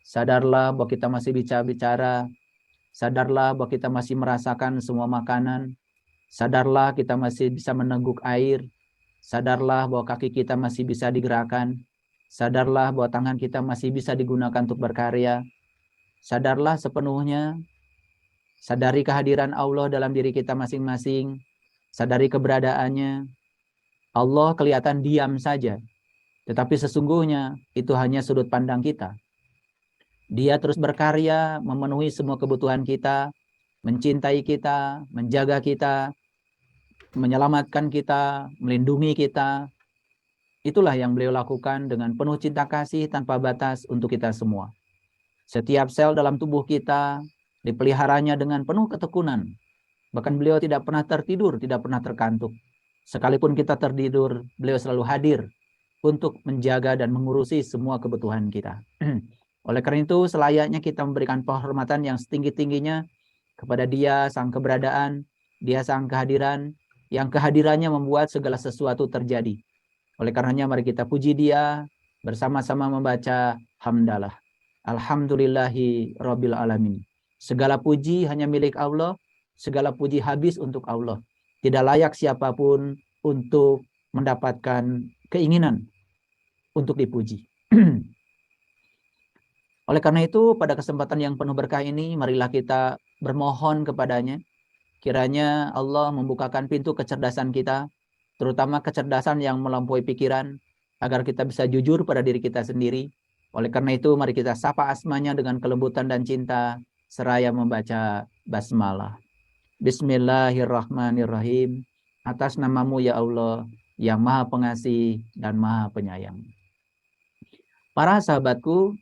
Sadarlah bahwa kita masih bicara. Sadarlah bahwa kita masih merasakan semua makanan. Sadarlah kita masih bisa meneguk air. Sadarlah bahwa kaki kita masih bisa digerakkan. Sadarlah bahwa tangan kita masih bisa digunakan untuk berkarya. Sadarlah sepenuhnya. Sadari kehadiran Allah dalam diri kita masing-masing. Sadari keberadaannya. Allah kelihatan diam saja. Tetapi sesungguhnya itu hanya sudut pandang kita. Dia terus berkarya, memenuhi semua kebutuhan kita, mencintai kita, menjaga kita, menyelamatkan kita, melindungi kita. Itulah yang beliau lakukan dengan penuh cinta kasih tanpa batas untuk kita semua. Setiap sel dalam tubuh kita dipeliharanya dengan penuh ketekunan. Bahkan beliau tidak pernah tertidur, tidak pernah terkantuk. Sekalipun kita tertidur, beliau selalu hadir untuk menjaga dan mengurusi semua kebutuhan kita. Oleh karena itu, selayaknya kita memberikan penghormatan yang setinggi-tingginya kepada Dia, Sang Keberadaan, Dia Sang Kehadiran, yang kehadirannya membuat segala sesuatu terjadi. Oleh karenanya, mari kita puji Dia, bersama-sama membaca hamdalah. Alhamdulillahi Rabbil Alamin. Segala puji hanya milik Allah, segala puji habis untuk Allah. Tidak layak siapapun untuk mendapatkan keinginan untuk dipuji. Oleh karena itu, pada kesempatan yang penuh berkah ini, marilah kita bermohon kepadanya. Kiranya Allah membukakan pintu kecerdasan kita, terutama kecerdasan yang melampaui pikiran, agar kita bisa jujur pada diri kita sendiri. Oleh karena itu, mari kita sapa asmanya dengan kelembutan dan cinta, seraya membaca basmalah. Bismillahirrahmanirrahim. Atas namamu ya Allah, yang maha pengasih dan maha penyayang. Para sahabatku,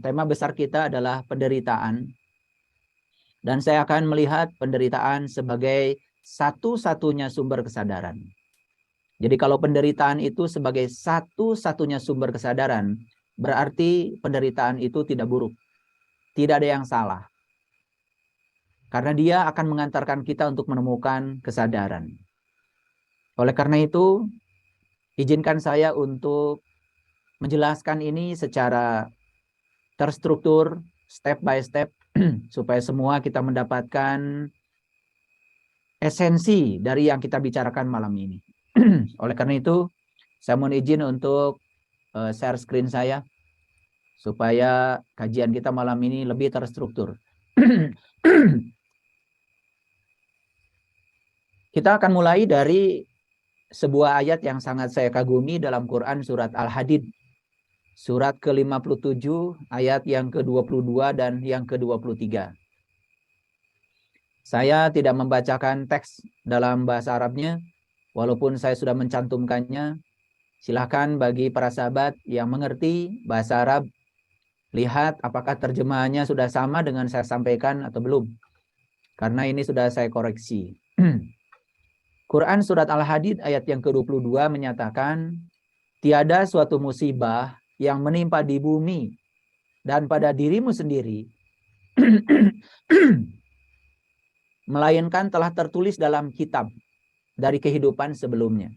tema besar kita adalah penderitaan. Dan saya akan melihat penderitaan sebagai satu-satunya sumber kesadaran. Jadi kalau penderitaan itu sebagai satu-satunya sumber kesadaran, berarti penderitaan itu tidak buruk. Tidak ada yang salah. Karena dia akan mengantarkan kita untuk menemukan kesadaran. Oleh karena itu, izinkan saya untuk menjelaskan ini secara terstruktur, step by step, supaya semua kita mendapatkan esensi dari yang kita bicarakan malam ini. Oleh karena itu, saya mohon izin untuk share screen saya, supaya kajian kita malam ini lebih terstruktur. Kita akan mulai dari sebuah ayat yang sangat saya kagumi dalam Quran surat Al-Hadid. Surat ke-57 ayat yang ke-22 dan yang ke-23. Saya tidak membacakan teks dalam bahasa Arabnya, walaupun saya sudah mencantumkannya. Silahkan bagi para sahabat yang mengerti bahasa Arab, lihat apakah terjemahannya sudah sama dengan saya sampaikan atau belum. Karena ini sudah saya koreksi. Quran surat Al-Hadid ayat yang ke-22 menyatakan, tiada suatu musibah yang menimpa di bumi dan pada dirimu sendiri, melainkan telah tertulis dalam kitab dari kehidupan sebelumnya.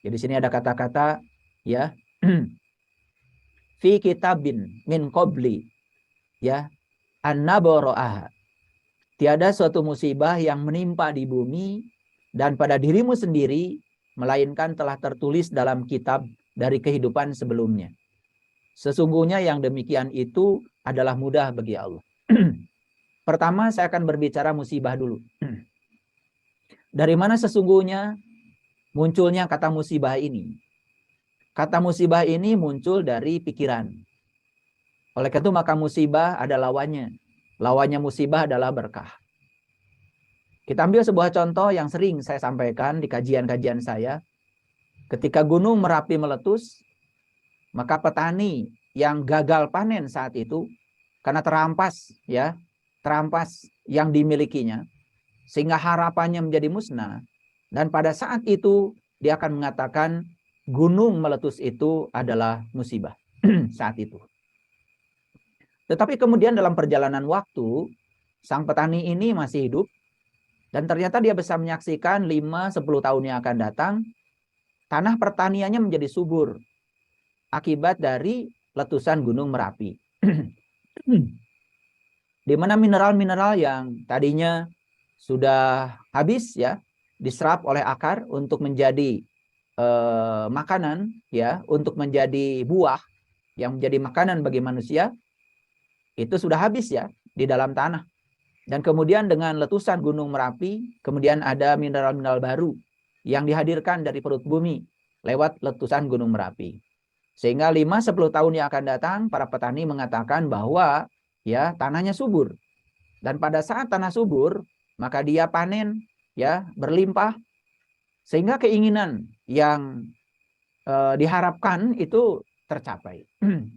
Jadi sini ada kata-kata, ya, fi kitabin min qabli, ya, an-nabara'ah. Tiada suatu musibah yang menimpa di bumi dan pada dirimu sendiri, melainkan telah tertulis dalam kitab dari kehidupan sebelumnya. Sesungguhnya yang demikian itu adalah mudah bagi Allah. Pertama, saya akan berbicara musibah dulu. Dari mana sesungguhnya munculnya kata musibah ini? Kata musibah ini muncul dari pikiran. Oleh karena itu, maka musibah ada lawannya. Lawannya musibah adalah berkah. Kita ambil sebuah contoh yang sering saya sampaikan di kajian-kajian saya. Ketika Gunung Merapi meletus, maka petani yang gagal panen saat itu, karena terampas yang dimilikinya, sehingga harapannya menjadi musnah. Dan pada saat itu, dia akan mengatakan gunung meletus itu adalah musibah saat itu. Tetapi kemudian dalam perjalanan waktu, sang petani ini masih hidup, dan ternyata dia bisa menyaksikan 5-10 tahun yang akan datang, tanah pertaniannya menjadi subur. Akibat dari letusan Gunung Merapi. Di mana mineral-mineral yang tadinya sudah habis ya, diserap oleh akar untuk menjadi makanan ya, untuk menjadi buah yang menjadi makanan bagi manusia, itu sudah habis ya di dalam tanah. Dan kemudian dengan letusan Gunung Merapi, kemudian ada mineral-mineral baru yang dihadirkan dari perut bumi lewat letusan Gunung Merapi. Sehingga 5-10 tahun yang akan datang, para petani mengatakan bahwa ya tanahnya subur. Dan pada saat tanah subur, maka dia panen ya berlimpah, sehingga keinginan yang diharapkan itu tercapai.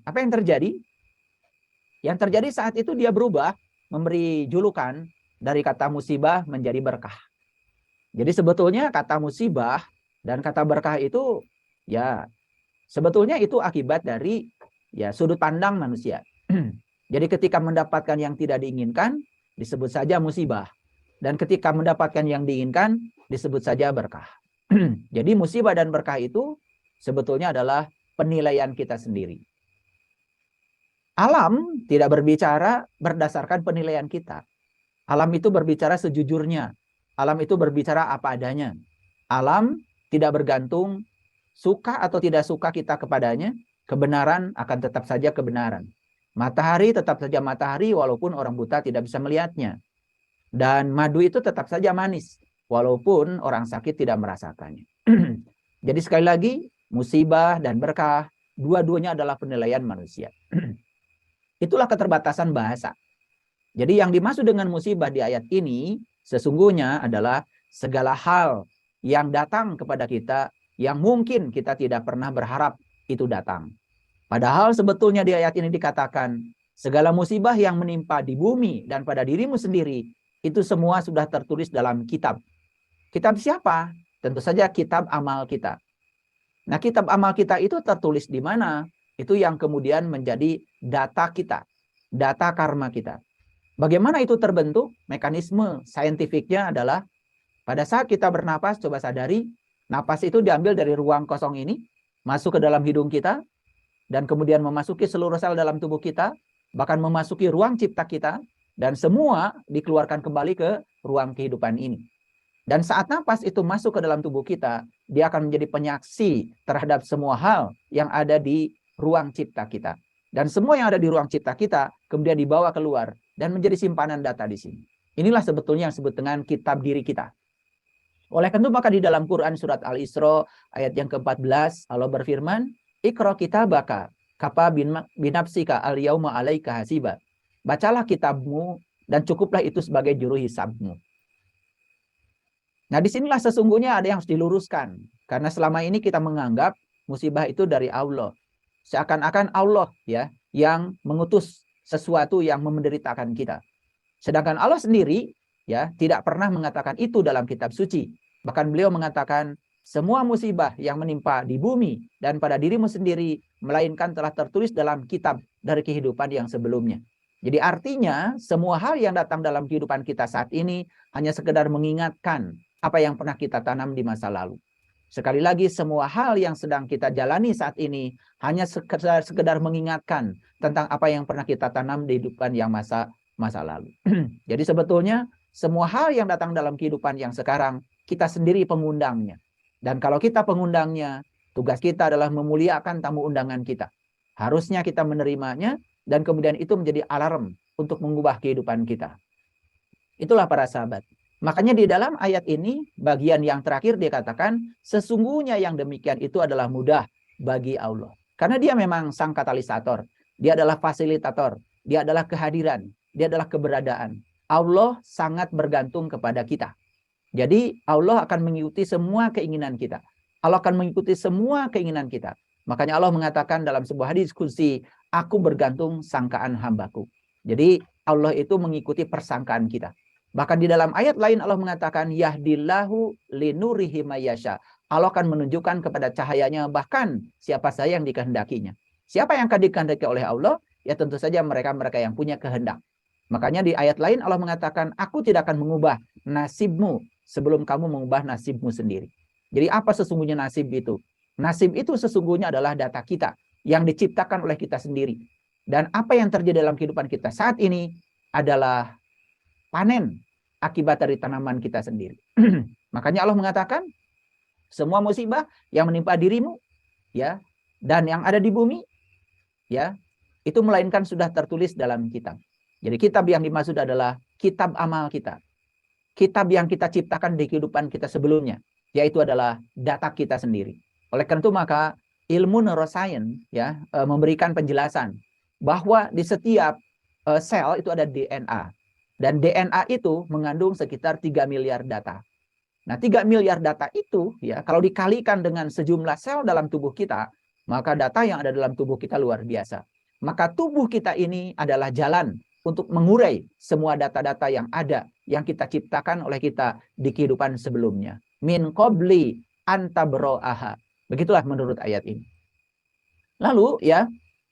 Apa yang terjadi? Yang terjadi saat itu dia berubah, memberi julukan dari kata musibah menjadi berkah. Jadi sebetulnya kata musibah dan kata berkah itu ya sebetulnya itu akibat dari ya sudut pandang manusia. Jadi ketika mendapatkan yang tidak diinginkan, disebut saja musibah. Dan ketika mendapatkan yang diinginkan, disebut saja berkah. Jadi musibah dan berkah itu sebetulnya adalah penilaian kita sendiri. Alam tidak berbicara berdasarkan penilaian kita. Alam itu berbicara sejujurnya. Alam itu berbicara apa adanya. Alam tidak bergantung suka atau tidak suka kita kepadanya. Kebenaran akan tetap saja kebenaran. Matahari tetap saja matahari walaupun orang buta tidak bisa melihatnya. Dan madu itu tetap saja manis walaupun orang sakit tidak merasakannya. Jadi sekali lagi, musibah dan berkah, dua-duanya adalah penilaian manusia. Itulah keterbatasan bahasa. Jadi yang dimaksud dengan musibah di ayat ini sesungguhnya adalah segala hal yang datang kepada kita yang mungkin kita tidak pernah berharap itu datang. Padahal sebetulnya di ayat ini dikatakan, segala musibah yang menimpa di bumi dan pada dirimu sendiri, itu semua sudah tertulis dalam kitab. Kitab siapa? Tentu saja kitab amal kita. Nah, kitab amal kita itu tertulis di mana? Itu yang kemudian menjadi data kita, data karma kita. Bagaimana itu terbentuk? Mekanisme saintifiknya adalah pada saat kita bernapas, coba sadari, napas itu diambil dari ruang kosong ini, masuk ke dalam hidung kita, dan kemudian memasuki seluruh sel dalam tubuh kita, bahkan memasuki ruang cipta kita, dan semua dikeluarkan kembali ke ruang kehidupan ini. Dan saat napas itu masuk ke dalam tubuh kita, dia akan menjadi penyaksi terhadap semua hal yang ada di ruang cipta kita. Dan semua yang ada di ruang cipta kita kemudian dibawa keluar dan menjadi simpanan data di sini. Inilah sebetulnya yang disebut dengan kitab diri kita. Oleh karena itu maka di dalam Quran surat Al-Isra ayat yang ke-14 Allah berfirman, Iqra kitabaka kafa binafsika al-yauma 'alaika hasiba. Bacalah kitabmu dan cukuplah itu sebagai juru hisabmu. Nah, disinilah sesungguhnya ada yang harus diluruskan. Karena selama ini kita menganggap musibah itu dari Allah. Seakan-akan Allah ya yang mengutus sesuatu yang menderitakan kita. Sedangkan Allah sendiri ya tidak pernah mengatakan itu dalam kitab suci. Bahkan beliau mengatakan semua musibah yang menimpa di bumi dan pada dirimu sendiri melainkan telah tertulis dalam kitab dari kehidupan yang sebelumnya. Jadi artinya semua hal yang datang dalam kehidupan kita saat ini hanya sekedar mengingatkan apa yang pernah kita tanam di masa lalu. Sekali lagi semua hal yang sedang kita jalani saat ini hanya sekedar mengingatkan tentang apa yang pernah kita tanam di kehidupan yang masa lalu. Jadi sebetulnya semua hal yang datang dalam kehidupan yang sekarang kita sendiri pengundangnya. Dan kalau kita pengundangnya, tugas kita adalah memuliakan tamu undangan kita. Harusnya kita menerimanya dan kemudian itu menjadi alarm untuk mengubah kehidupan kita. Itulah para sahabat. Makanya di dalam ayat ini, bagian yang terakhir dia katakan, sesungguhnya yang demikian itu adalah mudah bagi Allah. Karena dia memang sang katalisator. Dia adalah fasilitator. Dia adalah kehadiran. Dia adalah keberadaan. Allah sangat bergantung kepada kita. Jadi Allah akan mengikuti semua keinginan kita. Allah akan mengikuti semua keinginan kita. Makanya Allah mengatakan dalam sebuah hadis qudsi, aku bergantung sangkaan hambaku. Jadi Allah itu mengikuti persangkaan kita. Bahkan di dalam ayat lain Allah mengatakan yahdillahu linurihi mayyasha. Allah akan menunjukkan kepada cahayanya bahkan siapa saja yang dikehendakinya. Siapa yang akan dikehendaki oleh Allah? Ya tentu saja mereka-mereka yang punya kehendak. Makanya di ayat lain Allah mengatakan aku tidak akan mengubah nasibmu sebelum kamu mengubah nasibmu sendiri. Jadi apa sesungguhnya nasib itu? Nasib itu sesungguhnya adalah data kita. yang diciptakan oleh kita sendiri. Dan apa yang terjadi dalam kehidupan kita saat ini adalah panen akibat dari tanaman kita sendiri. Makanya Allah mengatakan, semua musibah yang menimpa dirimu, ya, dan yang ada di bumi, ya, itu melainkan sudah tertulis dalam kitab. Jadi kitab yang dimaksud adalah kitab amal kita. Kitab yang kita ciptakan di kehidupan kita sebelumnya, yaitu adalah data kita sendiri. Oleh karena itu maka ilmu neuroscience ya memberikan penjelasan bahwa di setiap sel itu ada DNA. Dan DNA itu mengandung sekitar 3 miliar data. Nah, 3 miliar data itu ya kalau dikalikan dengan sejumlah sel dalam tubuh kita, maka data yang ada dalam tubuh kita luar biasa. Maka tubuh kita ini adalah jalan untuk mengurai semua data-data yang ada yang kita ciptakan oleh kita di kehidupan sebelumnya. Min qabli antabro'aha. Begitulah menurut ayat ini. Lalu ya,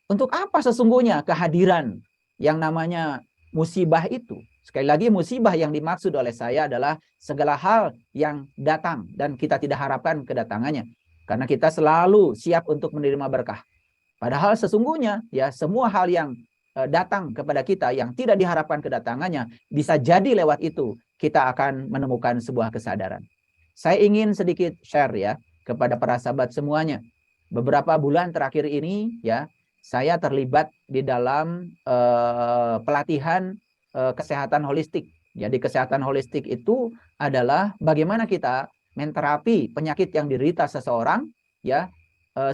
untuk apa sesungguhnya kehadiran yang namanya musibah itu? Sekali lagi, musibah yang dimaksud oleh saya adalah segala hal yang datang dan kita tidak harapkan kedatangannya. Karena kita selalu siap untuk menerima berkah. Padahal sesungguhnya ya semua hal yang datang kepada kita yang tidak diharapkan kedatangannya, bisa jadi lewat itu kita akan menemukan sebuah kesadaran. Saya ingin sedikit share ya kepada para sahabat semuanya. Beberapa bulan terakhir ini ya, saya terlibat di dalam pelatihan kesehatan holistik. Jadi kesehatan holistik itu adalah bagaimana kita menterapi penyakit yang diderita seseorang ya,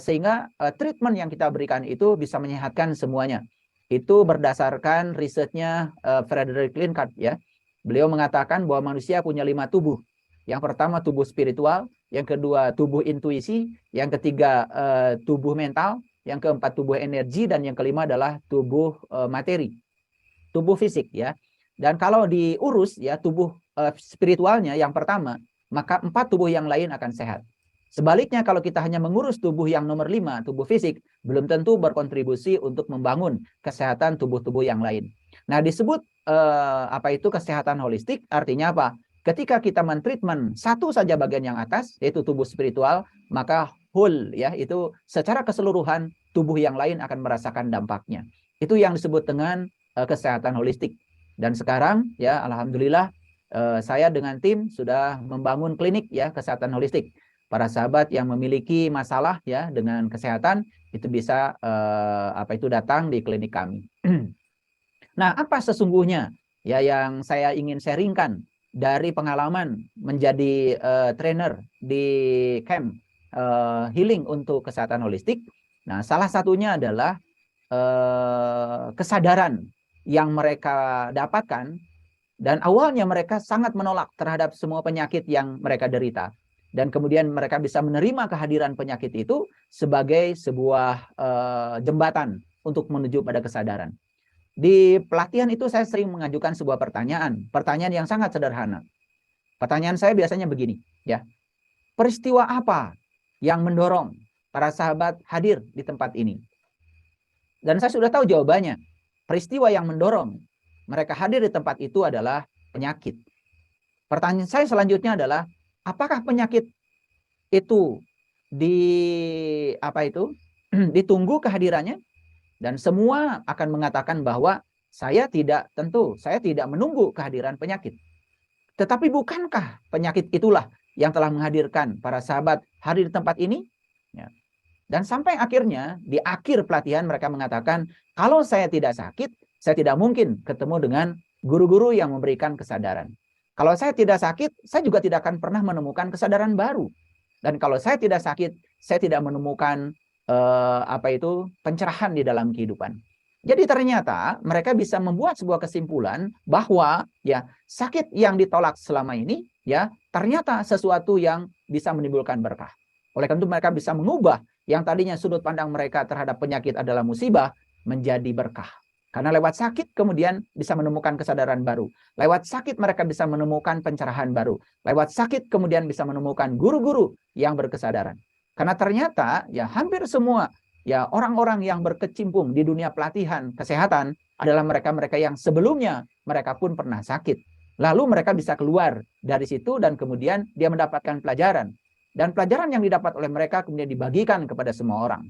sehingga treatment yang kita berikan itu bisa menyehatkan semuanya. Itu berdasarkan risetnya Frederick Linkart ya. Beliau mengatakan bahwa manusia punya 5 tubuh. Yang pertama tubuh spiritual, yang kedua tubuh intuisi, yang ketiga tubuh mental, yang keempat tubuh energi, dan yang kelima adalah tubuh materi, tubuh fisik ya. Dan kalau diurus ya tubuh spiritualnya yang pertama, maka 4 tubuh yang lain akan sehat. Sebaliknya kalau kita hanya mengurus tubuh yang nomor 5, tubuh fisik, belum tentu berkontribusi untuk membangun kesehatan tubuh-tubuh yang lain. Nah, disebut apa itu kesehatan holistik, artinya apa? Ketika kita mentreatment satu saja bagian yang atas, yaitu tubuh spiritual, maka whole ya, itu secara keseluruhan tubuh yang lain akan merasakan dampaknya. Itu yang disebut dengan kesehatan holistik. Dan sekarang ya alhamdulillah saya dengan tim sudah membangun klinik ya kesehatan holistik. Para sahabat yang memiliki masalah ya dengan kesehatan itu bisa apa itu datang di klinik kami. Nah, apa sesungguhnya ya yang saya ingin sharingkan dari pengalaman menjadi trainer di camp healing untuk kesehatan holistik? Nah, salah satunya adalah kesadaran yang mereka dapatkan, dan awalnya mereka sangat menolak terhadap semua penyakit yang mereka derita. Dan kemudian mereka bisa menerima kehadiran penyakit itu sebagai sebuah jembatan untuk menuju pada kesadaran. Di pelatihan itu saya sering mengajukan sebuah pertanyaan yang sangat sederhana. Pertanyaan saya biasanya begini, ya. Peristiwa apa yang mendorong para sahabat hadir di tempat ini? Dan saya sudah tahu jawabannya. Peristiwa yang mendorong mereka hadir di tempat itu adalah penyakit. Pertanyaan saya selanjutnya adalah, apakah penyakit itu ditunggu kehadirannya? Dan semua akan mengatakan bahwa saya tidak menunggu kehadiran penyakit. Tetapi bukankah penyakit itulah yang telah menghadirkan para sahabat hadir di tempat ini? Ya. Dan sampai akhirnya di akhir pelatihan mereka mengatakan, kalau saya tidak sakit, saya tidak mungkin ketemu dengan guru-guru yang memberikan kesadaran. Kalau saya tidak sakit, saya juga tidak akan pernah menemukan kesadaran baru. Dan kalau saya tidak sakit, saya tidak menemukan pencerahan di dalam kehidupan. Jadi ternyata mereka bisa membuat sebuah kesimpulan bahwa ya sakit yang ditolak selama ini ya ternyata sesuatu yang bisa menimbulkan berkah. Oleh karena itu mereka bisa mengubah yang tadinya sudut pandang mereka terhadap penyakit adalah musibah menjadi berkah. Karena lewat sakit kemudian bisa menemukan kesadaran baru. Lewat sakit mereka bisa menemukan pencerahan baru. Lewat sakit kemudian bisa menemukan guru-guru yang berkesadaran. Karena ternyata ya hampir semua ya orang-orang yang berkecimpung di dunia pelatihan kesehatan adalah mereka-mereka yang sebelumnya mereka pun pernah sakit. Lalu mereka bisa keluar dari situ dan kemudian dia mendapatkan pelajaran. Dan pelajaran yang didapat oleh mereka kemudian dibagikan kepada semua orang.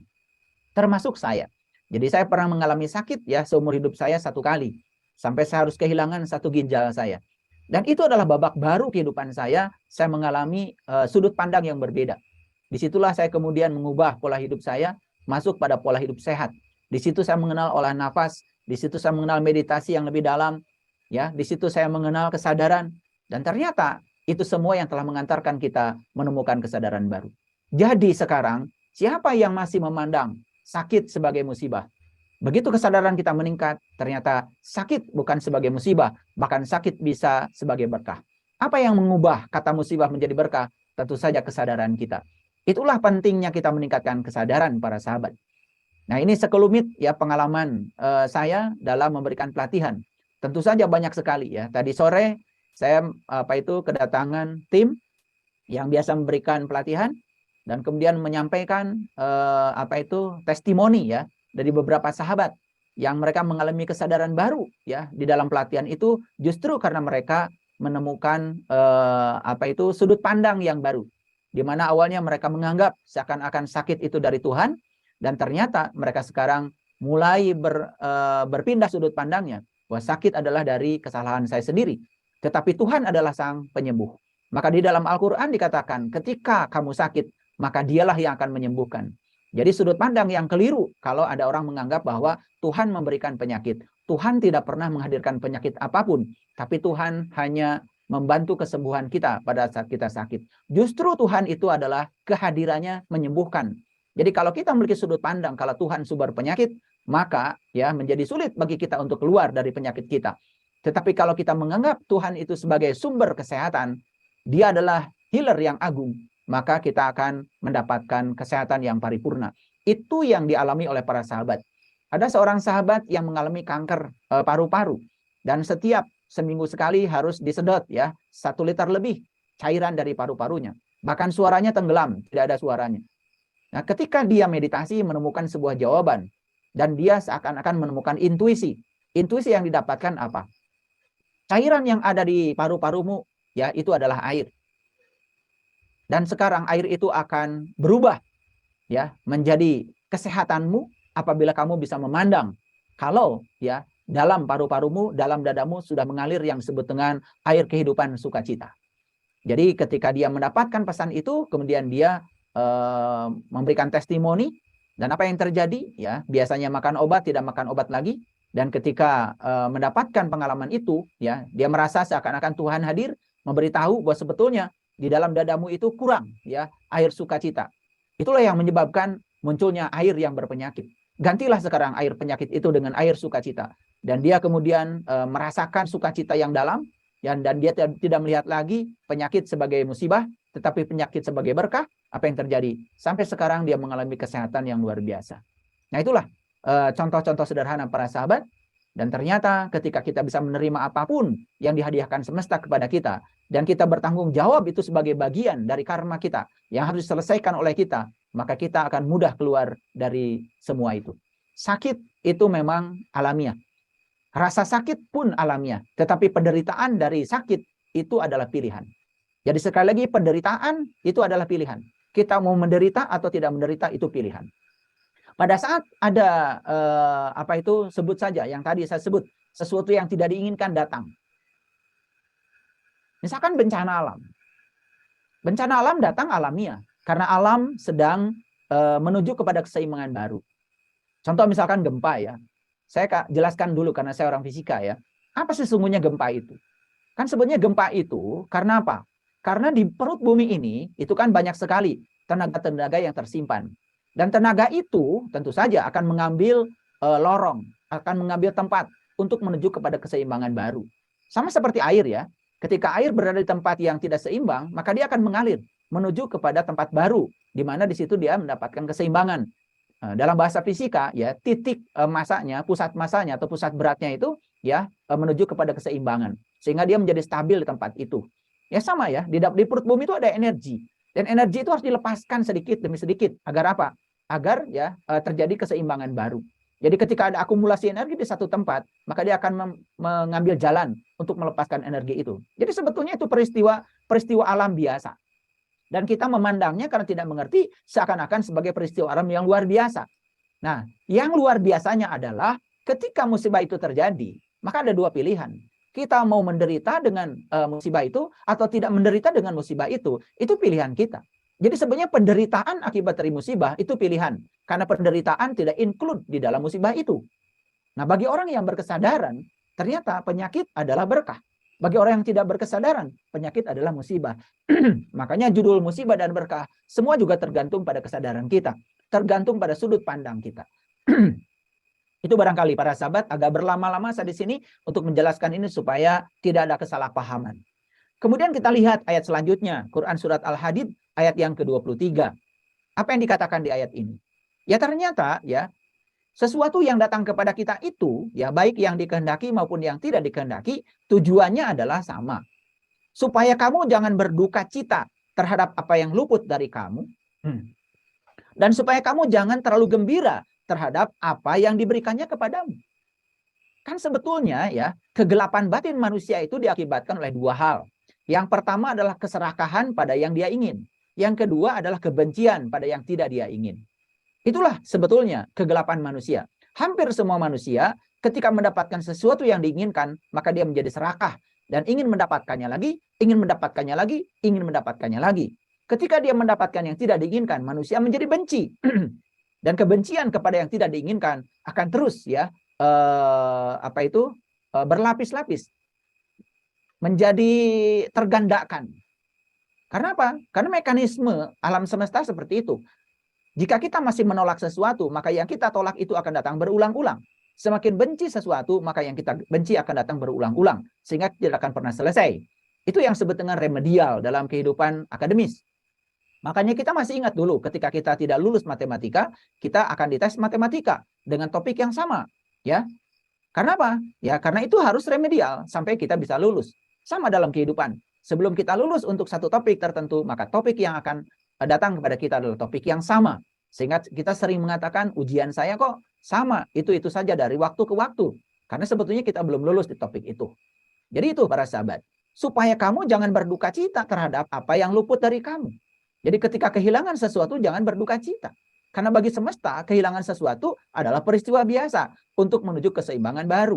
termasuk saya. Jadi saya pernah mengalami sakit ya seumur hidup saya 1 kali. Sampai saya harus kehilangan 1 ginjal saya. Dan itu adalah babak baru kehidupan saya mengalami sudut pandang yang berbeda. Disitulah saya kemudian mengubah pola hidup saya, masuk pada pola hidup sehat. Di situ saya mengenal olah nafas, di situ saya mengenal meditasi yang lebih dalam, ya. Di situ saya mengenal kesadaran, dan ternyata itu semua yang telah mengantarkan kita menemukan kesadaran baru. Jadi sekarang, siapa yang masih memandang sakit sebagai musibah? Begitu kesadaran kita meningkat, ternyata sakit bukan sebagai musibah, bahkan sakit bisa sebagai berkah. Apa yang mengubah kata musibah menjadi berkah? Tentu saja kesadaran kita. Itulah pentingnya kita meningkatkan kesadaran para sahabat. Nah, ini sekelumit ya pengalaman saya dalam memberikan pelatihan. Tentu saja banyak sekali ya. Tadi sore saya kedatangan tim yang biasa memberikan pelatihan dan kemudian menyampaikan testimoni ya dari beberapa sahabat yang mereka mengalami kesadaran baru ya di dalam pelatihan itu, justru karena mereka menemukan sudut pandang yang baru, di mana awalnya mereka menganggap seakan-akan sakit itu dari Tuhan, dan ternyata mereka sekarang mulai berpindah sudut pandangnya bahwa sakit adalah dari kesalahan saya sendiri, tetapi Tuhan adalah sang penyembuh. Maka di dalam Al-Quran dikatakan ketika kamu sakit, maka dialah yang akan menyembuhkan. Jadi sudut pandang yang keliru kalau ada orang menganggap bahwa Tuhan memberikan penyakit. Tuhan tidak pernah menghadirkan penyakit apapun, tapi Tuhan hanya membantu kesembuhan kita pada saat kita sakit. Justru Tuhan itu adalah kehadirannya menyembuhkan. Jadi kalau kita memiliki sudut pandang kalau Tuhan sumber penyakit, maka ya menjadi sulit bagi kita untuk keluar dari penyakit kita. Tetapi kalau kita menganggap Tuhan itu sebagai sumber kesehatan, Dia adalah healer yang agung, maka kita akan mendapatkan kesehatan yang paripurna. Itu yang dialami oleh para sahabat. Ada seorang sahabat yang mengalami kanker paru-paru, dan setiap seminggu sekali harus disedot ya 1 liter lebih cairan dari paru-parunya. Bahkan suaranya tenggelam, tidak ada suaranya. Nah, ketika dia meditasi menemukan sebuah jawaban, dan dia seakan-akan menemukan intuisi. Intuisi yang didapatkan apa? Cairan yang ada di paru-parumu ya itu adalah air. Dan sekarang air itu akan berubah ya menjadi kesehatanmu apabila kamu bisa memandang kalau ya dalam paru-parumu, dalam dadamu sudah mengalir yang disebut dengan air kehidupan sukacita. Jadi ketika dia mendapatkan pesan itu, kemudian dia memberikan testimoni, dan apa yang terjadi ya biasanya makan obat, tidak makan obat lagi, dan ketika mendapatkan pengalaman itu ya dia merasa seakan-akan Tuhan hadir memberitahu bahwa sebetulnya di dalam dadamu itu kurang ya air sukacita. Itulah yang menyebabkan munculnya air yang berpenyakit. Gantilah sekarang air penyakit itu dengan air sukacita, dan dia kemudian merasakan sukacita yang dalam, dan dia tidak melihat lagi penyakit sebagai musibah, tetapi penyakit sebagai berkah. Apa yang terjadi? Sampai sekarang dia mengalami kesehatan yang luar biasa. Nah, itulah contoh-contoh sederhana para sahabat. Dan ternyata ketika kita bisa menerima apapun yang dihadiahkan semesta kepada kita, dan kita bertanggung jawab itu sebagai bagian dari karma kita yang harus diselesaikan oleh kita, maka kita akan mudah keluar dari semua itu. Sakit itu memang alamiah. Rasa sakit pun alamiah. Tetapi penderitaan dari sakit itu adalah pilihan. Jadi sekali lagi, penderitaan itu adalah pilihan. Kita mau menderita atau tidak menderita itu pilihan. Pada saat ada sebut saja yang tadi saya sebut, sesuatu yang tidak diinginkan datang. Misalkan bencana alam. Bencana alam datang alamiah karena alam sedang menuju kepada keseimbangan baru. Contoh misalkan gempa ya. Saya jelaskan dulu karena saya orang fisika ya. Apa sesungguhnya gempa itu? Kan sebenarnya gempa itu karena apa? Karena di perut bumi ini itu kan banyak sekali tenaga-tenaga yang tersimpan. Dan tenaga itu tentu saja akan mengambil lorong, akan mengambil tempat untuk menuju kepada keseimbangan baru. Sama seperti air ya. Ketika air berada di tempat yang tidak seimbang, maka dia akan mengalir menuju kepada tempat baru, di mana di situ dia mendapatkan keseimbangan. Dalam bahasa fisika ya, titik masanya, pusat masanya atau pusat beratnya itu ya menuju kepada keseimbangan, sehingga dia menjadi stabil di tempat itu. Ya sama ya, di perut bumi itu ada energi, dan energi itu harus dilepaskan sedikit demi sedikit agar apa? Agar ya terjadi keseimbangan baru. Jadi ketika ada akumulasi energi di satu tempat, maka dia akan mengambil jalan untuk melepaskan energi itu. Jadi sebetulnya itu peristiwa alam biasa. Dan kita memandangnya karena tidak mengerti seakan-akan sebagai peristiwa alam yang luar biasa. Nah, yang luar biasanya adalah ketika musibah itu terjadi, maka ada dua pilihan. Kita mau menderita dengan musibah itu atau tidak menderita dengan musibah itu pilihan kita. Jadi sebenarnya penderitaan akibat dari musibah itu pilihan. Karena penderitaan tidak include di dalam musibah itu. Nah, bagi orang yang berkesadaran, ternyata penyakit adalah berkah. Bagi orang yang tidak berkesadaran, penyakit adalah musibah. Makanya judul musibah dan berkah, semua juga tergantung pada kesadaran kita. Tergantung pada sudut pandang kita. Itu barangkali para sahabat agak berlama-lama saya di sini untuk menjelaskan ini supaya tidak ada kesalahpahaman. Kemudian kita lihat ayat selanjutnya, Quran Surat Al-Hadid ayat yang ke-23. Apa yang dikatakan di ayat ini? Ya ternyata ya, sesuatu yang datang kepada kita itu, ya baik yang dikehendaki maupun yang tidak dikehendaki, tujuannya adalah sama. Supaya kamu jangan berduka cita terhadap apa yang luput dari kamu. Dan supaya kamu jangan terlalu gembira terhadap apa yang diberikannya kepadamu. Kan sebetulnya ya, kegelapan batin manusia itu diakibatkan oleh dua hal. Yang pertama adalah keserakahan pada yang dia ingin. Yang kedua adalah kebencian pada yang tidak dia ingin. Itulah sebetulnya kegelapan manusia. Hampir semua manusia ketika mendapatkan sesuatu yang diinginkan, maka dia menjadi serakah. Dan ingin mendapatkannya lagi, ingin mendapatkannya lagi, ingin mendapatkannya lagi. Ketika dia mendapatkan yang tidak diinginkan, manusia menjadi benci. Dan kebencian kepada yang tidak diinginkan akan terus ya berlapis-lapis. Menjadi tergandakan. Karena apa? Karena mekanisme alam semesta seperti itu. Jika kita masih menolak sesuatu, maka yang kita tolak itu akan datang berulang-ulang. Semakin benci sesuatu, maka yang kita benci akan datang berulang-ulang. Sehingga tidak akan pernah selesai. Itu yang disebut dengan remedial dalam kehidupan akademis. Makanya kita masih ingat dulu ketika kita tidak lulus matematika, kita akan dites matematika dengan topik yang sama. Ya, karena apa? Ya, karena itu harus remedial sampai kita bisa lulus. Sama dalam kehidupan. Sebelum kita lulus untuk satu topik tertentu, maka topik yang akan datang kepada kita adalah topik yang sama. Sehingga kita sering mengatakan ujian saya kok sama, itu saja dari waktu ke waktu. Karena sebetulnya kita belum lulus di topik itu. Jadi itu para sahabat, supaya kamu jangan berduka cita terhadap apa yang luput dari kamu. Jadi ketika kehilangan sesuatu jangan berduka cita. Karena bagi semesta kehilangan sesuatu adalah peristiwa biasa untuk menuju keseimbangan baru.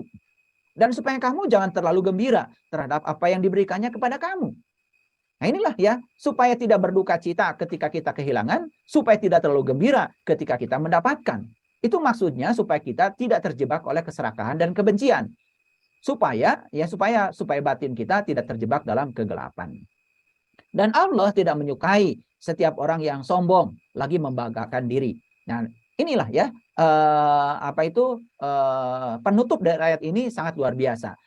Dan supaya kamu jangan terlalu gembira terhadap apa yang diberikannya kepada kamu. Nah inilah ya, supaya tidak berduka cita ketika kita kehilangan, supaya tidak terlalu gembira ketika kita mendapatkan. Itu maksudnya supaya kita tidak terjebak oleh keserakahan dan kebencian. Supaya batin kita tidak terjebak dalam kegelapan. Dan Allah tidak menyukai setiap orang yang sombong lagi membanggakan diri. Nah, inilah ya penutup dari ayat ini sangat luar biasa.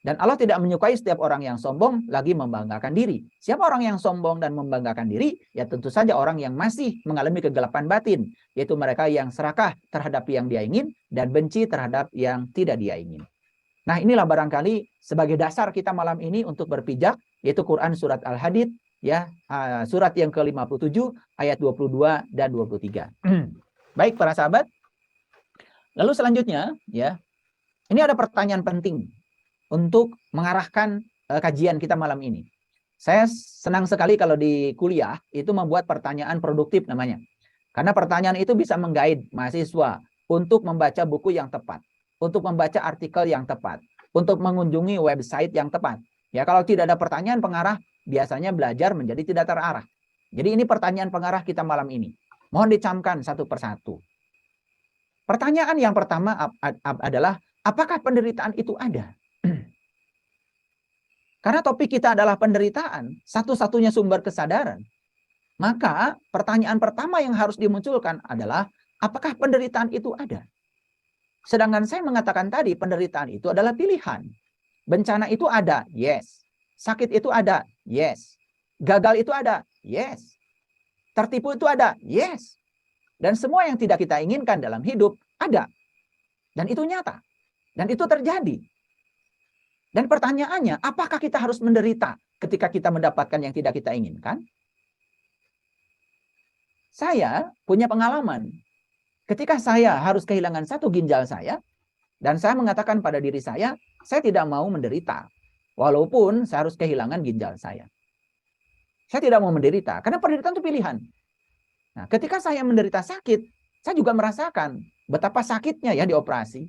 Dan Allah tidak menyukai setiap orang yang sombong lagi membanggakan diri. Siapa orang yang sombong dan membanggakan diri? Ya tentu saja orang yang masih mengalami kegelapan batin, yaitu mereka yang serakah terhadap yang dia ingin dan benci terhadap yang tidak dia ingin. Nah, inilah barangkali sebagai dasar kita malam ini untuk berpijak, yaitu Quran Surat Al-Hadid, ya surat yang ke-57 ayat 22 dan 23. Baik para sahabat. Lalu selanjutnya ya, ini ada pertanyaan penting untuk mengarahkan kajian kita malam ini. Saya senang sekali kalau di kuliah itu membuat pertanyaan produktif namanya. Karena pertanyaan itu bisa menggait mahasiswa untuk membaca buku yang tepat, untuk membaca artikel yang tepat, untuk mengunjungi website yang tepat. Ya, kalau tidak ada pertanyaan pengarah, biasanya belajar menjadi tidak terarah. Jadi ini pertanyaan pengarah kita malam ini. Mohon dicamkan satu persatu. Pertanyaan yang pertama adalah, apakah penderitaan itu ada? Karena topik kita adalah penderitaan, satu-satunya sumber kesadaran. Maka pertanyaan pertama yang harus dimunculkan adalah, apakah penderitaan itu ada? Sedangkan saya mengatakan tadi, penderitaan itu adalah pilihan. Bencana itu ada, yes. Sakit itu ada, yes. Gagal itu ada, yes. Tertipu itu ada, yes. Dan semua yang tidak kita inginkan dalam hidup ada. Dan itu nyata. Dan itu terjadi. Dan pertanyaannya, apakah kita harus menderita ketika kita mendapatkan yang tidak kita inginkan? Saya punya pengalaman. Ketika saya harus kehilangan satu ginjal saya, dan saya mengatakan pada diri saya tidak mau menderita. Walaupun saya harus kehilangan ginjal saya. Saya tidak mau menderita, karena penderitaan itu pilihan. Nah, ketika saya menderita sakit, saya juga merasakan betapa sakitnya ya dioperasi.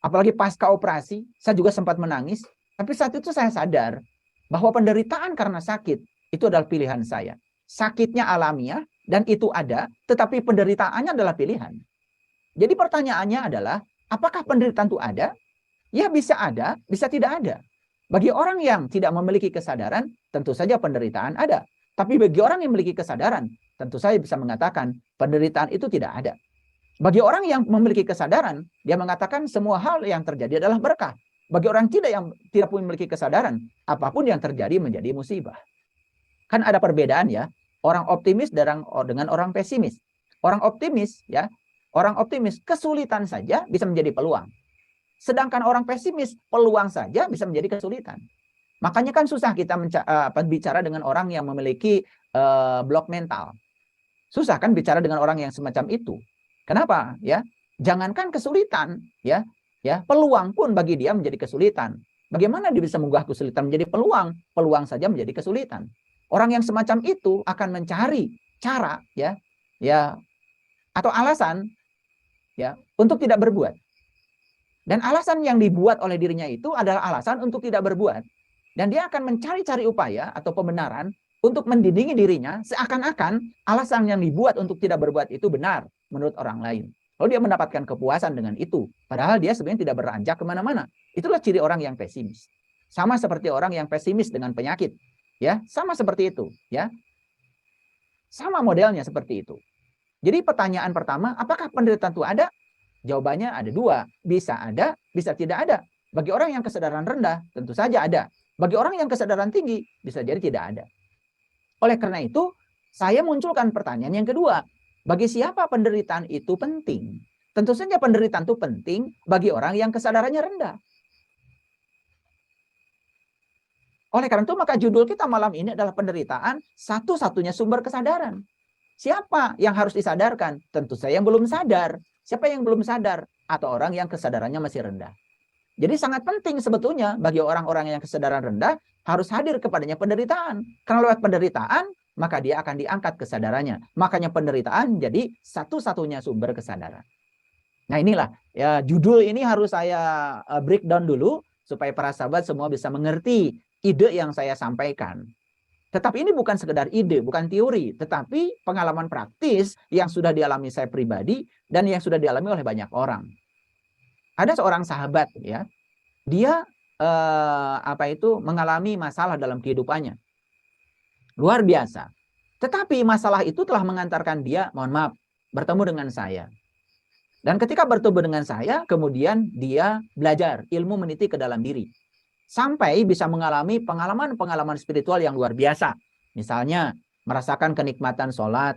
Apalagi pasca operasi, saya juga sempat menangis. Tapi saat itu saya sadar bahwa penderitaan karena sakit itu adalah pilihan saya. Sakitnya alamiah dan itu ada, tetapi penderitaannya adalah pilihan. Jadi pertanyaannya adalah, apakah penderitaan itu ada? Ya bisa ada, bisa tidak ada. Bagi orang yang tidak memiliki kesadaran, tentu saja penderitaan ada. Tapi bagi orang yang memiliki kesadaran, tentu saya bisa mengatakan penderitaan itu tidak ada. Bagi orang yang memiliki kesadaran, dia mengatakan semua hal yang terjadi adalah berkah. Bagi orang yang tidak memiliki kesadaran, apapun yang terjadi menjadi musibah. Kan ada perbedaan ya, orang optimis dengan orang pesimis. Orang optimis ya, orang optimis kesulitan saja bisa menjadi peluang. Sedangkan orang pesimis peluang saja bisa menjadi kesulitan. Makanya kan susah kita bicara dengan orang yang memiliki blok mental. Susah kan bicara dengan orang yang semacam itu. Kenapa? Ya, jangankan kesulitan, ya, peluang pun bagi dia menjadi kesulitan. Bagaimana dia bisa mengubah kesulitan menjadi peluang? Peluang saja menjadi kesulitan. Orang yang semacam itu akan mencari cara, ya, atau alasan, ya, untuk tidak berbuat. Dan alasan yang dibuat oleh dirinya itu adalah alasan untuk tidak berbuat. Dan dia akan mencari-cari upaya atau pembenaran untuk mendindingi dirinya seakan-akan alasan yang dibuat untuk tidak berbuat itu benar menurut orang lain. Lalu dia mendapatkan kepuasan dengan itu. Padahal dia sebenarnya tidak beranjak kemana-mana. Itulah ciri orang yang pesimis. Sama seperti orang yang pesimis dengan penyakit. Ya, sama seperti itu. Ya, sama modelnya seperti itu. Jadi pertanyaan pertama, apakah penderitaan itu ada? Jawabannya ada dua. Bisa ada, bisa tidak ada. Bagi orang yang kesadaran rendah, tentu saja ada. Bagi orang yang kesadaran tinggi, bisa jadi tidak ada. Oleh karena itu, saya munculkan pertanyaan yang kedua. Bagi siapa penderitaan itu penting? Tentu saja penderitaan itu penting bagi orang yang kesadarannya rendah. Oleh karena itu, maka judul kita malam ini adalah penderitaan satu-satunya sumber kesadaran. Siapa yang harus disadarkan? Tentu saja yang belum sadar. Siapa yang belum sadar? Atau orang yang kesadarannya masih rendah. Jadi sangat penting sebetulnya bagi orang-orang yang kesadaran rendah harus hadir kepadanya penderitaan. Karena lewat penderitaan, maka dia akan diangkat kesadarannya. Makanya penderitaan jadi satu-satunya sumber kesadaran. Nah inilah, ya judul ini harus saya breakdown dulu supaya para sahabat semua bisa mengerti ide yang saya sampaikan. Tetapi ini bukan sekedar ide, bukan teori, tetapi pengalaman praktis yang sudah dialami saya pribadi dan yang sudah dialami oleh banyak orang. Ada seorang sahabat ya, dia mengalami masalah dalam kehidupannya. Luar biasa. Tetapi masalah itu telah mengantarkan dia, mohon maaf, bertemu dengan saya. Dan ketika bertemu dengan saya, kemudian dia belajar ilmu meniti ke dalam diri. Sampai bisa mengalami pengalaman-pengalaman spiritual yang luar biasa. Misalnya, merasakan kenikmatan sholat,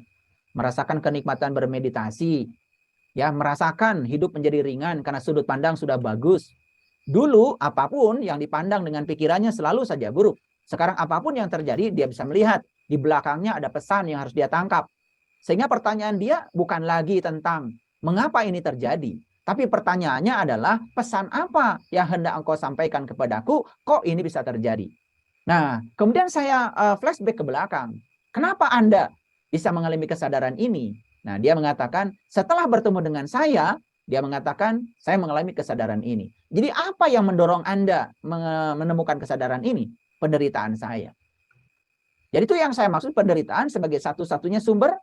merasakan kenikmatan bermeditasi, ya, merasakan hidup menjadi ringan karena sudut pandang sudah bagus. Dulu, apapun yang dipandang dengan pikirannya selalu saja buruk. Sekarang apapun yang terjadi, dia bisa melihat. Di belakangnya ada pesan yang harus dia tangkap. Sehingga pertanyaan dia bukan lagi tentang mengapa ini terjadi. Tapi pertanyaannya adalah pesan apa yang hendak engkau sampaikan kepadaku, kok ini bisa terjadi. Nah, kemudian saya flashback ke belakang. Kenapa Anda bisa mengalami kesadaran ini? Nah, dia mengatakan setelah bertemu dengan saya, dia mengatakan saya mengalami kesadaran ini. Jadi apa yang mendorong Anda menemukan kesadaran ini? Penderitaan saya. Jadi itu yang saya maksud penderitaan sebagai satu-satunya sumber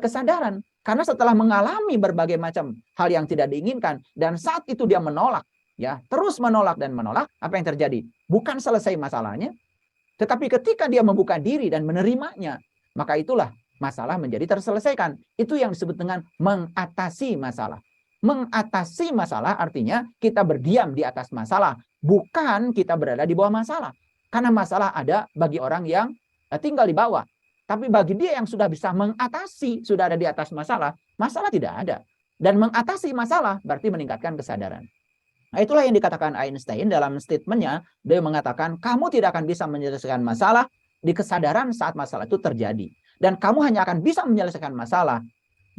kesadaran. Karena setelah mengalami berbagai macam hal yang tidak diinginkan dan saat itu dia menolak, ya, terus menolak dan menolak, apa yang terjadi? Bukan selesai masalahnya, tetapi ketika dia membuka diri dan menerimanya, maka itulah masalah menjadi terselesaikan. Itu yang disebut dengan mengatasi masalah. Mengatasi masalah artinya kita berdiam di atas masalah, bukan kita berada di bawah masalah. Karena masalah ada bagi orang yang tinggal di bawah. Tapi bagi dia yang sudah bisa mengatasi, sudah ada di atas masalah, masalah tidak ada. Dan mengatasi masalah berarti meningkatkan kesadaran. Nah, itulah yang dikatakan Einstein dalam statementnya. Dia mengatakan, kamu tidak akan bisa menyelesaikan masalah di kesadaran saat masalah itu terjadi. Dan kamu hanya akan bisa menyelesaikan masalah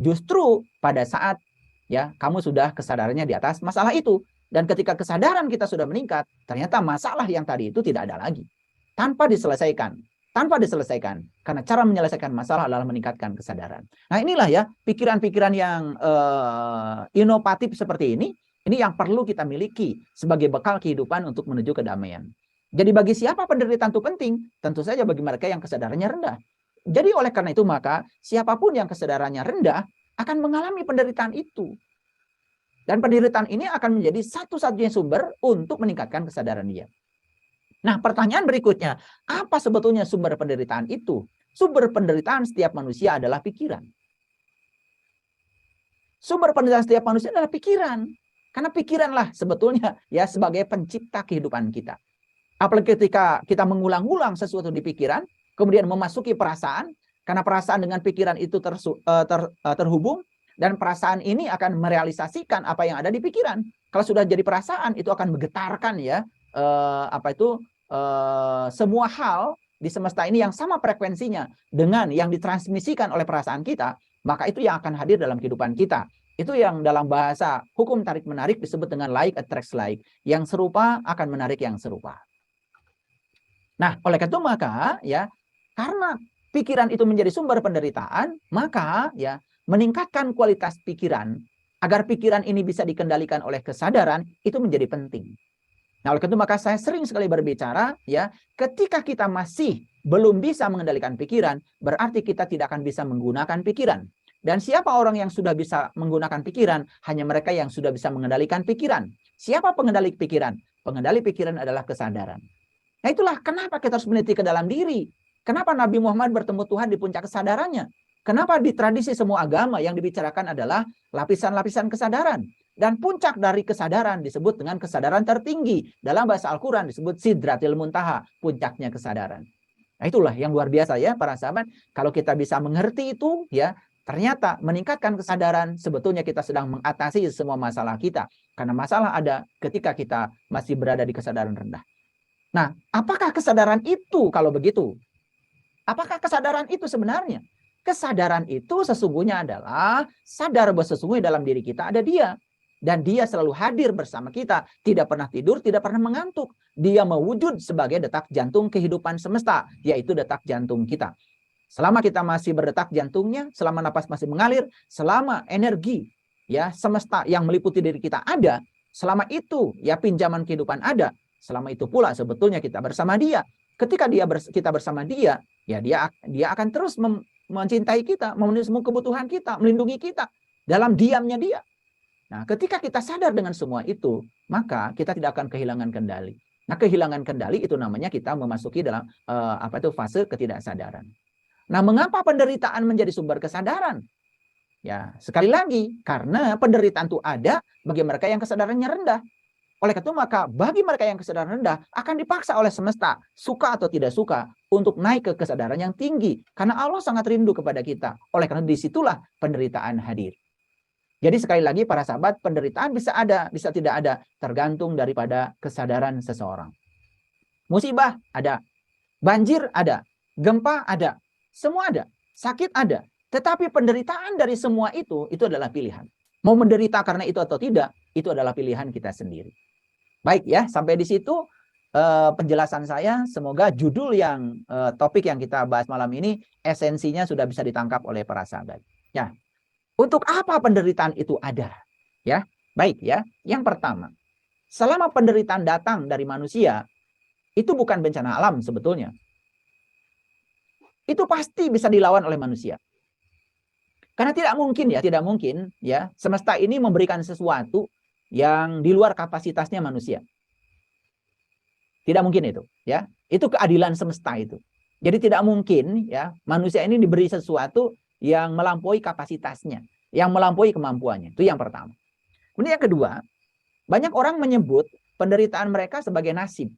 justru pada saat ya kamu sudah kesadarannya di atas masalah itu. Dan ketika kesadaran kita sudah meningkat, ternyata masalah yang tadi itu tidak ada lagi. Tanpa diselesaikan. tanpa diselesaikan. Karena cara menyelesaikan masalah adalah meningkatkan kesadaran. Nah inilah ya pikiran-pikiran yang inovatif seperti ini yang perlu kita miliki sebagai bekal kehidupan untuk menuju kedamaian. Jadi bagi siapa penderitaan itu penting? Tentu saja bagi mereka yang kesadarannya rendah. Jadi oleh karena itu maka siapapun yang kesadarannya rendah akan mengalami penderitaan itu. Dan penderitaan ini akan menjadi satu-satunya sumber untuk meningkatkan kesadaran dia. Nah, pertanyaan berikutnya, apa sebetulnya sumber penderitaan itu? Sumber penderitaan setiap manusia adalah pikiran. Sumber penderitaan setiap manusia adalah pikiran. Karena pikiranlah sebetulnya ya sebagai pencipta kehidupan kita. Apalagi ketika kita mengulang-ulang sesuatu di pikiran, kemudian memasuki perasaan, karena perasaan dengan pikiran itu terhubung, dan perasaan ini akan merealisasikan apa yang ada di pikiran. Kalau sudah jadi perasaan, itu akan menggetarkan ya semua hal di semesta ini yang sama frekuensinya dengan yang ditransmisikan oleh perasaan kita, maka itu yang akan hadir dalam kehidupan kita. Itu yang dalam bahasa hukum tarik-menarik disebut dengan like attracts like. Yang serupa akan menarik yang serupa. Nah, oleh itu maka ya, karena pikiran itu menjadi sumber penderitaan, maka ya meningkatkan kualitas pikiran agar pikiran ini bisa dikendalikan oleh kesadaran itu menjadi penting. Nah, oleh itu maka saya sering sekali berbicara ya, ketika kita masih belum bisa mengendalikan pikiran, berarti kita tidak akan bisa menggunakan pikiran. Dan siapa orang yang sudah bisa menggunakan pikiran? Hanya mereka yang sudah bisa mengendalikan pikiran. Siapa pengendali pikiran? Pengendali pikiran adalah kesadaran. Nah, itulah kenapa kita harus meneliti ke dalam diri. Kenapa Nabi Muhammad bertemu Tuhan di puncak kesadarannya? Kenapa di tradisi semua agama yang dibicarakan adalah lapisan-lapisan kesadaran? Dan puncak dari kesadaran disebut dengan kesadaran tertinggi. Dalam bahasa Al-Quran disebut Sidratil Muntaha, puncaknya kesadaran. Nah, itulah yang luar biasa ya para sahabat. Kalau kita bisa mengerti itu ya, ternyata meningkatkan kesadaran sebetulnya kita sedang mengatasi semua masalah kita. Karena masalah ada ketika kita masih berada di kesadaran rendah. Nah, apakah kesadaran itu kalau begitu? Apakah kesadaran itu sebenarnya? Kesadaran itu sesungguhnya adalah sadar bahwa sesungguhnya dalam diri kita ada Dia. Dan Dia selalu hadir bersama kita. Tidak pernah tidur, tidak pernah mengantuk. Dia mewujud sebagai detak jantung kehidupan semesta, yaitu detak jantung kita. Selama kita masih berdetak jantungnya, selama napas masih mengalir, selama energi ya semesta yang meliputi diri kita ada, selama itu ya pinjaman kehidupan ada, selama itu pula sebetulnya kita bersama Dia. Ketika kita bersama Dia, ya dia akan terus mencintai kita, memenuhi semua kebutuhan kita, melindungi kita dalam diamnya Dia. Nah, ketika kita sadar dengan semua itu, maka kita tidak akan kehilangan kendali. Nah, kehilangan kendali itu namanya kita memasuki dalam fase ketidaksadaran. Nah, mengapa penderitaan menjadi sumber kesadaran? Ya, sekali lagi, karena penderitaan itu ada bagi mereka yang kesadarannya rendah. Oleh itu maka bagi mereka yang kesadaran rendah akan dipaksa oleh semesta, suka atau tidak suka, untuk naik ke kesadaran yang tinggi. Karena Allah sangat rindu kepada kita. Oleh karena disitulah penderitaan hadir. Jadi sekali lagi para sahabat, penderitaan bisa ada, bisa tidak ada, tergantung daripada kesadaran seseorang. Musibah ada, banjir ada, gempa ada, semua ada, sakit ada. Tetapi penderitaan dari semua itu adalah pilihan. Mau menderita karena itu atau tidak, itu adalah pilihan kita sendiri. Baik ya, sampai di situ penjelasan saya. Semoga judul yang topik yang kita bahas malam ini esensinya sudah bisa ditangkap oleh para sahabat. Ya. Untuk apa penderitaan itu ada? Ya, baik ya. Yang pertama, selama penderitaan datang dari manusia, itu bukan bencana alam sebetulnya. Itu pasti bisa dilawan oleh manusia. Karena tidak mungkin ya, semesta ini memberikan sesuatu yang di luar kapasitasnya manusia. Tidak mungkin itu, ya. Itu keadilan semesta itu. Jadi tidak mungkin ya, manusia ini diberi sesuatu yang melampaui kapasitasnya, yang melampaui kemampuannya. Itu yang pertama. Kemudian yang kedua, banyak orang menyebut penderitaan mereka sebagai nasib.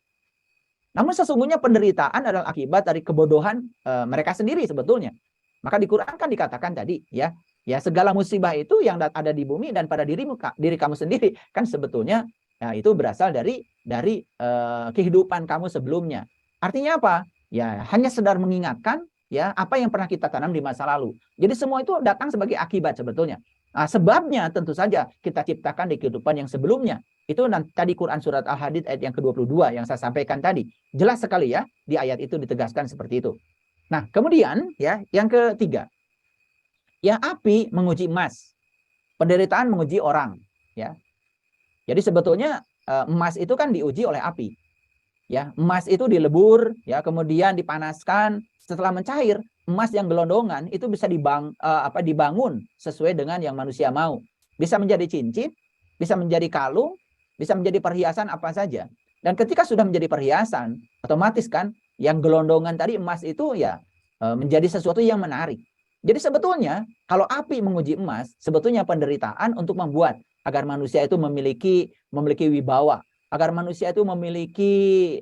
Namun sesungguhnya penderitaan adalah akibat dari kebodohan mereka sendiri sebetulnya. Maka di Quran kan dikatakan tadi ya segala musibah itu yang ada di bumi dan pada diri kamu sendiri kan sebetulnya ya, itu berasal dari kehidupan kamu sebelumnya. Artinya apa? Ya hanya sedar mengingatkan ya apa yang pernah kita tanam di masa lalu. Jadi semua itu datang sebagai akibat sebetulnya. Nah, sebabnya tentu saja kita ciptakan di kehidupan yang sebelumnya. Itu tadi Quran surat Al-Hadid ayat yang ke-22 yang saya sampaikan tadi. Jelas sekali ya di ayat itu ditegaskan seperti itu. Nah, kemudian ya, yang ketiga, ya api menguji emas, penderitaan menguji orang, ya. Jadi sebetulnya emas itu kan diuji oleh api. Ya, emas itu dilebur, ya, kemudian dipanaskan, setelah mencair, emas yang gelondongan itu bisa dibangun sesuai dengan yang manusia mau. Bisa menjadi cincin, bisa menjadi kalung, bisa menjadi perhiasan apa saja. Dan ketika sudah menjadi perhiasan, otomatis kan yang gelondongan tadi emas itu ya menjadi sesuatu yang menarik. Jadi sebetulnya kalau api menguji emas, sebetulnya penderitaan untuk membuat agar manusia itu memiliki wibawa, agar manusia itu memiliki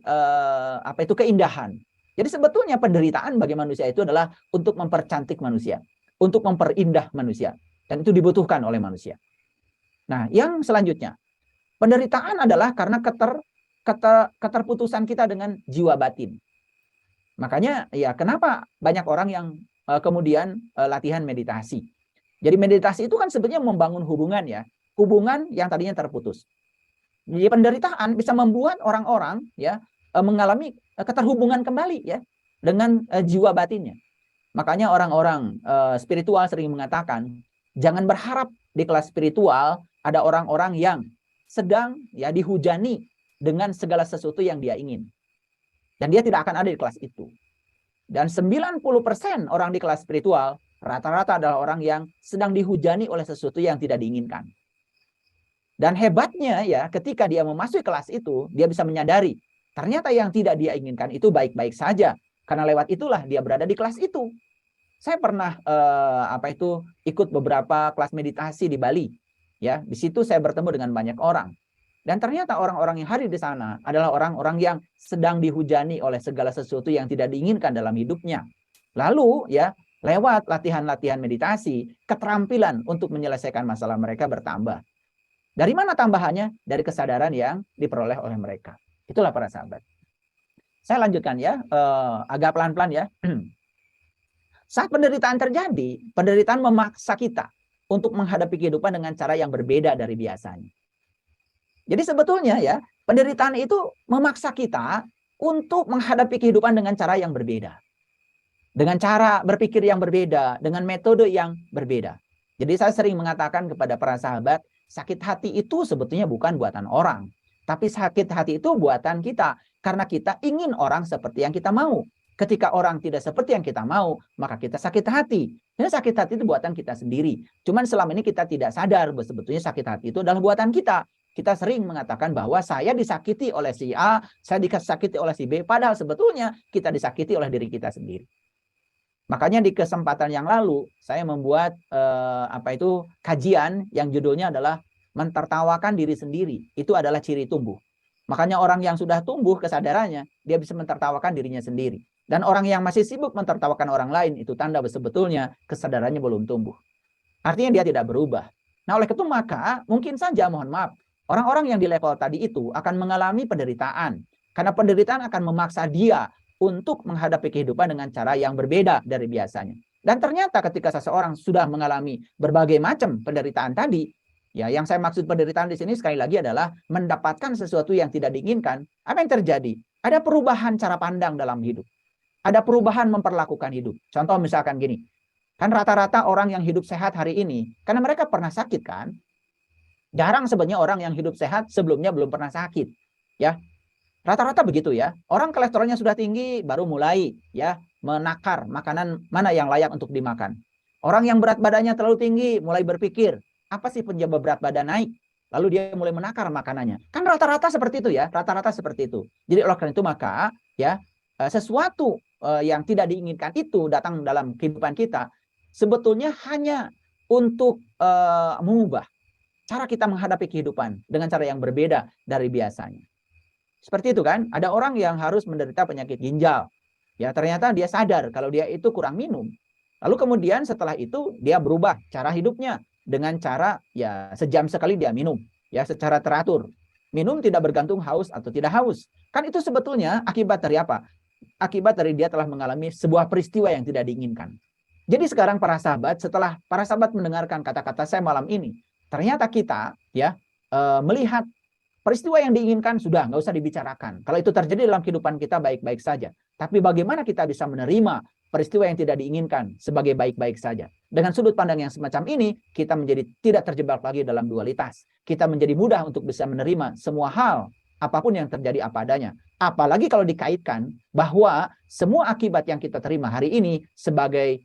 keindahan. Jadi sebetulnya penderitaan bagi manusia itu adalah untuk mempercantik manusia, untuk memperindah manusia, dan itu dibutuhkan oleh manusia. Nah, yang selanjutnya, penderitaan adalah karena keterputusan kita dengan jiwa batin. Makanya ya kenapa banyak orang yang kemudian latihan meditasi. Jadi meditasi itu kan sebetulnya membangun hubungan ya, hubungan yang tadinya terputus. Jadi penderitaan bisa membuat orang-orang ya mengalami keterhubungan kembali ya dengan jiwa batinnya. Makanya orang-orang spiritual sering mengatakan jangan berharap di kelas spiritual ada orang-orang yang sedang ya dihujani dengan segala sesuatu yang dia ingin. Dan dia tidak akan ada di kelas itu. Dan 90% orang di kelas spiritual rata-rata adalah orang yang sedang dihujani oleh sesuatu yang tidak diinginkan. Dan hebatnya ya ketika dia memasuki kelas itu, dia bisa menyadari ternyata yang tidak dia inginkan itu baik-baik saja. Karena lewat itulah dia berada di kelas itu. Saya pernah ikut beberapa kelas meditasi di Bali. Ya, di situ saya bertemu dengan banyak orang. Dan ternyata orang-orang yang hadir di sana adalah orang-orang yang sedang dihujani oleh segala sesuatu yang tidak diinginkan dalam hidupnya. Lalu ya, lewat latihan-latihan meditasi, keterampilan untuk menyelesaikan masalah mereka bertambah. Dari mana tambahannya? Dari kesadaran yang diperoleh oleh mereka. Itulah para sahabat. Saya lanjutkan ya, agak pelan-pelan ya. Saat penderitaan terjadi, penderitaan memaksa kita untuk menghadapi kehidupan dengan cara yang berbeda dari biasanya. Jadi sebetulnya ya, penderitaan itu memaksa kita untuk menghadapi kehidupan dengan cara yang berbeda. Dengan cara berpikir yang berbeda, dengan metode yang berbeda. Jadi saya sering mengatakan kepada para sahabat, sakit hati itu sebetulnya bukan buatan orang. Tapi sakit hati itu buatan kita. Karena kita ingin orang seperti yang kita mau. Ketika orang tidak seperti yang kita mau, maka kita sakit hati. Dan sakit hati itu buatan kita sendiri. Cuman selama ini kita tidak sadar bahwa sebetulnya sakit hati itu adalah buatan kita. Kita sering mengatakan bahwa saya disakiti oleh si A, saya disakiti oleh si B, padahal sebetulnya kita disakiti oleh diri kita sendiri. Makanya di kesempatan yang lalu saya membuat kajian yang judulnya adalah mentertawakan diri sendiri. Itu adalah ciri tumbuh. Makanya orang yang sudah tumbuh kesadarannya, dia bisa mentertawakan dirinya sendiri. Dan orang yang masih sibuk mentertawakan orang lain, itu tanda sebetulnya kesadarannya belum tumbuh. Artinya dia tidak berubah. Nah oleh itu maka mungkin saja mohon maaf, orang-orang yang di level tadi itu akan mengalami penderitaan. Karena penderitaan akan memaksa dia untuk menghadapi kehidupan dengan cara yang berbeda dari biasanya. Dan ternyata ketika seseorang sudah mengalami berbagai macam penderitaan tadi, ya yang saya maksud penderitaan di sini sekali lagi adalah mendapatkan sesuatu yang tidak diinginkan, apa yang terjadi? Ada perubahan cara pandang dalam hidup. Ada perubahan memperlakukan hidup. Contoh misalkan gini, kan rata-rata orang yang hidup sehat hari ini, karena mereka pernah sakit kan, jarang sebenarnya orang yang hidup sehat sebelumnya belum pernah sakit. Ya, rata-rata begitu ya. Orang kolesterolnya sudah tinggi baru mulai ya menakar makanan mana yang layak untuk dimakan. Orang yang berat badannya terlalu tinggi mulai berpikir, apa sih penyebab berat badan naik? Lalu dia mulai menakar makanannya. Kan rata-rata seperti itu ya, rata-rata seperti itu. Jadi oleh karena itu maka ya sesuatu yang tidak diinginkan itu datang dalam kehidupan kita sebetulnya hanya untuk mengubah cara kita menghadapi kehidupan dengan cara yang berbeda dari biasanya. Seperti itu kan, ada orang yang harus menderita penyakit ginjal. Ya, ternyata dia sadar kalau dia itu kurang minum. Lalu kemudian setelah itu dia berubah cara hidupnya dengan cara ya sejam sekali dia minum, ya secara teratur. Minum tidak bergantung haus atau tidak haus. Kan itu sebetulnya akibat dari apa? Akibat dari dia telah mengalami sebuah peristiwa yang tidak diinginkan. Jadi sekarang para sahabat, setelah para sahabat mendengarkan kata-kata saya malam ini, ternyata kita ya melihat peristiwa yang diinginkan sudah nggak usah dibicarakan. Kalau itu terjadi dalam kehidupan kita baik-baik saja. Tapi bagaimana kita bisa menerima peristiwa yang tidak diinginkan sebagai baik-baik saja. Dengan sudut pandang yang semacam ini, kita menjadi tidak terjebak lagi dalam dualitas. Kita menjadi mudah untuk bisa menerima semua hal, apapun yang terjadi apa adanya. Apalagi kalau dikaitkan bahwa semua akibat yang kita terima hari ini sebagai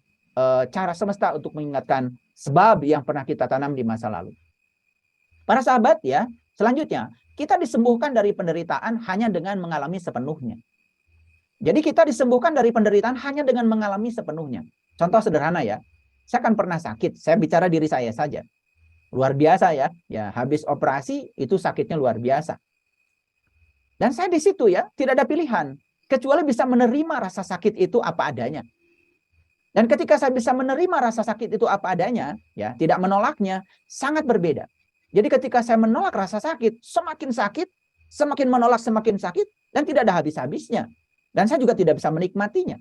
cara semesta untuk mengingatkan sebab yang pernah kita tanam di masa lalu. Para sahabat ya, selanjutnya kita disembuhkan dari penderitaan hanya dengan mengalami sepenuhnya. Jadi kita disembuhkan dari penderitaan hanya dengan mengalami sepenuhnya. Contoh sederhana ya, saya kan pernah sakit, saya bicara diri saya saja. Luar biasa ya, habis operasi itu sakitnya luar biasa. Dan saya di situ ya, tidak ada pilihan. Kecuali bisa menerima rasa sakit itu apa adanya. Dan ketika saya bisa menerima rasa sakit itu apa adanya, ya tidak menolaknya, sangat berbeda. Jadi ketika saya menolak rasa sakit, semakin menolak semakin sakit, dan tidak ada habis-habisnya. Dan saya juga tidak bisa menikmatinya.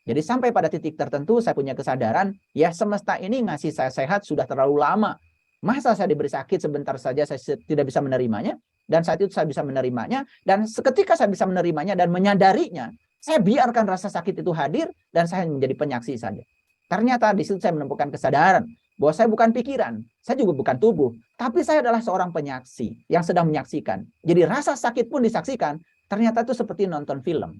Jadi sampai pada titik tertentu saya punya kesadaran, ya semesta ini ngasih saya sehat sudah terlalu lama. Masa saya diberi sakit sebentar saja saya tidak bisa menerimanya? Dan saat itu saya bisa menerimanya. Dan seketika saya bisa menerimanya dan menyadarinya, saya biarkan rasa sakit itu hadir dan saya menjadi penyaksi saja. Ternyata di situ saya menemukan kesadaran bahwa saya bukan pikiran, saya juga bukan tubuh, tapi saya adalah seorang penyaksi yang sedang menyaksikan. Jadi rasa sakit pun disaksikan, ternyata itu seperti nonton film.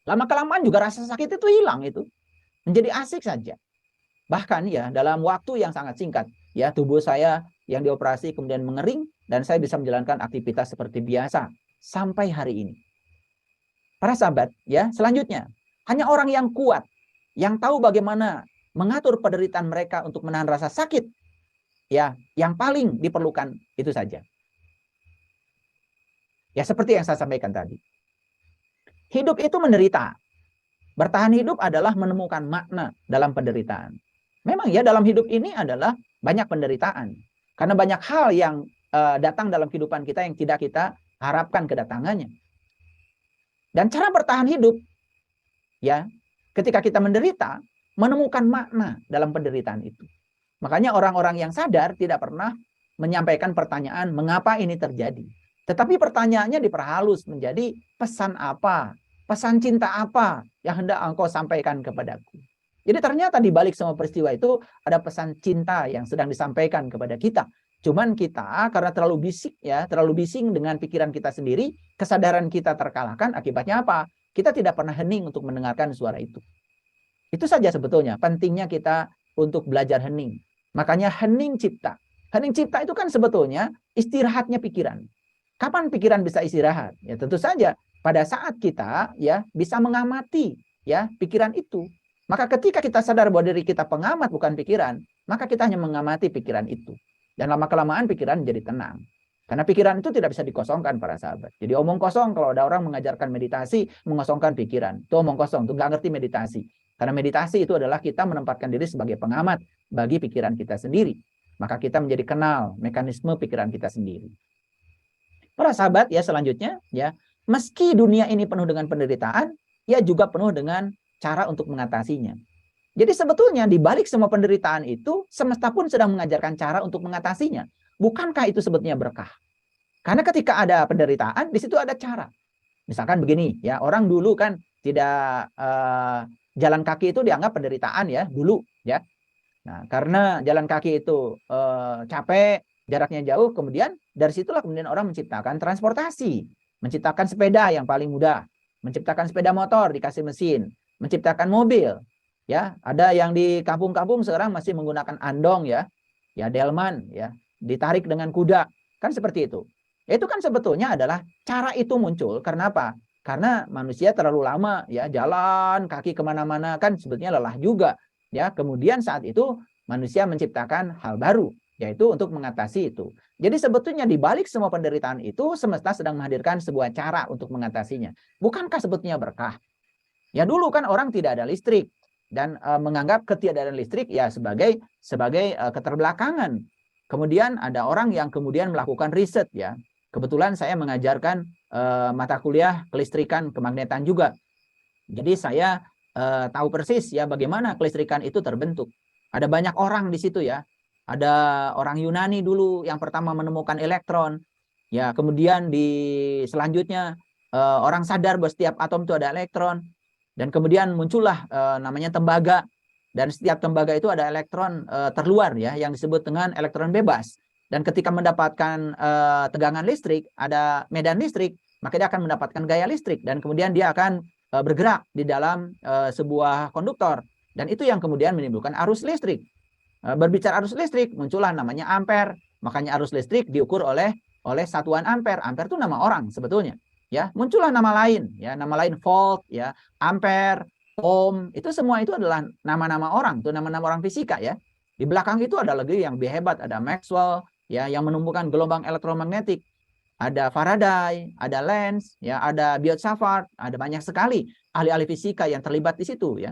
Lama-kelamaan juga rasa sakit itu hilang itu. Menjadi asik saja. Bahkan ya dalam waktu yang sangat singkat, ya tubuh saya yang dioperasi kemudian mengering dan saya bisa menjalankan aktivitas seperti biasa sampai hari ini. Para sahabat, ya selanjutnya, hanya orang yang kuat, yang tahu bagaimana mengatur penderitaan mereka untuk menahan rasa sakit, ya yang paling diperlukan itu saja. Ya seperti yang saya sampaikan tadi. Hidup itu menderita. Bertahan hidup adalah menemukan makna dalam penderitaan. Memang ya dalam hidup ini adalah banyak penderitaan. Karena banyak hal yang datang dalam kehidupan kita yang tidak kita harapkan kedatangannya. Dan cara bertahan hidup, ya ketika kita menderita, menemukan makna dalam penderitaan itu. Makanya orang-orang yang sadar tidak pernah menyampaikan pertanyaan mengapa ini terjadi. Tetapi pertanyaannya diperhalus menjadi pesan apa? Pesan cinta apa yang hendak engkau sampaikan kepadaku? Jadi ternyata di balik semua peristiwa itu ada pesan cinta yang sedang disampaikan kepada kita. Cuman kita karena terlalu bisik ya, terlalu bising dengan pikiran kita sendiri, kesadaran kita terkalahkan, akibatnya apa? Kita tidak pernah hening untuk mendengarkan suara itu. Itu saja sebetulnya pentingnya kita untuk belajar hening. Makanya hening cipta. Hening cipta itu kan sebetulnya istirahatnya pikiran. Kapan pikiran bisa istirahat? Ya tentu saja pada saat kita ya bisa mengamati ya pikiran itu. Maka ketika kita sadar bahwa diri kita pengamat bukan pikiran, maka kita hanya mengamati pikiran itu. Dan lama-kelamaan pikiran jadi tenang. Karena pikiran itu tidak bisa dikosongkan para sahabat. Jadi omong kosong kalau ada orang mengajarkan meditasi, mengosongkan pikiran. Itu omong kosong, itu nggak ngerti meditasi. Karena meditasi itu adalah kita menempatkan diri sebagai pengamat bagi pikiran kita sendiri. Maka kita menjadi kenal mekanisme pikiran kita sendiri. Para sahabat ya selanjutnya ya, meski dunia ini penuh dengan penderitaan, ia juga penuh dengan cara untuk mengatasinya. Jadi sebetulnya di balik semua penderitaan itu, semesta pun sedang mengajarkan cara untuk mengatasinya. Bukankah itu sebetulnya berkah? Karena ketika ada penderitaan, di situ ada cara. Misalkan begini, ya orang dulu kan tidak jalan kaki itu dianggap penderitaan ya dulu, ya. Nah karena jalan kaki itu capek, jaraknya jauh, kemudian dari situlah kemudian orang menciptakan transportasi, menciptakan sepeda yang paling mudah, menciptakan sepeda motor dikasih mesin, menciptakan mobil. Ya, ada yang di kampung-kampung sekarang masih menggunakan andong ya delman ya, ditarik dengan kuda, kan seperti itu. Itu kan sebetulnya adalah cara itu muncul karena apa? Karena manusia terlalu lama ya jalan kaki kemana-mana kan sebetulnya lelah juga ya. Kemudian saat itu manusia menciptakan hal baru yaitu untuk mengatasi itu. Jadi sebetulnya di balik semua penderitaan itu semesta sedang menghadirkan sebuah cara untuk mengatasinya. Bukankah sebetulnya berkah? Ya dulu kan orang tidak ada listrik dan menganggap ketiadaan listrik ya sebagai keterbelakangan. Kemudian ada orang yang kemudian melakukan riset ya. Kebetulan saya mengajarkan mata kuliah kelistrikan kemagnetan juga. Jadi saya tahu persis ya bagaimana kelistrikan itu terbentuk. Ada banyak orang di situ ya. Ada orang Yunani dulu yang pertama menemukan elektron. Ya, kemudian selanjutnya orang sadar bahwa setiap atom itu ada elektron, dan kemudian muncullah namanya tembaga, dan setiap tembaga itu ada elektron terluar ya yang disebut dengan elektron bebas. Dan ketika mendapatkan tegangan listrik, ada medan listrik, maka dia akan mendapatkan gaya listrik, dan kemudian dia akan bergerak di dalam sebuah konduktor, dan itu yang kemudian menimbulkan arus listrik. Berbicara arus listrik, muncullah namanya ampere. Makanya arus listrik diukur oleh satuan ampere. Ampere itu nama orang sebetulnya. Ya, muncullah nama lain, ya, nama lain volt, ya, ampere, ohm, itu semua itu adalah nama-nama orang, itu nama-nama orang fisika ya. Di belakang itu ada lagi yang lebih hebat, ada Maxwell, ya, yang menumbuhkan gelombang elektromagnetik, ada Faraday, ada Lenz, ya, ada Biot-Savart, ada banyak sekali ahli-ahli fisika yang terlibat di situ ya.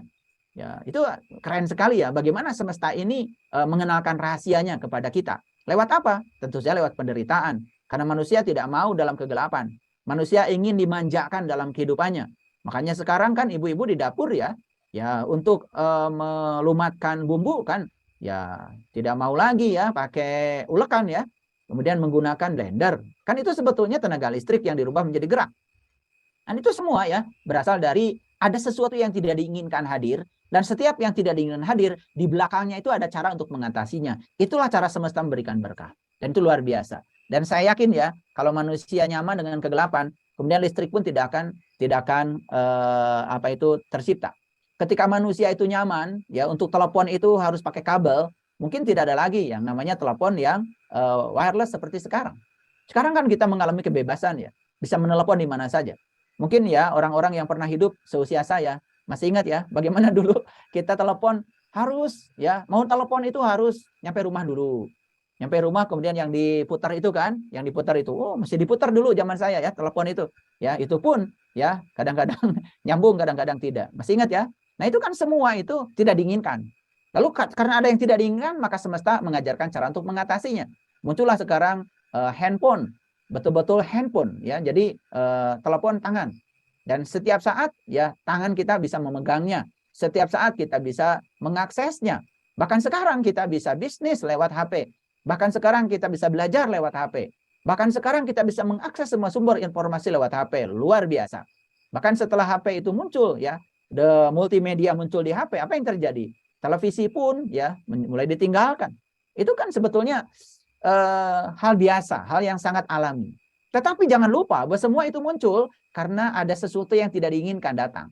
Ya, itu keren sekali ya. Bagaimana semesta ini mengenalkan rahasianya kepada kita. Lewat apa? Tentu saja lewat penderitaan. Karena manusia tidak mau dalam kegelapan. Manusia ingin dimanjakan dalam kehidupannya. Makanya sekarang kan ibu-ibu di dapur ya, ya untuk melumatkan bumbu kan, ya tidak mau lagi ya pakai ulekan ya. Kemudian menggunakan blender. Kan itu sebetulnya tenaga listrik yang dirubah menjadi gerak. Dan itu semua ya berasal dari ada sesuatu yang tidak diinginkan hadir, dan setiap yang tidak diinginkan hadir, di belakangnya itu ada cara untuk mengatasinya. Itulah cara semesta memberikan berkah. Dan itu luar biasa. Dan saya yakin ya, kalau manusia nyaman dengan kegelapan, kemudian listrik pun tidak akan tercipta. Ketika manusia itu nyaman, ya untuk telepon itu harus pakai kabel, mungkin tidak ada lagi yang namanya telepon yang wireless seperti sekarang. Sekarang kan kita mengalami kebebasan ya, bisa menelepon di mana saja. Mungkin ya orang-orang yang pernah hidup seusia saya masih ingat ya bagaimana dulu kita telepon harus ya, mau telepon itu harus nyampe rumah dulu. Nyampe rumah kemudian yang diputar itu kan, yang diputar itu mesti diputar dulu zaman saya ya telepon itu. Ya, itu pun ya kadang-kadang nyambung, kadang-kadang tidak. Masih ingat ya? Nah, itu kan semua itu tidak diinginkan. Lalu karena ada yang tidak diinginkan, maka semesta mengajarkan cara untuk mengatasinya. Muncullah sekarang handphone, betul-betul handphone ya. Jadi telepon tangan. Dan setiap saat ya tangan kita bisa memegangnya. Setiap saat kita bisa mengaksesnya. Bahkan sekarang kita bisa bisnis lewat HP. Bahkan sekarang kita bisa belajar lewat HP. Bahkan sekarang kita bisa mengakses semua sumber informasi lewat HP. Luar biasa. Bahkan setelah HP itu muncul ya, multimedia muncul di HP, apa yang terjadi? Televisi pun ya mulai ditinggalkan. Itu kan sebetulnya hal biasa, hal yang sangat alami. Tetapi jangan lupa bahwa semua itu muncul karena ada sesuatu yang tidak diinginkan datang.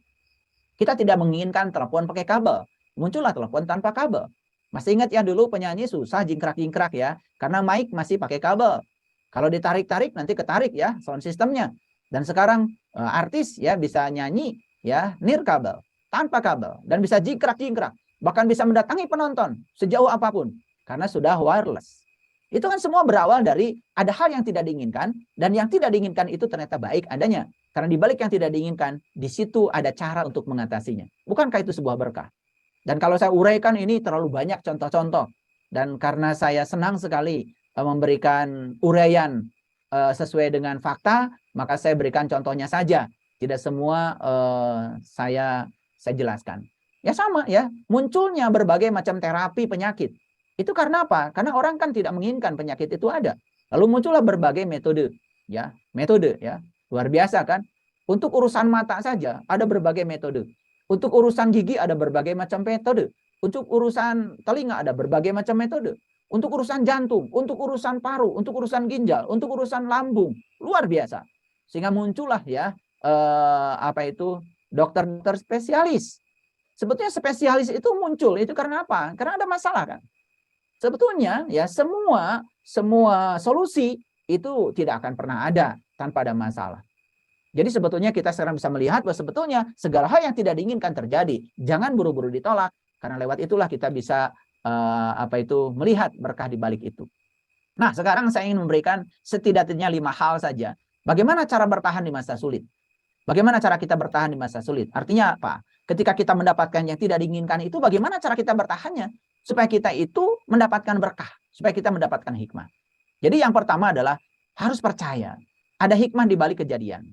Kita tidak menginginkan telepon pakai kabel. Muncullah telepon tanpa kabel. Masih ingat ya dulu penyanyi susah jingkrak-jingkrak ya, karena mic masih pakai kabel. Kalau ditarik-tarik nanti ketarik ya sound systemnya. Dan sekarang artis ya bisa nyanyi ya nirkabel, tanpa kabel, dan bisa jingkrak-jingkrak. Bahkan bisa mendatangi penonton sejauh apapun karena sudah wireless. Itu kan semua berawal dari ada hal yang tidak diinginkan, dan yang tidak diinginkan itu ternyata baik adanya. Karena di balik yang tidak diinginkan, di situ ada cara untuk mengatasinya. Bukankah itu sebuah berkah? Dan kalau saya uraikan ini terlalu banyak contoh-contoh. Dan karena saya senang sekali memberikan uraian sesuai dengan fakta, maka saya berikan contohnya saja. Tidak semua saya jelaskan. Ya sama ya, munculnya berbagai macam terapi penyakit. Itu karena apa? Karena orang kan tidak menginginkan penyakit itu ada. Lalu muncullah berbagai metode, ya, luar biasa kan? Untuk urusan mata saja ada berbagai metode. Untuk urusan gigi ada berbagai macam metode. Untuk urusan telinga ada berbagai macam metode. Untuk urusan jantung, untuk urusan paru, untuk urusan ginjal, untuk urusan lambung, luar biasa. Sehingga muncullah ya dokter-dokter spesialis. Sebetulnya spesialis itu muncul itu karena apa? Karena ada masalah kan. Sebetulnya ya semua solusi itu tidak akan pernah ada tanpa ada masalah. Jadi sebetulnya kita sekarang bisa melihat bahwa sebetulnya segala hal yang tidak diinginkan terjadi, jangan buru-buru ditolak, karena lewat itulah kita bisa melihat berkah di balik itu. Nah, sekarang saya ingin memberikan setidaknya 5 hal saja. Bagaimana cara bertahan di masa sulit? Bagaimana cara kita bertahan di masa sulit? Artinya apa? Ketika kita mendapatkan yang tidak diinginkan itu, bagaimana cara kita bertahannya? Supaya kita itu mendapatkan berkah, supaya kita mendapatkan hikmah. Jadi yang pertama adalah harus percaya ada hikmah di balik kejadian.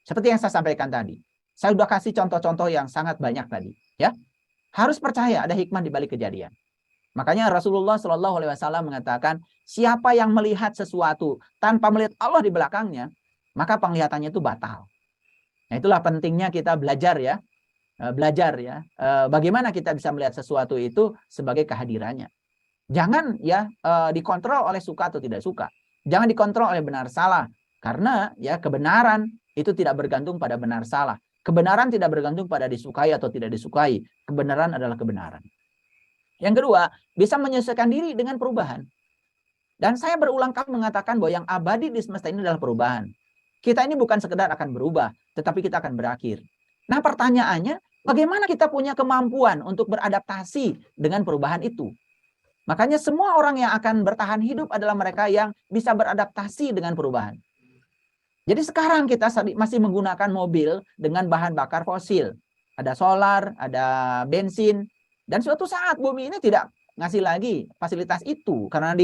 Seperti yang saya sampaikan tadi. Saya sudah kasih contoh-contoh yang sangat banyak tadi, ya. Harus percaya ada hikmah di balik kejadian. Makanya Rasulullah Shallallahu Alaihi Wasallam mengatakan, siapa yang melihat sesuatu tanpa melihat Allah di belakangnya, maka penglihatannya itu batal. Nah, itulah pentingnya kita belajar ya, bagaimana kita bisa melihat sesuatu itu sebagai kehadirannya. Jangan ya dikontrol oleh suka atau tidak suka. Jangan dikontrol oleh benar salah, karena ya kebenaran itu tidak bergantung pada benar salah. Kebenaran tidak bergantung pada disukai atau tidak disukai. Kebenaran adalah kebenaran. Yang kedua, bisa menyesuaikan diri dengan perubahan. Dan saya berulang kali mengatakan bahwa yang abadi di semesta ini adalah perubahan. Kita ini bukan sekedar akan berubah, tetapi kita akan berakhir. Nah, pertanyaannya, bagaimana kita punya kemampuan untuk beradaptasi dengan perubahan itu? Makanya semua orang yang akan bertahan hidup adalah mereka yang bisa beradaptasi dengan perubahan. Jadi sekarang kita masih menggunakan mobil dengan bahan bakar fosil. Ada solar, ada bensin. Dan suatu saat bumi ini tidak ngasih lagi fasilitas itu. Karena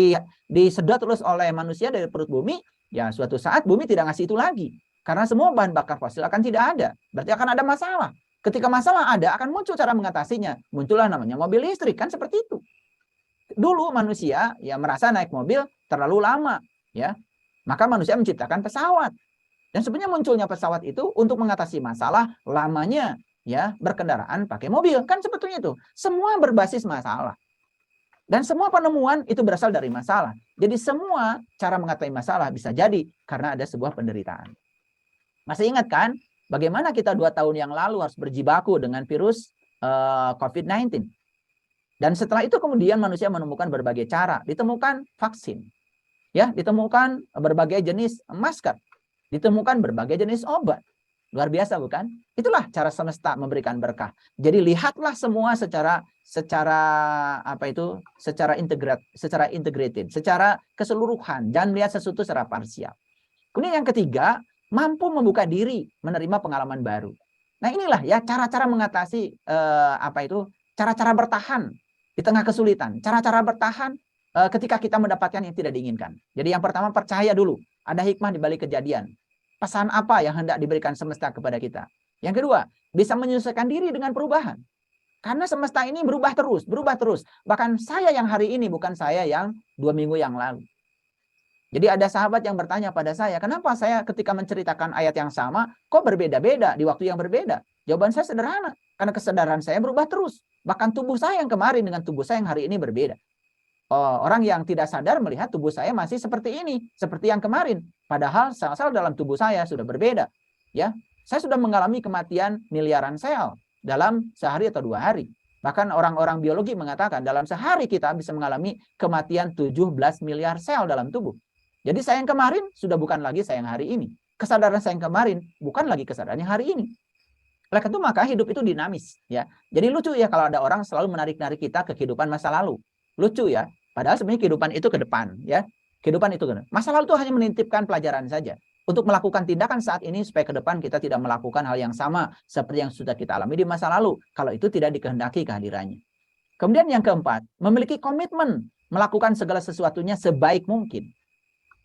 disedot terus oleh manusia dari perut bumi, ya suatu saat bumi tidak ngasih itu lagi. Karena semua bahan bakar fosil akan tidak ada. Berarti akan ada masalah. Ketika masalah ada, akan muncul cara mengatasinya. Muncullah namanya mobil listrik, kan seperti itu. Dulu manusia ya merasa naik mobil terlalu lama, ya. Maka manusia menciptakan pesawat. Dan sebenarnya munculnya pesawat itu untuk mengatasi masalah lamanya ya berkendaraan pakai mobil. Kan sebetulnya itu semua berbasis masalah. Dan semua penemuan itu berasal dari masalah. Jadi semua cara mengatasi masalah bisa jadi karena ada sebuah penderitaan. Masih ingat kan bagaimana kita 2 tahun yang lalu harus berjibaku dengan virus COVID-19. Dan setelah itu kemudian manusia menemukan berbagai cara. Ditemukan vaksin. Ya, ditemukan berbagai jenis masker. Ditemukan berbagai jenis obat. Luar biasa bukan? Itulah cara semesta memberikan berkah. Jadi lihatlah semua secara integrated, secara keseluruhan. Jangan lihat sesuatu secara parsial. Kemudian yang ketiga, mampu membuka diri menerima pengalaman baru. Nah, inilah ya cara-cara mengatasi cara-cara bertahan di tengah kesulitan. Cara-cara bertahan ketika kita mendapatkan yang tidak diinginkan. Jadi yang pertama, percaya dulu. Ada hikmah di balik kejadian. Pesan apa yang hendak diberikan semesta kepada kita. Yang kedua, bisa menyesuaikan diri dengan perubahan. Karena semesta ini berubah terus, berubah terus. Bahkan saya yang hari ini bukan saya yang 2 minggu yang lalu. Jadi ada sahabat yang bertanya pada saya, kenapa saya ketika menceritakan ayat yang sama, kok berbeda-beda di waktu yang berbeda? Jawaban saya sederhana, karena kesadaran saya berubah terus. Bahkan tubuh saya yang kemarin dengan tubuh saya yang hari ini berbeda. Orang yang tidak sadar melihat tubuh saya masih seperti ini, seperti yang kemarin. Padahal sel-sel dalam tubuh saya sudah berbeda. Ya, saya sudah mengalami kematian miliaran sel dalam sehari atau 2 hari. Bahkan orang-orang biologi mengatakan dalam sehari kita bisa mengalami kematian 17 miliar sel dalam tubuh. Jadi saya yang kemarin sudah bukan lagi saya yang hari ini. Kesadaran saya yang kemarin bukan lagi kesadaran yang hari ini. Oleh karena itu maka hidup itu dinamis. Ya, jadi lucu ya kalau ada orang selalu menarik-narik kita ke kehidupan masa lalu. Lucu ya. Padahal sebenarnya kehidupan itu ke depan, ya. Kehidupan itu ke depan. Masa lalu itu hanya menitipkan pelajaran saja. Untuk melakukan tindakan saat ini supaya ke depan kita tidak melakukan hal yang sama seperti yang sudah kita alami di masa lalu. Kalau itu tidak dikehendaki kehadirannya. Kemudian yang keempat, memiliki komitmen melakukan segala sesuatunya sebaik mungkin.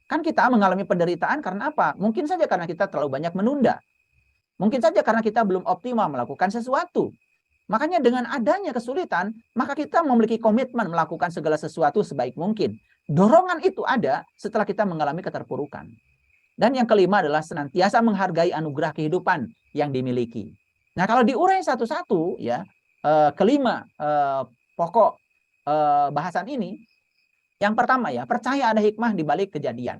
Kan kita mengalami penderitaan karena apa? Mungkin saja karena kita terlalu banyak menunda. Mungkin saja karena kita belum optimal melakukan sesuatu. Makanya dengan adanya kesulitan, maka kita memiliki komitmen melakukan segala sesuatu sebaik mungkin. Dorongan itu ada setelah kita mengalami keterpurukan. Dan yang kelima adalah senantiasa menghargai anugerah kehidupan yang dimiliki. Nah, kalau diurai satu-satu, ya kelima pokok bahasan ini, yang pertama ya, percaya ada hikmah di balik kejadian.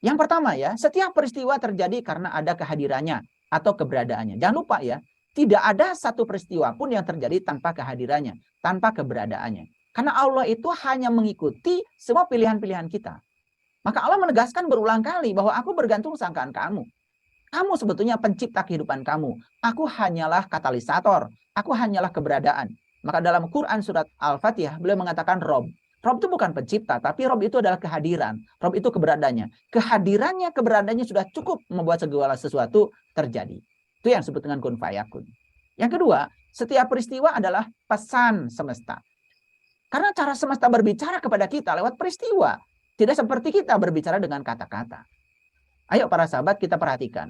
Yang pertama ya, setiap peristiwa terjadi karena ada kehadirannya atau keberadaannya. Jangan lupa ya, tidak ada satu peristiwa pun yang terjadi tanpa kehadirannya, tanpa keberadaannya. Karena Allah itu hanya mengikuti semua pilihan-pilihan kita. Maka Allah menegaskan berulang kali bahwa aku bergantung sangkaan kamu. Kamu sebetulnya pencipta kehidupan kamu. Aku hanyalah katalisator. Aku hanyalah keberadaan. Maka dalam Quran surat Al-Fatihah beliau mengatakan Rob. Rob itu bukan pencipta, tapi Rob itu adalah kehadiran. Rob itu keberadaannya. Keberadaannya sudah cukup membuat segala sesuatu terjadi. Itu yang disebut dengan kun fayakun. Yang kedua, setiap peristiwa adalah pesan semesta. Karena cara semesta berbicara kepada kita lewat peristiwa. Tidak seperti kita berbicara dengan kata-kata. Ayo para sahabat kita perhatikan.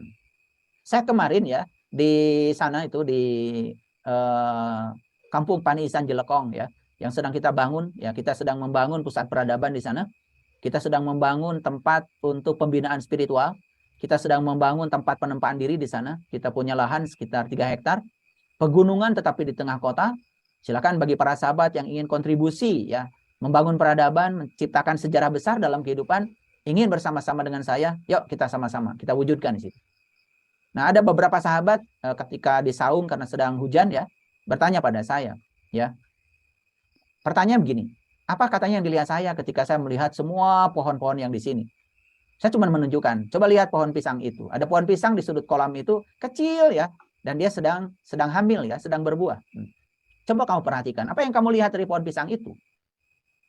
Saya kemarin ya, di sana itu di Kampung Paniisan Jelekong ya. yang sedang kita bangun, ya kita sedang membangun pusat peradaban di sana. Kita sedang membangun tempat untuk pembinaan spiritual. Kita sedang membangun tempat penempaan diri di sana. Kita punya lahan sekitar 3 hektar. Pegunungan tetapi di tengah kota. Silakan bagi para sahabat yang ingin kontribusi, ya, membangun peradaban, menciptakan sejarah besar dalam kehidupan, ingin bersama-sama dengan saya, yuk kita sama-sama, kita wujudkan di situ. Nah, ada beberapa sahabat ketika di saung karena sedang hujan, ya, bertanya pada saya, ya. Pertanyaan begini, apa katanya yang dilihat saya ketika saya melihat semua pohon-pohon yang di sini? Saya cuma menunjukkan, coba lihat pohon pisang itu. Ada pohon pisang di sudut kolam itu, kecil ya, dan dia sedang hamil ya, sedang berbuah. Coba kamu perhatikan, apa yang kamu lihat dari pohon pisang itu?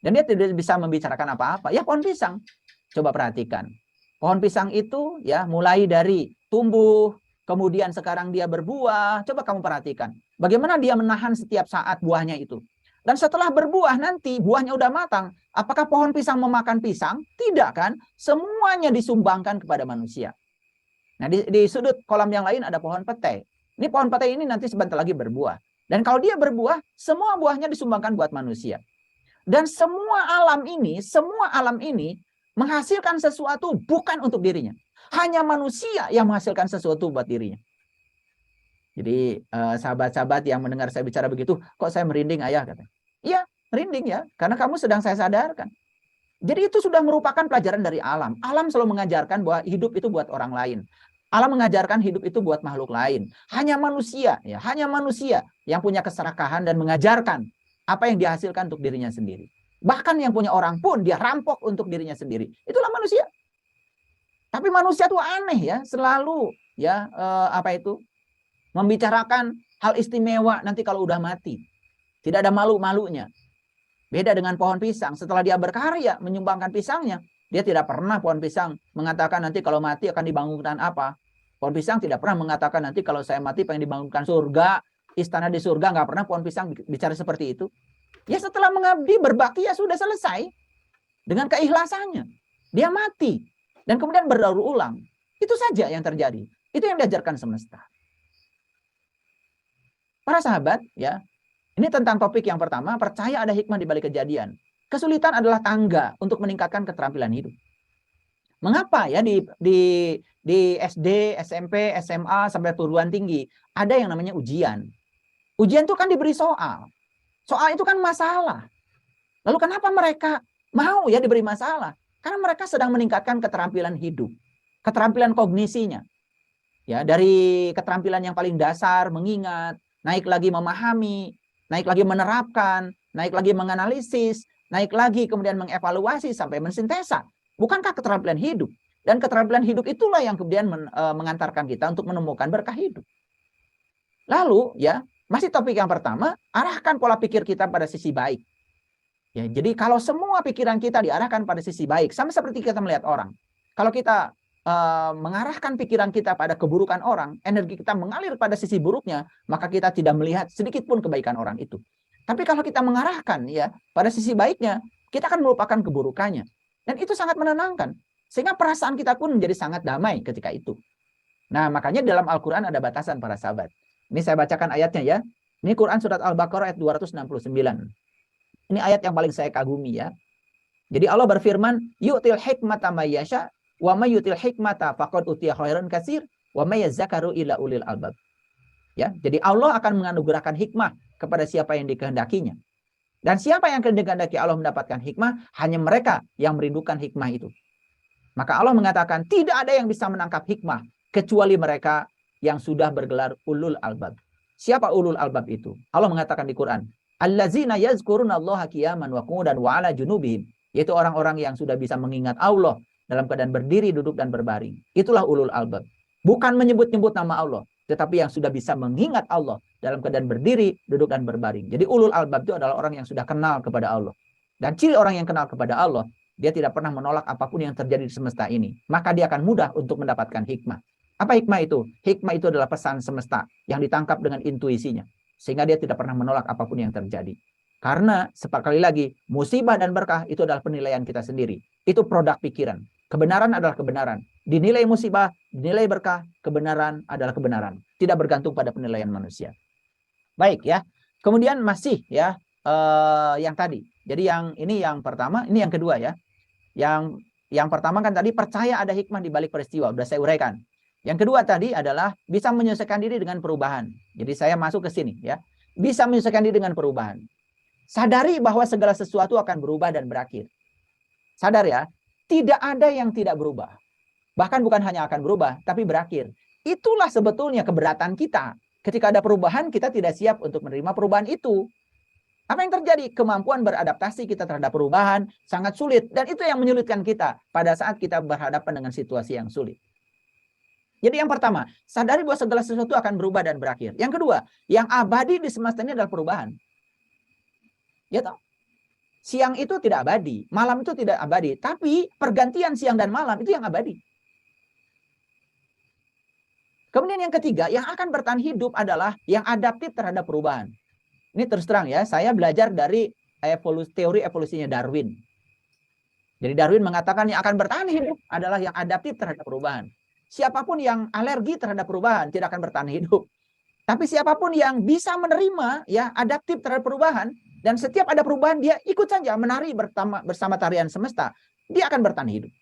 Dan dia tidak bisa membicarakan apa-apa. Ya pohon pisang. Coba perhatikan. Pohon pisang itu ya mulai dari tumbuh, kemudian sekarang dia berbuah. Coba kamu perhatikan. Bagaimana dia menahan setiap saat buahnya itu. Dan setelah berbuah nanti buahnya udah matang. Apakah pohon pisang memakan pisang? Tidak kan? Semuanya disumbangkan kepada manusia. Nah di sudut kolam yang lain ada pohon petai. Ini pohon petai ini nanti sebentar lagi berbuah. Dan kalau dia berbuah, semua buahnya disumbangkan buat manusia. Dan semua alam ini menghasilkan sesuatu bukan untuk dirinya. Hanya manusia yang menghasilkan sesuatu buat dirinya. Jadi sahabat-sahabat yang mendengar saya bicara begitu, kok saya merinding ayah? Katanya. Iya, merinding ya, karena kamu sedang saya sadarkan. Jadi itu sudah merupakan pelajaran dari alam. Alam selalu mengajarkan bahwa hidup itu buat orang lain. Alam mengajarkan hidup itu buat makhluk lain. Hanya manusia yang punya keserakahan dan mengajarkan apa yang dihasilkan untuk dirinya sendiri. Bahkan yang punya orang pun dia rampok untuk dirinya sendiri. Itulah manusia. Tapi manusia itu aneh ya, selalu ya membicarakan hal istimewa nanti kalau udah mati. Tidak ada malu-malunya. Beda dengan pohon pisang, setelah dia berkarya menyumbangkan pisangnya, dia tidak pernah pohon pisang mengatakan nanti kalau mati akan dibangunkan apa. Pohon pisang tidak pernah mengatakan nanti kalau saya mati pengen dibangunkan surga, istana di surga, nggak pernah pohon pisang bicara seperti itu. Ya setelah mengabdi berbakti ya sudah selesai. Dengan keikhlasannya. Dia mati. Dan kemudian berdaur ulang. Itu saja yang terjadi. Itu yang diajarkan semesta. Para sahabat, ya, ini tentang topik yang pertama, percaya ada hikmah di balik kejadian. Kesulitan adalah tangga untuk meningkatkan keterampilan hidup. Mengapa ya di SD, SMP, SMA sampai perguruan tinggi ada yang namanya ujian. Ujian itu kan diberi soal. Soal itu kan masalah. Lalu kenapa mereka mau ya diberi masalah? Karena mereka sedang meningkatkan keterampilan hidup, keterampilan kognisinya. Ya, dari keterampilan yang paling dasar mengingat, naik lagi memahami, naik lagi menerapkan, naik lagi menganalisis, naik lagi kemudian mengevaluasi sampai mensintesa. Bukankah keterampilan hidup? Dan keterampilan hidup itulah yang kemudian mengantarkan kita untuk menemukan berkah hidup. Lalu ya, masih topik yang pertama, arahkan pola pikir kita pada sisi baik. Ya, jadi kalau semua pikiran kita diarahkan pada sisi baik, sama seperti kita melihat orang. Kalau kita mengarahkan pikiran kita pada keburukan orang, energi kita mengalir pada sisi buruknya, maka kita tidak melihat sedikit pun kebaikan orang itu. Tapi kalau kita mengarahkan ya pada sisi baiknya, kita akan melupakan keburukannya. Dan itu sangat menenangkan. Sehingga perasaan kita pun menjadi sangat damai ketika itu. Nah, makanya dalam Al-Quran ada batasan para sahabat. Ini saya bacakan ayatnya ya. Ini Quran surat Al-Baqarah ayat 269. Ini ayat yang paling saya kagumi ya. Jadi Allah berfirman, yu'til hikmata may yasha wa may yu'til hikmata faqad utiya khairan katsir wa may yazakaru illa ulil albab. Ya, jadi Allah akan menganugerahkan hikmah kepada siapa yang dikehendakinya. Dan siapa yang dikehendaki Allah mendapatkan hikmah, hanya mereka yang merindukan hikmah itu. Maka Allah mengatakan, tidak ada yang bisa menangkap hikmah kecuali mereka yang sudah bergelar ulul albab. Siapa ulul albab itu? Allah mengatakan di Quran, allazina yazkurunallaha qiyaman wa qu'udan wa 'ala junubihim, yaitu orang-orang yang sudah bisa mengingat Allah dalam keadaan berdiri, duduk dan berbaring. Itulah ulul albab. Bukan menyebut-nyebut nama Allah, tetapi yang sudah bisa mengingat Allah dalam keadaan berdiri, duduk dan berbaring. Jadi ulul albab itu adalah orang yang sudah kenal kepada Allah. Dan ciri orang yang kenal kepada Allah, dia tidak pernah menolak apapun yang terjadi di semesta ini. Maka dia akan mudah untuk mendapatkan hikmah. Apa hikmah itu? Hikmah itu adalah pesan semesta yang ditangkap dengan intuisinya. Sehingga dia tidak pernah menolak apapun yang terjadi. Karena, sekali lagi, musibah dan berkah itu adalah penilaian kita sendiri. Itu produk pikiran. Kebenaran adalah kebenaran. Dinilai musibah, dinilai berkah, kebenaran adalah kebenaran. Tidak bergantung pada penilaian manusia. Baik ya. Kemudian masih ya, yang tadi. Jadi ini yang pertama, ini yang kedua ya. Yang pertama kan tadi percaya ada hikmah di balik peristiwa, udah saya uraikan. Yang kedua tadi adalah bisa menyesuaikan diri dengan perubahan. Jadi saya masuk ke sini ya. Bisa menyesuaikan diri dengan perubahan. Sadari bahwa segala sesuatu akan berubah dan berakhir. Sadar ya, tidak ada yang tidak berubah. Bahkan bukan hanya akan berubah, tapi berakhir. Itulah sebetulnya keberatan kita. Ketika ada perubahan, kita tidak siap untuk menerima perubahan itu. Apa yang terjadi? Kemampuan beradaptasi kita terhadap perubahan sangat sulit. Dan itu yang menyulitkan kita pada saat kita berhadapan dengan situasi yang sulit. Jadi yang pertama, sadari bahwa segala sesuatu akan berubah dan berakhir. Yang kedua, yang abadi di semesta ini adalah perubahan. Ya toh? Siang itu tidak abadi, malam itu tidak abadi. Tapi pergantian siang dan malam itu yang abadi. Kemudian yang ketiga, yang akan bertahan hidup adalah yang adaptif terhadap perubahan. Ini terus terang ya, saya belajar dari teori evolusinya Darwin. Jadi Darwin mengatakan yang akan bertahan hidup adalah yang adaptif terhadap perubahan. Siapapun yang alergi terhadap perubahan tidak akan bertahan hidup. Tapi siapapun yang bisa menerima ya adaptif terhadap perubahan dan setiap ada perubahan dia ikut saja menari bersama tarian semesta, dia akan bertahan hidup.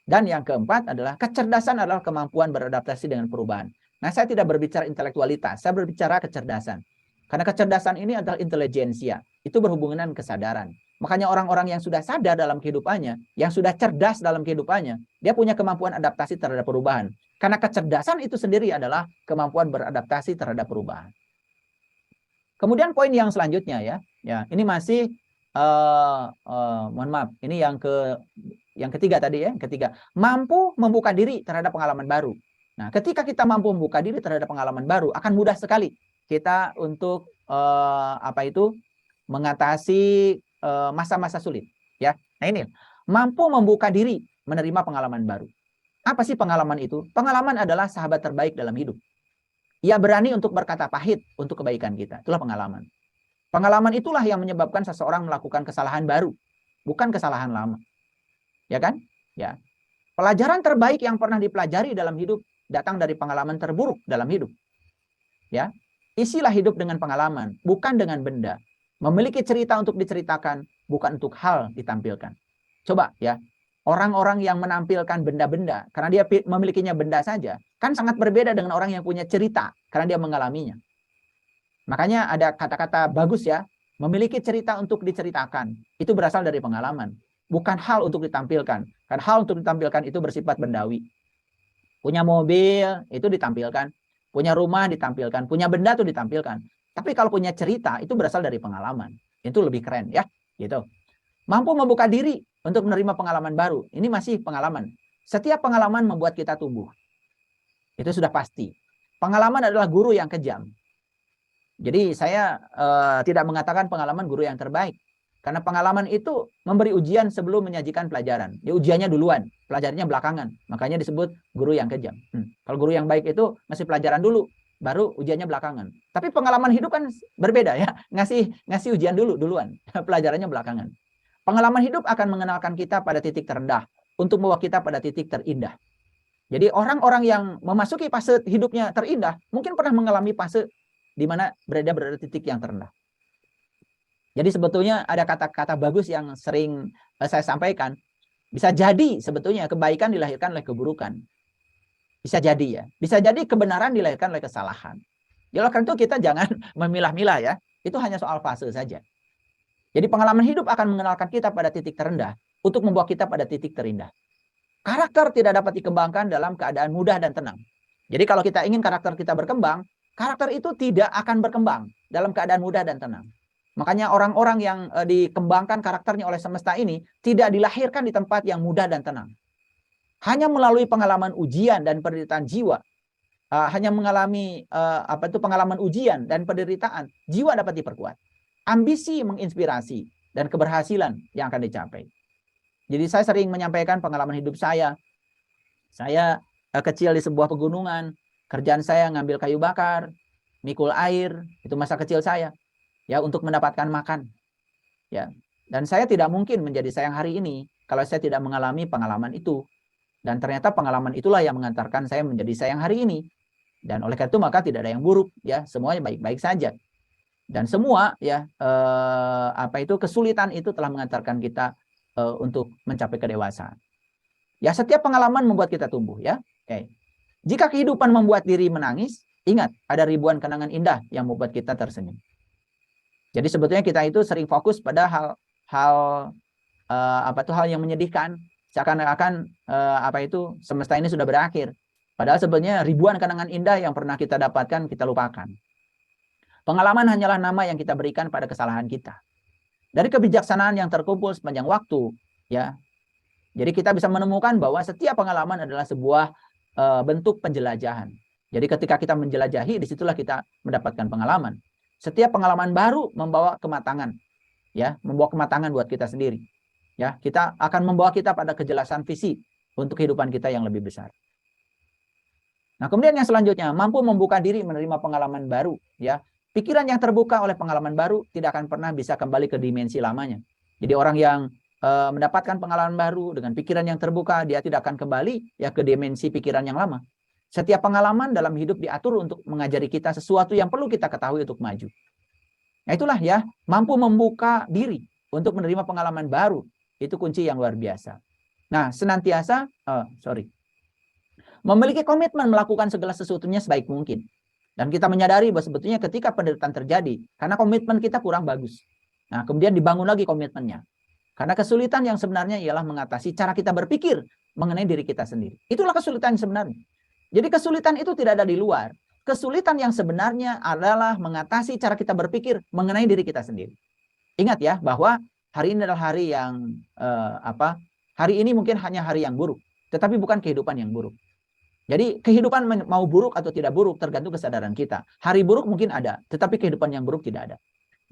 Dan yang keempat adalah kecerdasan adalah kemampuan beradaptasi dengan perubahan. Nah, saya tidak berbicara intelektualitas, saya berbicara kecerdasan. Karena kecerdasan ini adalah intelijensia. Itu berhubungan dengan kesadaran. Makanya orang-orang yang sudah sadar dalam kehidupannya, yang sudah cerdas dalam kehidupannya, dia punya kemampuan adaptasi terhadap perubahan. Karena kecerdasan itu sendiri adalah kemampuan beradaptasi terhadap perubahan. Kemudian poin yang selanjutnya ya ini masih mohon maaf, ini yang ketiga tadi ya, yang ketiga, mampu membuka diri terhadap pengalaman baru. Nah, ketika kita mampu membuka diri terhadap pengalaman baru, akan mudah sekali kita untuk mengatasi masa-masa sulit, ya. Nah, ini mampu membuka diri menerima pengalaman baru. Apa sih pengalaman itu? Pengalaman adalah sahabat terbaik dalam hidup. Ia berani untuk berkata pahit untuk kebaikan kita. Itulah pengalaman. Pengalaman itulah yang menyebabkan seseorang melakukan kesalahan baru, bukan kesalahan lama. Ya kan? Ya. Pelajaran terbaik yang pernah dipelajari dalam hidup datang dari pengalaman terburuk dalam hidup. Ya. Isilah hidup dengan pengalaman, bukan dengan benda. Memiliki cerita untuk diceritakan, bukan untuk hal ditampilkan. Coba ya, orang-orang yang menampilkan benda-benda karena dia memilikinya benda saja, kan sangat berbeda dengan orang yang punya cerita karena dia mengalaminya. Makanya ada kata-kata bagus ya, memiliki cerita untuk diceritakan. Itu berasal dari pengalaman. Bukan hal untuk ditampilkan. Karena hal untuk ditampilkan itu bersifat bendawi. Punya mobil, itu ditampilkan. Punya rumah ditampilkan. Punya benda itu ditampilkan. Tapi kalau punya cerita, itu berasal dari pengalaman. Itu lebih keren ya. Gitu. Mampu membuka diri untuk menerima pengalaman baru. Ini masih pengalaman. Setiap pengalaman membuat kita tumbuh. Itu sudah pasti. Pengalaman adalah guru yang kejam. Jadi saya tidak mengatakan pengalaman guru yang terbaik. Karena pengalaman itu memberi ujian sebelum menyajikan pelajaran. Ya, ujiannya duluan, pelajarannya belakangan. Makanya disebut guru yang kejam. Kalau guru yang baik itu ngasih pelajaran dulu, baru ujiannya belakangan. Tapi pengalaman hidup kan berbeda ya. Ngasih ujian duluan, pelajarannya belakangan. Pengalaman hidup akan mengenalkan kita pada titik terendah untuk membawa kita pada titik terindah. Jadi orang-orang yang memasuki fase hidupnya terindah mungkin pernah mengalami fase di mana berada titik yang terendah. Jadi sebetulnya ada kata-kata bagus yang sering saya sampaikan. Bisa jadi sebetulnya kebaikan dilahirkan oleh keburukan. Bisa jadi ya. Bisa jadi kebenaran dilahirkan oleh kesalahan. Jadi karena itu kita jangan memilah-milah ya. Itu hanya soal fase saja. Jadi pengalaman hidup akan mengenalkan kita pada titik terendah untuk membawa kita pada titik terindah. Karakter tidak dapat dikembangkan dalam keadaan mudah dan tenang. Jadi kalau kita ingin karakter kita berkembang, karakter itu tidak akan berkembang dalam keadaan mudah dan tenang. Makanya orang-orang yang dikembangkan karakternya oleh semesta ini tidak dilahirkan di tempat yang mudah dan tenang. Hanya melalui pengalaman ujian dan penderitaan jiwa, hanya mengalami pengalaman ujian dan penderitaan, jiwa dapat diperkuat. Ambisi menginspirasi dan keberhasilan yang akan dicapai. Jadi saya sering menyampaikan pengalaman hidup saya. Saya kecil di sebuah pegunungan, kerjaan saya ngambil kayu bakar, mikul air, itu masa kecil saya. Ya, untuk mendapatkan makan. Ya. Dan saya tidak mungkin menjadi saya yang hari ini kalau saya tidak mengalami pengalaman itu. Dan ternyata pengalaman itulah yang mengantarkan saya menjadi saya yang hari ini. Dan oleh karena itu maka tidak ada yang buruk, ya, semuanya baik-baik saja. Dan semua ya kesulitan itu telah mengantarkan kita untuk mencapai kedewasaan. Ya, setiap pengalaman membuat kita tumbuh ya. Oke. Jika kehidupan membuat diri menangis, ingat ada ribuan kenangan indah yang membuat kita tersenyum. Jadi sebetulnya kita itu sering fokus pada hal yang menyedihkan, seakan-akan semesta ini sudah berakhir. Padahal sebenarnya ribuan kenangan indah yang pernah kita dapatkan kita lupakan. Pengalaman hanyalah nama yang kita berikan pada kesalahan kita. Dari kebijaksanaan yang terkumpul sepanjang waktu, ya. Jadi kita bisa menemukan bahwa setiap pengalaman adalah sebuah bentuk penjelajahan. Jadi ketika kita menjelajahi, disitulah kita mendapatkan pengalaman. Setiap pengalaman baru membawa kematangan, ya, membawa kematangan buat kita sendiri. Ya, kita akan membawa kita pada kejelasan visi untuk kehidupan kita yang lebih besar. Nah, kemudian yang selanjutnya, mampu membuka diri menerima pengalaman baru, ya. Pikiran yang terbuka oleh pengalaman baru tidak akan pernah bisa kembali ke dimensi lamanya. Jadi orang yang mendapatkan pengalaman baru dengan pikiran yang terbuka, dia tidak akan kembali ya ke dimensi pikiran yang lama. Setiap pengalaman dalam hidup diatur untuk mengajari kita sesuatu yang perlu kita ketahui untuk maju. Nah, itulah ya, mampu membuka diri untuk menerima pengalaman baru. Itu kunci yang luar biasa. Nah, senantiasa, memiliki komitmen melakukan segala sesuatunya sebaik mungkin. Dan kita menyadari bahwa sebetulnya ketika penderitaan terjadi, karena komitmen kita kurang bagus. Nah, kemudian dibangun lagi komitmennya. Karena kesulitan yang sebenarnya ialah mengatasi cara kita berpikir mengenai diri kita sendiri. Itulah kesulitan sebenarnya. Jadi kesulitan itu tidak ada di luar. Kesulitan yang sebenarnya adalah mengatasi cara kita berpikir mengenai diri kita sendiri. Ingat ya, bahwa hari ini adalah hari yang hari ini mungkin hanya hari yang buruk, tetapi bukan kehidupan yang buruk. Jadi kehidupan mau buruk atau tidak buruk tergantung kesadaran kita. Hari buruk mungkin ada, tetapi kehidupan yang buruk tidak ada.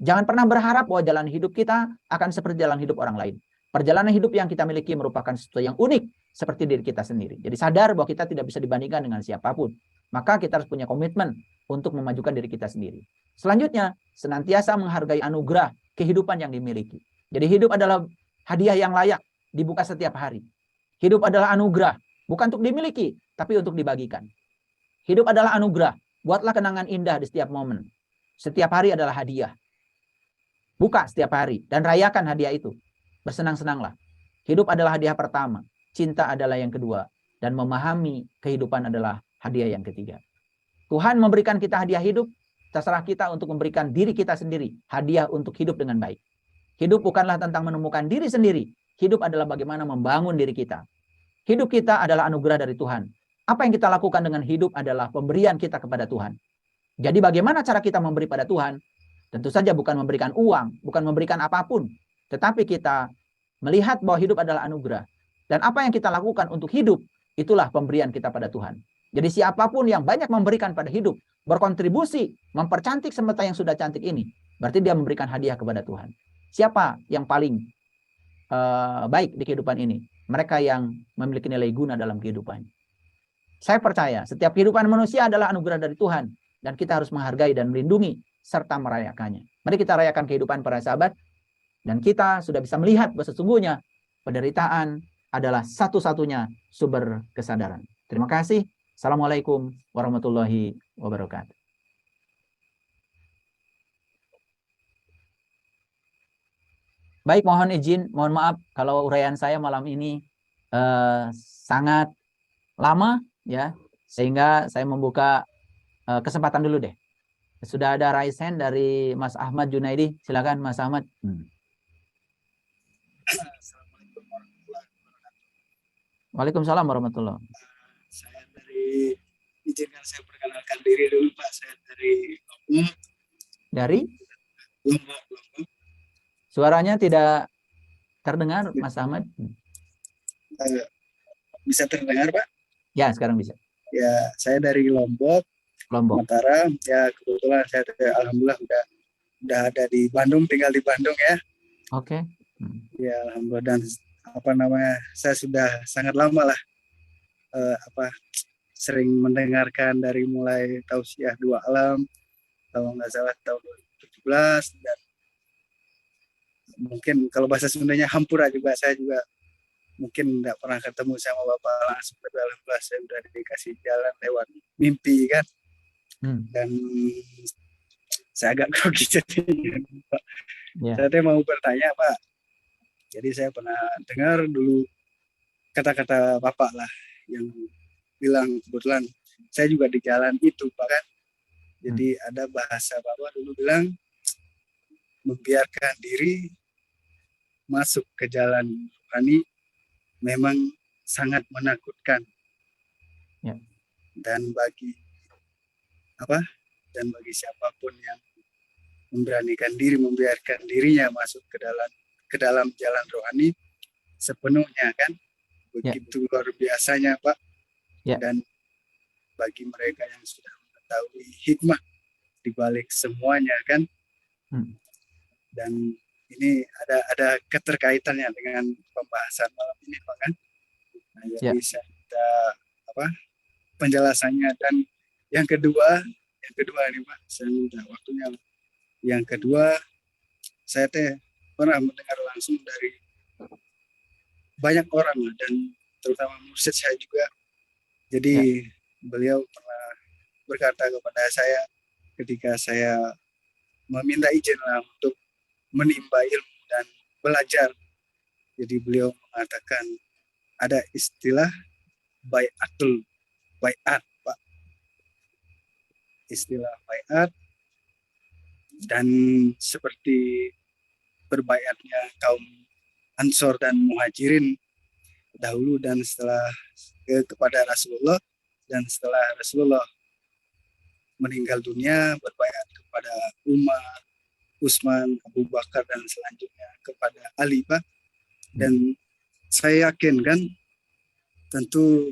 Jangan pernah berharap bahwa jalan hidup kita akan seperti jalan hidup orang lain. Perjalanan hidup yang kita miliki merupakan sesuatu yang unik seperti diri kita sendiri. Jadi sadar bahwa kita tidak bisa dibandingkan dengan siapapun. Maka kita harus punya komitmen untuk memajukan diri kita sendiri. Selanjutnya, senantiasa menghargai anugerah kehidupan yang dimiliki. Jadi hidup adalah hadiah yang layak dibuka setiap hari. Hidup adalah anugerah, bukan untuk dimiliki, tapi untuk dibagikan. Hidup adalah anugerah. Buatlah kenangan indah di setiap momen. Setiap hari adalah hadiah. Buka setiap hari dan rayakan hadiah itu. Bersenang-senanglah. Hidup adalah hadiah pertama. Cinta adalah yang kedua. Dan memahami kehidupan adalah hadiah yang ketiga. Tuhan memberikan kita hadiah hidup. Terserah kita untuk memberikan diri kita sendiri. Hadiah untuk hidup dengan baik. Hidup bukanlah tentang menemukan diri sendiri. Hidup adalah bagaimana membangun diri kita. Hidup kita adalah anugerah dari Tuhan. Apa yang kita lakukan dengan hidup adalah pemberian kita kepada Tuhan. Jadi bagaimana cara kita memberi pada Tuhan? Tentu saja bukan memberikan uang, bukan memberikan apapun. Tetapi kita melihat bahwa hidup adalah anugerah. Dan apa yang kita lakukan untuk hidup, itulah pemberian kita pada Tuhan. Jadi siapapun yang banyak memberikan pada hidup, berkontribusi, mempercantik semesta yang sudah cantik ini, berarti dia memberikan hadiah kepada Tuhan. Siapa yang paling baik di kehidupan ini? Mereka yang memiliki nilai guna dalam kehidupan. Saya percaya setiap kehidupan manusia adalah anugerah dari Tuhan. Dan kita harus menghargai dan melindungi serta merayakannya. Mari kita rayakan kehidupan para sahabat. Dan kita sudah bisa melihat bahwa sesungguhnya penderitaan adalah satu-satunya sumber kesadaran. Terima kasih. Assalamualaikum warahmatullahi wabarakatuh. Baik, mohon maaf kalau uraian saya malam ini sangat lama ya, sehingga saya membuka kesempatan dulu deh. Sudah ada raise hand dari Mas Ahmad Junaidi. Silakan Mas Ahmad. Waalaikumsalam warahmatullahi wabarakatuh. Saya izinkan saya perkenalkan diri dulu Pak. Saya dari Lombok. Dari? Lombok. Suaranya tidak terdengar Mas Ahmad. Bisa terdengar Pak? Ya, sekarang bisa. Ya, saya dari Lombok. Mataram. Ya, kebetulan saya alhamdulillah udah ada di Bandung, tinggal di Bandung ya. Oke. Ya, alhamdulillah. Dan saya sudah sangat lama lah sering mendengarkan dari mulai Tausiah Dua Alam, kalau nggak salah tahun 2017, dan mungkin kalau bahasa Sundanya Hampura juga, saya juga mungkin nggak pernah ketemu sama Bapak langsung, tapi alhamdulillah saya udah dikasih jalan lewat mimpi kan. Dan saya agak grogi jadi Pak. Ya. Saya mau bertanya Pak. Jadi saya pernah dengar dulu kata-kata Bapak lah yang bilang, kebetulan saya juga di jalan itu Pak kan. Jadi ada bahasa Bapak dulu bilang membiarkan diri masuk ke jalan rohani memang sangat menakutkan. Ya. Dan bagi siapapun yang membiarkan dirinya masuk ke dalam jalan rohani sepenuhnya kan, begitu luar biasanya Pak. Ya. Dan bagi mereka yang sudah mengetahui hikmah di balik semuanya kan, dan ini ada keterkaitannya dengan pembahasan malam ini Pak kan. Nah, jadi saya minta penjelasannya. Dan yang kedua nih Pak, saya minta waktunya. Yang kedua, saya pernah mendengar langsung dari banyak orang dan terutama mursyid saya juga. Jadi beliau pernah berkata kepada saya ketika saya meminta izin lah untuk menimba ilmu dan belajar. Jadi beliau mengatakan ada istilah baiat Pak. Istilah baiat, dan seperti berbaiatnya kaum Ansor dan Muhajirin dahulu dan setelah kepada Rasulullah, dan setelah Rasulullah meninggal dunia berbaiat kepada Umar, Utsman, Abu Bakar, dan selanjutnya kepada Ali Pak. Dan saya yakin kan tentu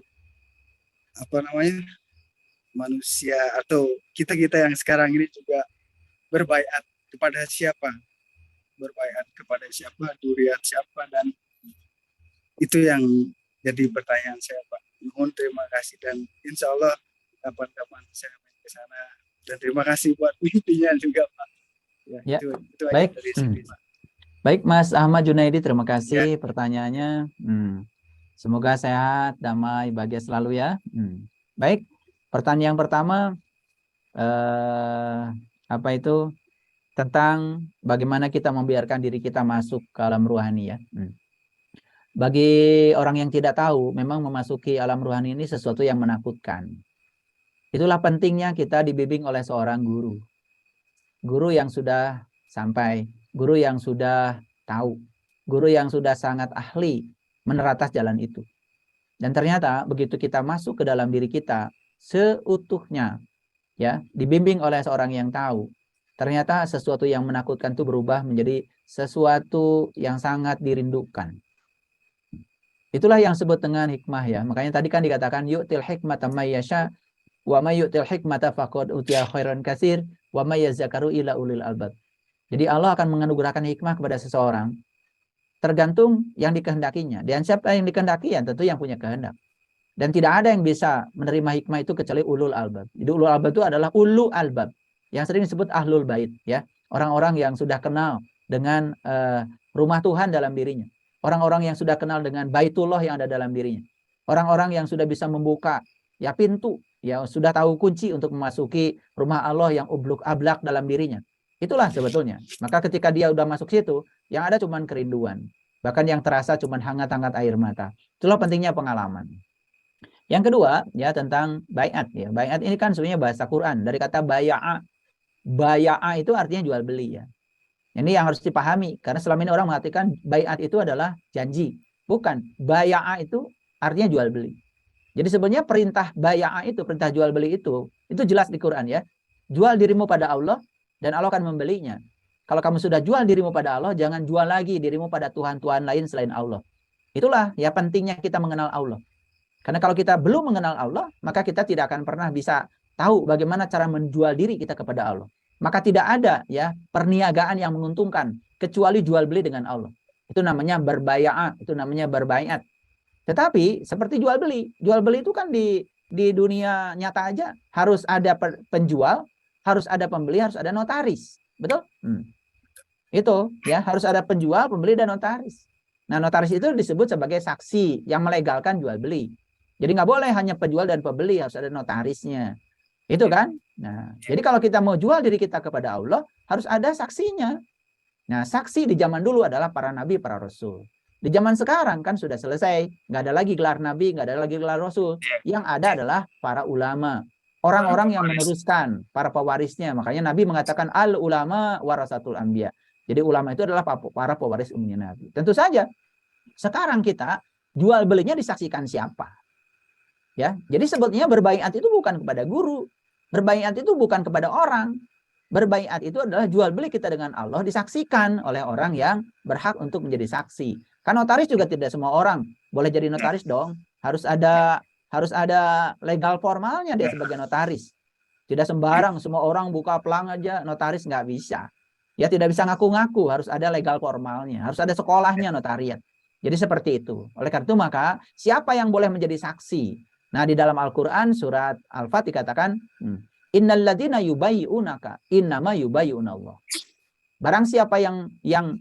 manusia atau kita yang sekarang ini juga berbaiat kepada siapa, duriat siapa, dan itu yang jadi pertanyaan saya Pak. Mohon terima kasih, dan insya Allah kapan-kapan saya main ke sana, dan terima kasih buat mimpinya juga Pak. Itu baik. Dari sini, Pak. Baik Mas Ahmad Junaidi, terima kasih pertanyaannya. Semoga sehat, damai, bahagia selalu ya. Baik, pertanyaan yang pertama tentang bagaimana kita membiarkan diri kita masuk ke alam ruhani ya. Bagi orang yang tidak tahu, memang memasuki alam ruhani ini sesuatu yang menakutkan. Itulah pentingnya kita dibimbing oleh seorang guru. Guru yang sudah sampai, guru yang sudah tahu, guru yang sudah sangat ahli meneratas jalan itu. Dan ternyata begitu kita masuk ke dalam diri kita seutuhnya, ya, dibimbing oleh seorang yang tahu, ternyata sesuatu yang menakutkan itu berubah menjadi sesuatu yang sangat dirindukan. Itulah yang disebut dengan hikmah ya. Makanya tadi kan dikatakan yu'til hikmata may yasha wa may yu'til hikmata faqad utiya khairan katsir wa may yazakaru ila ulil albab. Jadi Allah akan menganugerahkan hikmah kepada seseorang tergantung yang dikehendakinya. Dan siapa yang dikehendaki ya tentu yang punya kehendak. Dan tidak ada yang bisa menerima hikmah itu kecuali ulul albab. Jadi ulul albab itu adalah ulu albab yang sering disebut ahlul bait ya. Orang-orang yang sudah kenal dengan rumah Tuhan dalam dirinya. Orang-orang yang sudah kenal dengan baitullah yang ada dalam dirinya. Orang-orang yang sudah bisa membuka ya pintu, ya sudah tahu kunci untuk memasuki rumah Allah yang ubluk ablak dalam dirinya. Itulah sebetulnya. Maka ketika dia udah masuk situ, yang ada cuma kerinduan. Bahkan yang terasa cuma hangat-hangat air mata. Itulah pentingnya pengalaman. Yang kedua, ya tentang baiat ya. Baiat ini kan sebenarnya bahasa Quran dari kata baya'a. Baya'a itu artinya jual beli ya. Ini yang harus dipahami, karena selama ini orang mengatakan baiat itu adalah janji. Bukan, baya'a itu artinya jual beli. Jadi sebenarnya perintah baya'a itu, perintah jual beli itu jelas di Quran ya. Jual dirimu pada Allah dan Allah akan membelinya. Kalau kamu sudah jual dirimu pada Allah, jangan jual lagi dirimu pada Tuhan-Tuhan lain selain Allah. Itulah ya pentingnya kita mengenal Allah. Karena kalau kita belum mengenal Allah, maka kita tidak akan pernah bisa tahu bagaimana cara menjual diri kita kepada Allah. Maka tidak ada ya perniagaan yang menguntungkan kecuali jual beli dengan Allah. Itu namanya berbaya'ah, itu namanya berbaiat. Tetapi seperti jual beli itu kan di dunia nyata aja harus ada penjual, harus ada pembeli, harus ada notaris. Betul? Itu ya harus ada penjual, pembeli, dan notaris. Nah, notaris itu disebut sebagai saksi yang melegalkan jual beli. Jadi nggak boleh hanya penjual dan pembeli, harus ada notarisnya. Itu kan? Nah, jadi kalau kita mau jual diri kita kepada Allah, harus ada saksinya. Nah, saksi di zaman dulu adalah para nabi, para rasul. Di zaman sekarang kan sudah selesai. Nggak ada lagi gelar nabi, nggak ada lagi gelar rasul. Yang ada adalah para ulama. Orang-orang yang meneruskan, para pewarisnya. Makanya Nabi mengatakan al-ulama warasatul anbiya. Jadi ulama itu adalah para pewaris umumnya Nabi. Tentu saja, sekarang kita jual belinya disaksikan siapa? Ya, jadi sebetulnya berbaiat itu bukan kepada guru, berbaiat itu bukan kepada orang. Berbaiat itu adalah jual beli kita dengan Allah disaksikan oleh orang yang berhak untuk menjadi saksi. Kan notaris juga tidak semua orang boleh jadi notaris dong. Harus ada legal formalnya dia sebagai notaris. Tidak sembarang semua orang buka pelang aja notaris, nggak bisa. Ya tidak bisa ngaku-ngaku, harus ada legal formalnya, harus ada sekolahnya notariat. Jadi seperti itu. Oleh karena itu maka siapa yang boleh menjadi saksi? Nah di dalam Al-Quran surat Al-Fat dikatakan, innalladzina yubayyi'unaka innama yubayyi'unallah. Barang siapa yang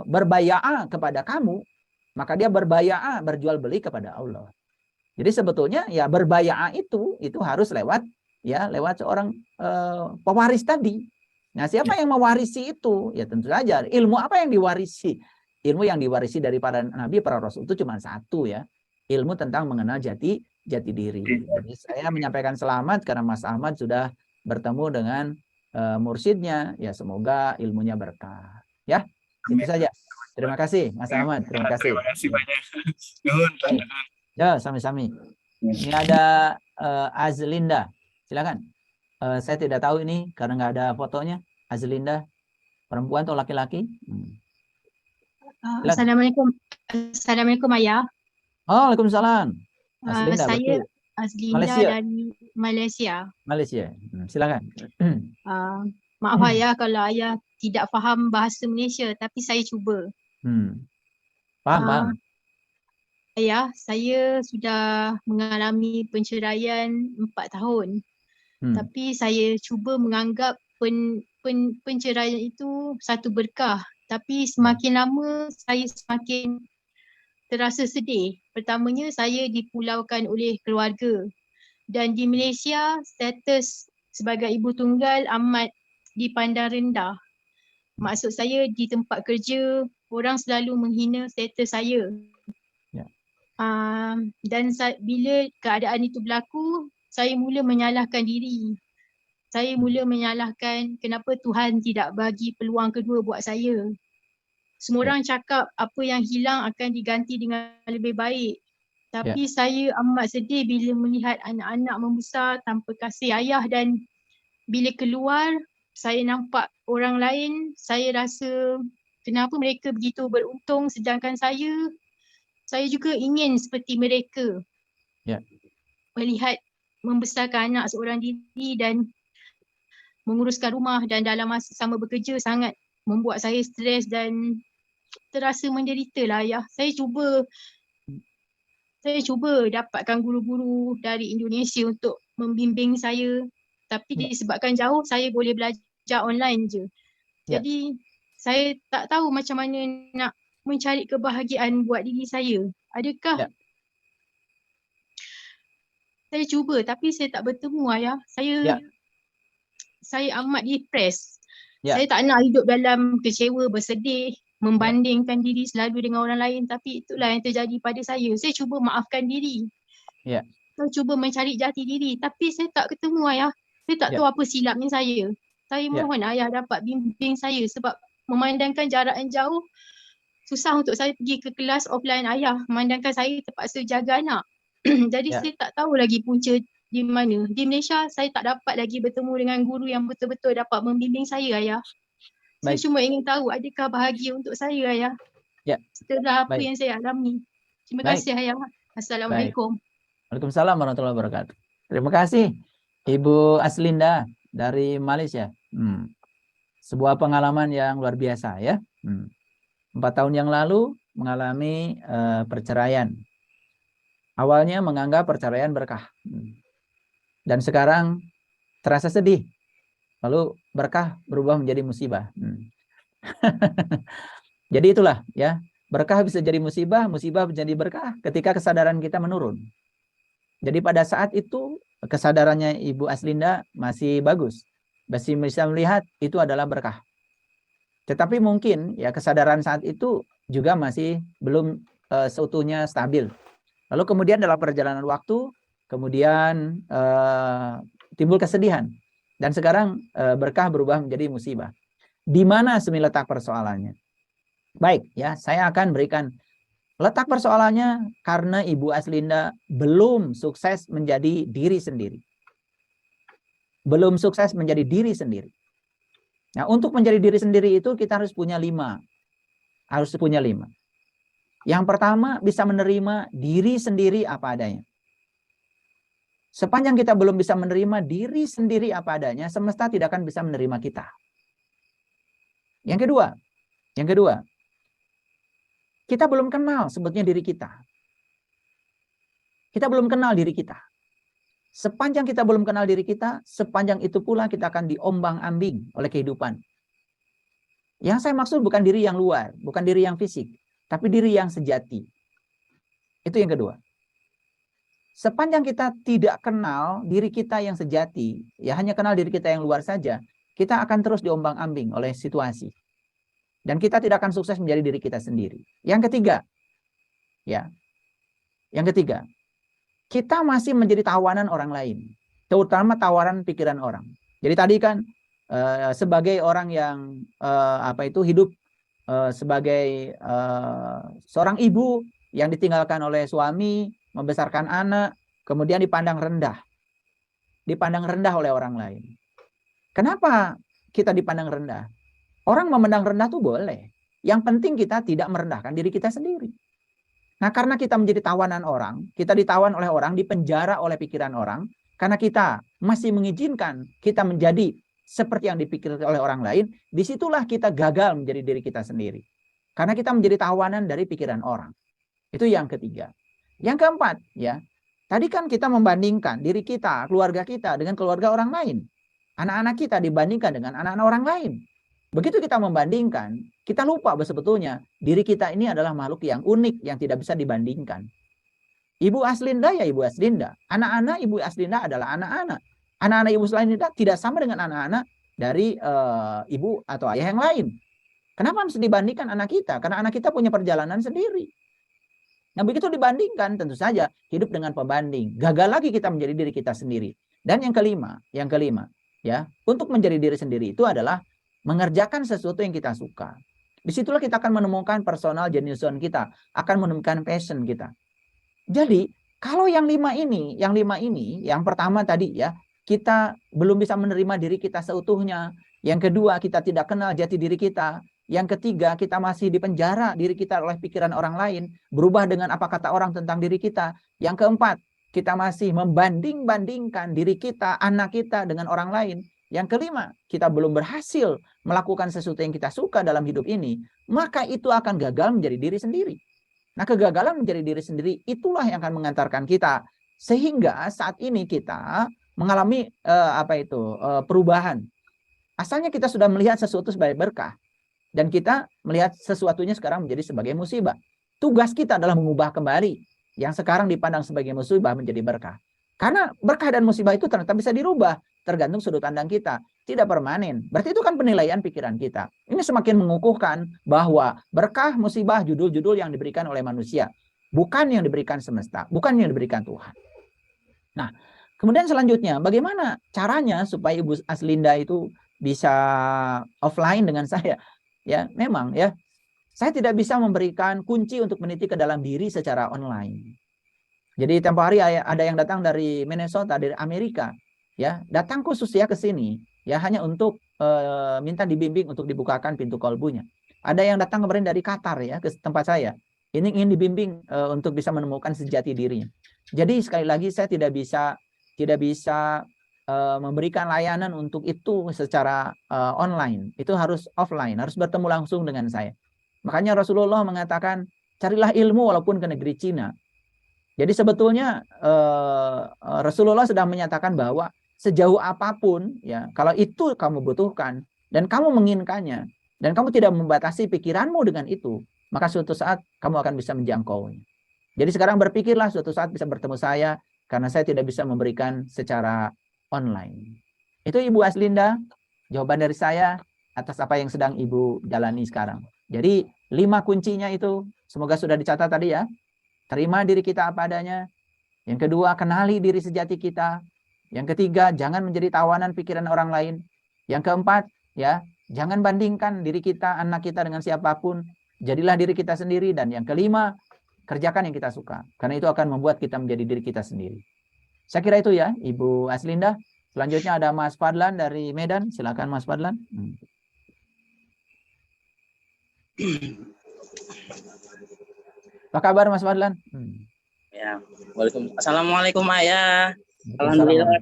berbaya'ah kepada kamu, maka dia berbaya'ah, berjual beli kepada Allah. Jadi sebetulnya ya berbaya'ah itu harus lewat seorang pewaris tadi. Nah, siapa yang mewarisi itu? Ya tentu saja ilmu apa yang diwarisi? Ilmu yang diwarisi dari para nabi, para rasul itu cuma satu ya. Ilmu tentang mengenal jati diri. Jadi saya menyampaikan selamat karena Mas Ahmad sudah bertemu dengan mursyidnya. Ya semoga ilmunya berkah. Ya, itu saja. Terima kasih Mas Ahmad. Terima kasih. Terima kasih banyak. Ya, sami-sami. Ini ada Azlinda. Silakan. Saya tidak tahu ini karena nggak ada fotonya. Azlinda, perempuan atau laki-laki? Assalamualaikum. Assalamualaikum Ayah. Oh, Waalaikumsalam. Azlinda, Saya betul. Azlinda Malaysia. dari Malaysia. Malaysia. Silakan. Maaf Ayah kalau Ayah tidak faham bahasa Malaysia, tapi saya cuba. Paham. Ayah, saya sudah mengalami penceraian 4 tahun. Tapi saya cuba menganggap penceraian itu satu berkah. Tapi semakin lama saya semakin terasa sedih. Pertamanya saya dipulaukan oleh keluarga. Dan di Malaysia status sebagai ibu tunggal amat dipandang rendah. Maksud saya di tempat kerja orang selalu menghina status saya. Dan bila keadaan itu berlaku, saya mula menyalahkan diri. Saya mula menyalahkan kenapa Tuhan tidak bagi peluang kedua buat saya. Semua orang cakap apa yang hilang akan diganti dengan lebih baik. Tapi saya amat sedih bila melihat anak-anak membesar tanpa kasih ayah, dan bila keluar saya nampak orang lain, saya rasa kenapa mereka begitu beruntung sedangkan saya juga ingin seperti mereka. Melihat membesarkan anak seorang diri dan menguruskan rumah dan dalam masa sama bekerja sangat membuat saya stres dan terasa menderita lah ya. Saya cuba dapatkan guru-guru dari Indonesia untuk membimbing saya, tapi disebabkan jauh saya boleh belajar online je. Jadi saya tak tahu macam mana nak mencari kebahagiaan buat diri saya. Adakah saya cuba tapi saya tak bertemu ayah. Saya amat depres. Saya tak nak hidup dalam kecewa, bersedih, membandingkan diri selalu dengan orang lain, tapi itulah yang terjadi pada saya. Saya cuba maafkan diri. Saya cuba mencari jati diri, tapi saya tak ketemu ayah. Saya tak tahu apa silapnya saya. Saya mohon ayah dapat bimbing saya sebab memandangkan jarak yang jauh, susah untuk saya pergi ke kelas offline ayah. Memandangkan saya terpaksa jaga anak. Jadi saya tak tahu lagi punca di mana. Di Malaysia saya tak dapat lagi bertemu dengan guru yang betul-betul dapat membimbing saya ayah. Saya cuma ingin tahu adakah bahagia untuk saya ayah. Setelah apa yang saya alami. Terima kasih ayah. Assalamualaikum. Waalaikumsalam warahmatullahi wabarakatuh. Terima kasih Ibu Azlinda dari Malaysia. Sebuah pengalaman yang luar biasa ya. 4 tahun yang lalu mengalami perceraian. Awalnya menganggap perceraian berkah. Dan sekarang terasa sedih. Lalu berkah berubah menjadi musibah. Jadi itulah ya. Berkah bisa jadi musibah, musibah menjadi berkah ketika kesadaran kita menurun. Jadi pada saat itu kesadarannya Ibu Aslinda masih bagus, masih bisa melihat itu adalah berkah. Tetapi mungkin ya kesadaran saat itu juga masih belum seutuhnya stabil. Lalu kemudian dalam perjalanan waktu, kemudian timbul kesedihan. Dan sekarang berkah berubah menjadi musibah. Di mana sebenarnya letak persoalannya? Baik, ya, saya akan berikan letak persoalannya karena Ibu Aslinda belum sukses menjadi diri sendiri. Belum sukses menjadi diri sendiri. Nah, untuk menjadi diri sendiri itu kita harus punya 5. Harus punya 5. Yang pertama, bisa menerima diri sendiri apa adanya. Sepanjang kita belum bisa menerima diri sendiri apa adanya, semesta tidak akan bisa menerima kita. Yang kedua, kita belum kenal sebetulnya diri kita. Kita belum kenal diri kita. Sepanjang kita belum kenal diri kita, sepanjang itu pula kita akan diombang-ambing oleh kehidupan. Yang saya maksud bukan diri yang luar, bukan diri yang fisik, tapi diri yang sejati. Itu yang kedua. Sepanjang kita tidak kenal diri kita yang sejati, ya hanya kenal diri kita yang luar saja, kita akan terus diombang-ambing oleh situasi. Dan kita tidak akan sukses menjadi diri kita sendiri. Yang ketiga, kita masih menjadi tawanan orang lain, terutama tawaran pikiran orang. Jadi tadi kan sebagai orang yang hidup sebagai seorang ibu yang ditinggalkan oleh suami, membesarkan anak, kemudian dipandang rendah oleh orang lain. Kenapa kita dipandang rendah? Orang memandang rendah tuh boleh. Yang penting kita tidak merendahkan diri kita sendiri. Nah, karena kita menjadi tawanan orang, kita ditawan oleh orang, dipenjara oleh pikiran orang, karena kita masih mengizinkan kita menjadi seperti yang dipikirkan oleh orang lain, disitulah kita gagal menjadi diri kita sendiri. Karena kita menjadi tawanan dari pikiran orang. Itu yang ketiga. Yang keempat, ya, tadi kan kita membandingkan diri kita, keluarga kita dengan keluarga orang lain. Anak-anak kita dibandingkan dengan anak-anak orang lain. Begitu kita membandingkan, kita lupa bahwa sebetulnya diri kita ini adalah makhluk yang unik, yang tidak bisa dibandingkan. Ibu Aslinda ya Ibu Aslinda. Anak-anak Ibu Aslinda adalah anak-anak. Anak-anak Ibu Aslinda tidak sama dengan anak-anak dari ibu atau ayah yang lain. Kenapa harus dibandingkan anak kita? Karena anak kita punya perjalanan sendiri. Nah, begitu dibandingkan, tentu saja hidup dengan pembanding. Gagal lagi kita menjadi diri kita sendiri. Dan yang kelima, ya, untuk menjadi diri sendiri itu adalah mengerjakan sesuatu yang kita suka. Disitulah kita akan menemukan personal genius zone kita, akan menemukan passion kita. Jadi, kalau yang 5 ini, yang pertama tadi ya, kita belum bisa menerima diri kita seutuhnya. Yang kedua, kita tidak kenal jati diri kita. Yang ketiga, kita masih dipenjara diri kita oleh pikiran orang lain, berubah dengan apa kata orang tentang diri kita. Yang keempat, kita masih membanding-bandingkan diri kita, anak kita dengan orang lain. Yang kelima, kita belum berhasil melakukan sesuatu yang kita suka dalam hidup ini, maka itu akan gagal menjadi diri sendiri. Nah, kegagalan menjadi diri sendiri itulah yang akan mengantarkan kita sehingga saat ini kita mengalami perubahan. Asalnya kita sudah melihat sesuatu sebagai berkah dan kita melihat sesuatunya sekarang menjadi sebagai musibah. Tugas kita adalah mengubah kembali yang sekarang dipandang sebagai musibah menjadi berkah. Karena berkah dan musibah itu ternyata bisa dirubah tergantung sudut pandang kita, tidak permanen. Berarti itu kan penilaian pikiran kita. Ini semakin mengukuhkan bahwa berkah, musibah, judul-judul yang diberikan oleh manusia, bukan yang diberikan semesta, bukan yang diberikan Tuhan. Nah, kemudian selanjutnya, bagaimana caranya supaya Ibu Aslinda itu bisa offline dengan saya? Ya, memang ya, saya tidak bisa memberikan kunci untuk meniti ke dalam diri secara online. Jadi tempo hari ada yang datang dari Minnesota, dari Amerika, ya, datang khusus ya ke sini, ya hanya untuk minta dibimbing untuk dibukakan pintu kolbunya. Ada yang datang kemarin dari Qatar ya ke tempat saya, ini ingin dibimbing untuk bisa menemukan sejati dirinya. Jadi sekali lagi saya tidak bisa memberikan layanan untuk itu secara online. Itu harus offline, harus bertemu langsung dengan saya. Makanya Rasulullah mengatakan carilah ilmu walaupun ke negeri Cina. Jadi sebetulnya Rasulullah sedang menyatakan bahwa sejauh apapun ya, kalau itu kamu butuhkan dan kamu menginginkannya dan kamu tidak membatasi pikiranmu dengan itu, maka suatu saat kamu akan bisa menjangkaunya. Jadi sekarang berpikirlah suatu saat bisa bertemu saya, karena saya tidak bisa memberikan secara online. Itu Ibu Aslinda, jawaban dari saya atas apa yang sedang Ibu jalani sekarang. Jadi 5 kuncinya itu semoga sudah dicatat tadi ya. Terima diri kita apa adanya. Yang kedua, kenali diri sejati kita. Yang ketiga, jangan menjadi tawanan pikiran orang lain. Yang keempat, ya, jangan bandingkan diri kita, anak kita dengan siapapun. Jadilah diri kita sendiri. Dan yang kelima, kerjakan yang kita suka. Karena itu akan membuat kita menjadi diri kita sendiri. Saya kira itu ya, Ibu Aslinda. Selanjutnya ada Mas Fadlan dari Medan. Silakan Mas Fadlan. Apa kabar Mas Fadlan? Ya, Assalamualaikum Ayah. Alhamdulillah.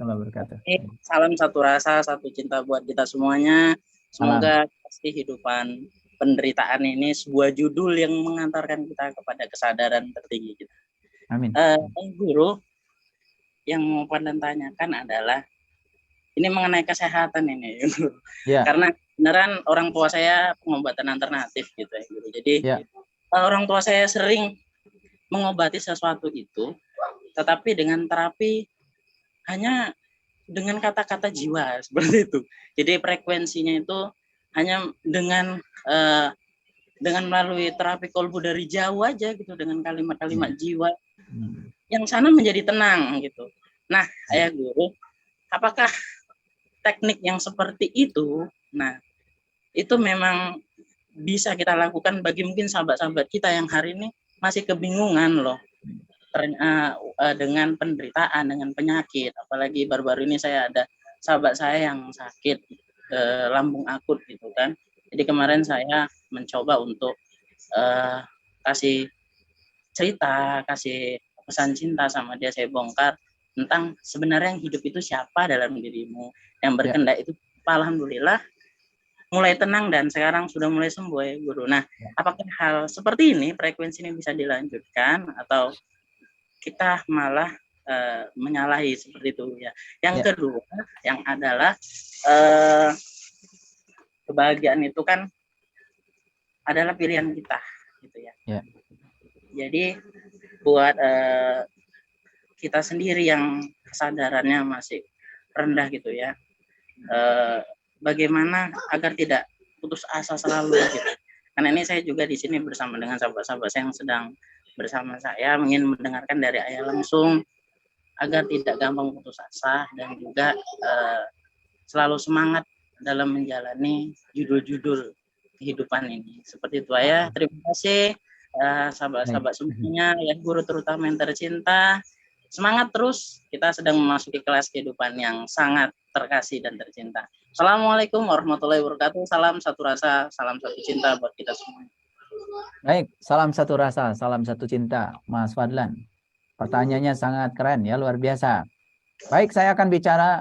Salam satu rasa, satu cinta buat kita semuanya. Semoga pasti kehidupan penderitaan ini sebuah judul yang mengantarkan kita kepada kesadaran tertinggi kita. Amin. Guru, yang mau Pandan tanyakan adalah ini mengenai kesehatan ini, ya. Karena beneran orang tua saya pengobatan alternatif gitu ya, Guru. Jadi ya. Orang tua saya sering mengobati sesuatu itu, tetapi dengan terapi hanya dengan kata-kata jiwa seperti itu. Jadi frekuensinya itu hanya dengan melalui terapi kolbu dari jauh aja gitu, dengan kalimat-kalimat jiwa yang sana menjadi tenang gitu. Nah, Ayah Guru, apakah teknik yang seperti itu, nah itu memang bisa kita lakukan bagi mungkin sahabat-sahabat kita yang hari ini masih kebingungan loh dengan penderitaan, dengan penyakit. Apalagi baru-baru ini saya ada sahabat saya yang sakit lambung akut gitu kan. Jadi kemarin saya mencoba untuk kasih cerita, kasih pesan cinta sama dia, saya bongkar tentang sebenarnya yang hidup itu siapa dalam dirimu, yang berkendak itu. Alhamdulillah mulai tenang dan sekarang sudah mulai sembuh ya Guru. Nah, apakah hal seperti ini, frekuensi ini bisa dilanjutkan atau kita malah menyalahi seperti itu ya? Yang kedua, yang adalah kebahagiaan itu kan adalah pilihan kita gitu ya. Jadi buat kita sendiri yang kesadarannya masih rendah gitu ya, bagaimana agar tidak putus asa selalu gitu. Karena ini saya juga di sini bersama dengan sahabat-sahabat saya yang sedang bersama saya, ingin mendengarkan dari Ayah langsung agar tidak gampang putus asa dan juga selalu semangat dalam menjalani judul-judul kehidupan ini. Seperti itu Ayah. Terima kasih sahabat-sahabat semuanya, ya Guru terutama yang tercinta. Semangat terus, kita sedang memasuki kelas kehidupan yang sangat terkasih dan tercinta. Assalamualaikum warahmatullahi wabarakatuh. Salam satu rasa, salam satu cinta buat kita semua. Baik, salam satu rasa, salam satu cinta, Mas Fadlan. Pertanyaannya sangat keren ya, luar biasa. Baik, saya akan bicara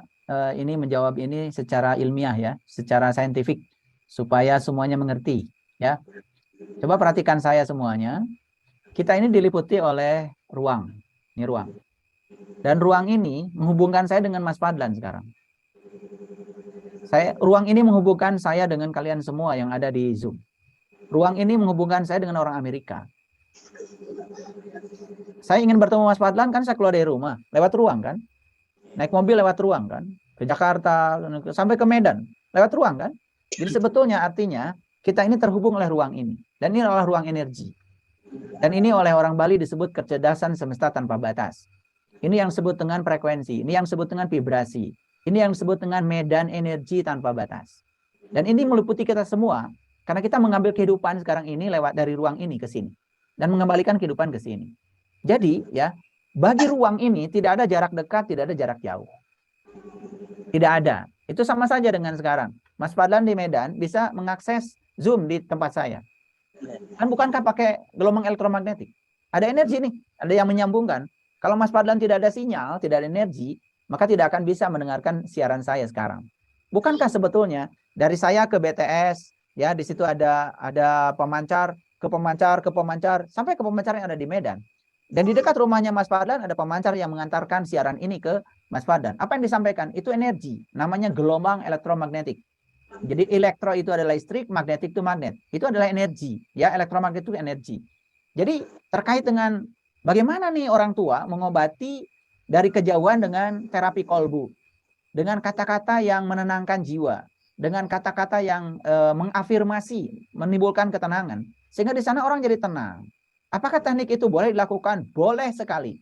menjawab ini secara ilmiah ya, secara saintifik supaya semuanya mengerti ya. Coba perhatikan saya semuanya. Kita ini diliputi oleh ruang. Ini ruang. Dan ruang ini menghubungkan saya dengan Mas Fadlan sekarang. Ruang ini menghubungkan saya dengan kalian semua yang ada di Zoom. Ruang ini menghubungkan saya dengan orang Amerika. Saya ingin bertemu Mas Fadlan, kan saya keluar dari rumah, lewat ruang kan. Naik mobil lewat ruang kan. Ke Jakarta, sampai ke Medan, lewat ruang kan. Jadi sebetulnya artinya kita ini terhubung oleh ruang ini. Dan ini adalah ruang energi. Dan ini oleh orang Bali disebut kecerdasan semesta tanpa batas. Ini yang disebut dengan frekuensi, ini yang disebut dengan vibrasi, ini yang disebut dengan medan energi tanpa batas. Dan ini meliputi kita semua, karena kita mengambil kehidupan sekarang ini lewat dari ruang ini ke sini. Dan mengembalikan kehidupan ke sini. Jadi ya, bagi ruang ini tidak ada jarak dekat, tidak ada jarak jauh. Tidak ada. Itu sama saja dengan sekarang. Mas Fadlan di Medan bisa mengakses Zoom di tempat saya. Kan bukankah pakai gelombang elektromagnetik? Ada energi nih, ada yang menyambungkan. Kalau Mas Fadlan tidak ada sinyal, tidak ada energi, maka tidak akan bisa mendengarkan siaran saya sekarang. Bukankah sebetulnya dari saya ke BTS, ya di situ ada pemancar, ke pemancar, sampai ke pemancar yang ada di Medan. Dan di dekat rumahnya Mas Fadlan ada pemancar yang mengantarkan siaran ini ke Mas Fadlan. Apa yang disampaikan? Itu energi, namanya gelombang elektromagnetik. Jadi elektro itu adalah listrik, magnetik itu magnet. Itu adalah energi, ya elektromagnet itu energi. Jadi terkait dengan bagaimana nih orang tua mengobati dari kejauhan dengan terapi kolbu, dengan kata-kata yang menenangkan jiwa, dengan kata-kata yang mengafirmasi, menimbulkan ketenangan, sehingga di sana orang jadi tenang. Apakah teknik itu boleh dilakukan? Boleh sekali.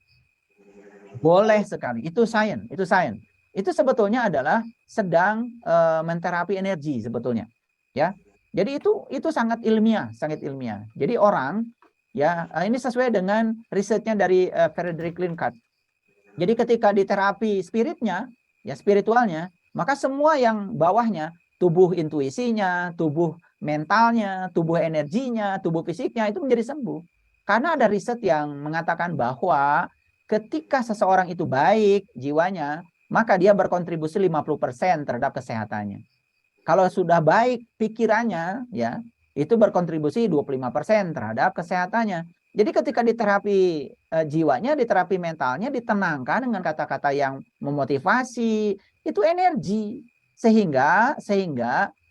Boleh sekali. Itu sains, itu sains. Itu sebetulnya adalah sedang menterapi energi sebetulnya. Ya. Jadi itu sangat ilmiah, sangat ilmiah. Jadi orang ya ini sesuai dengan risetnya dari Frederick Linkart. Jadi ketika di terapi spiritnya, ya spiritualnya, maka semua yang bawahnya, tubuh intuisinya, tubuh mentalnya, tubuh energinya, tubuh fisiknya itu menjadi sembuh. Karena ada riset yang mengatakan bahwa ketika seseorang itu baik jiwanya, maka dia berkontribusi 50% terhadap kesehatannya. Kalau sudah baik pikirannya, ya, itu berkontribusi 25% terhadap kesehatannya. Jadi ketika di terapi jiwanya, di terapi mentalnya, ditenangkan dengan kata-kata yang memotivasi, itu energi. Sehingga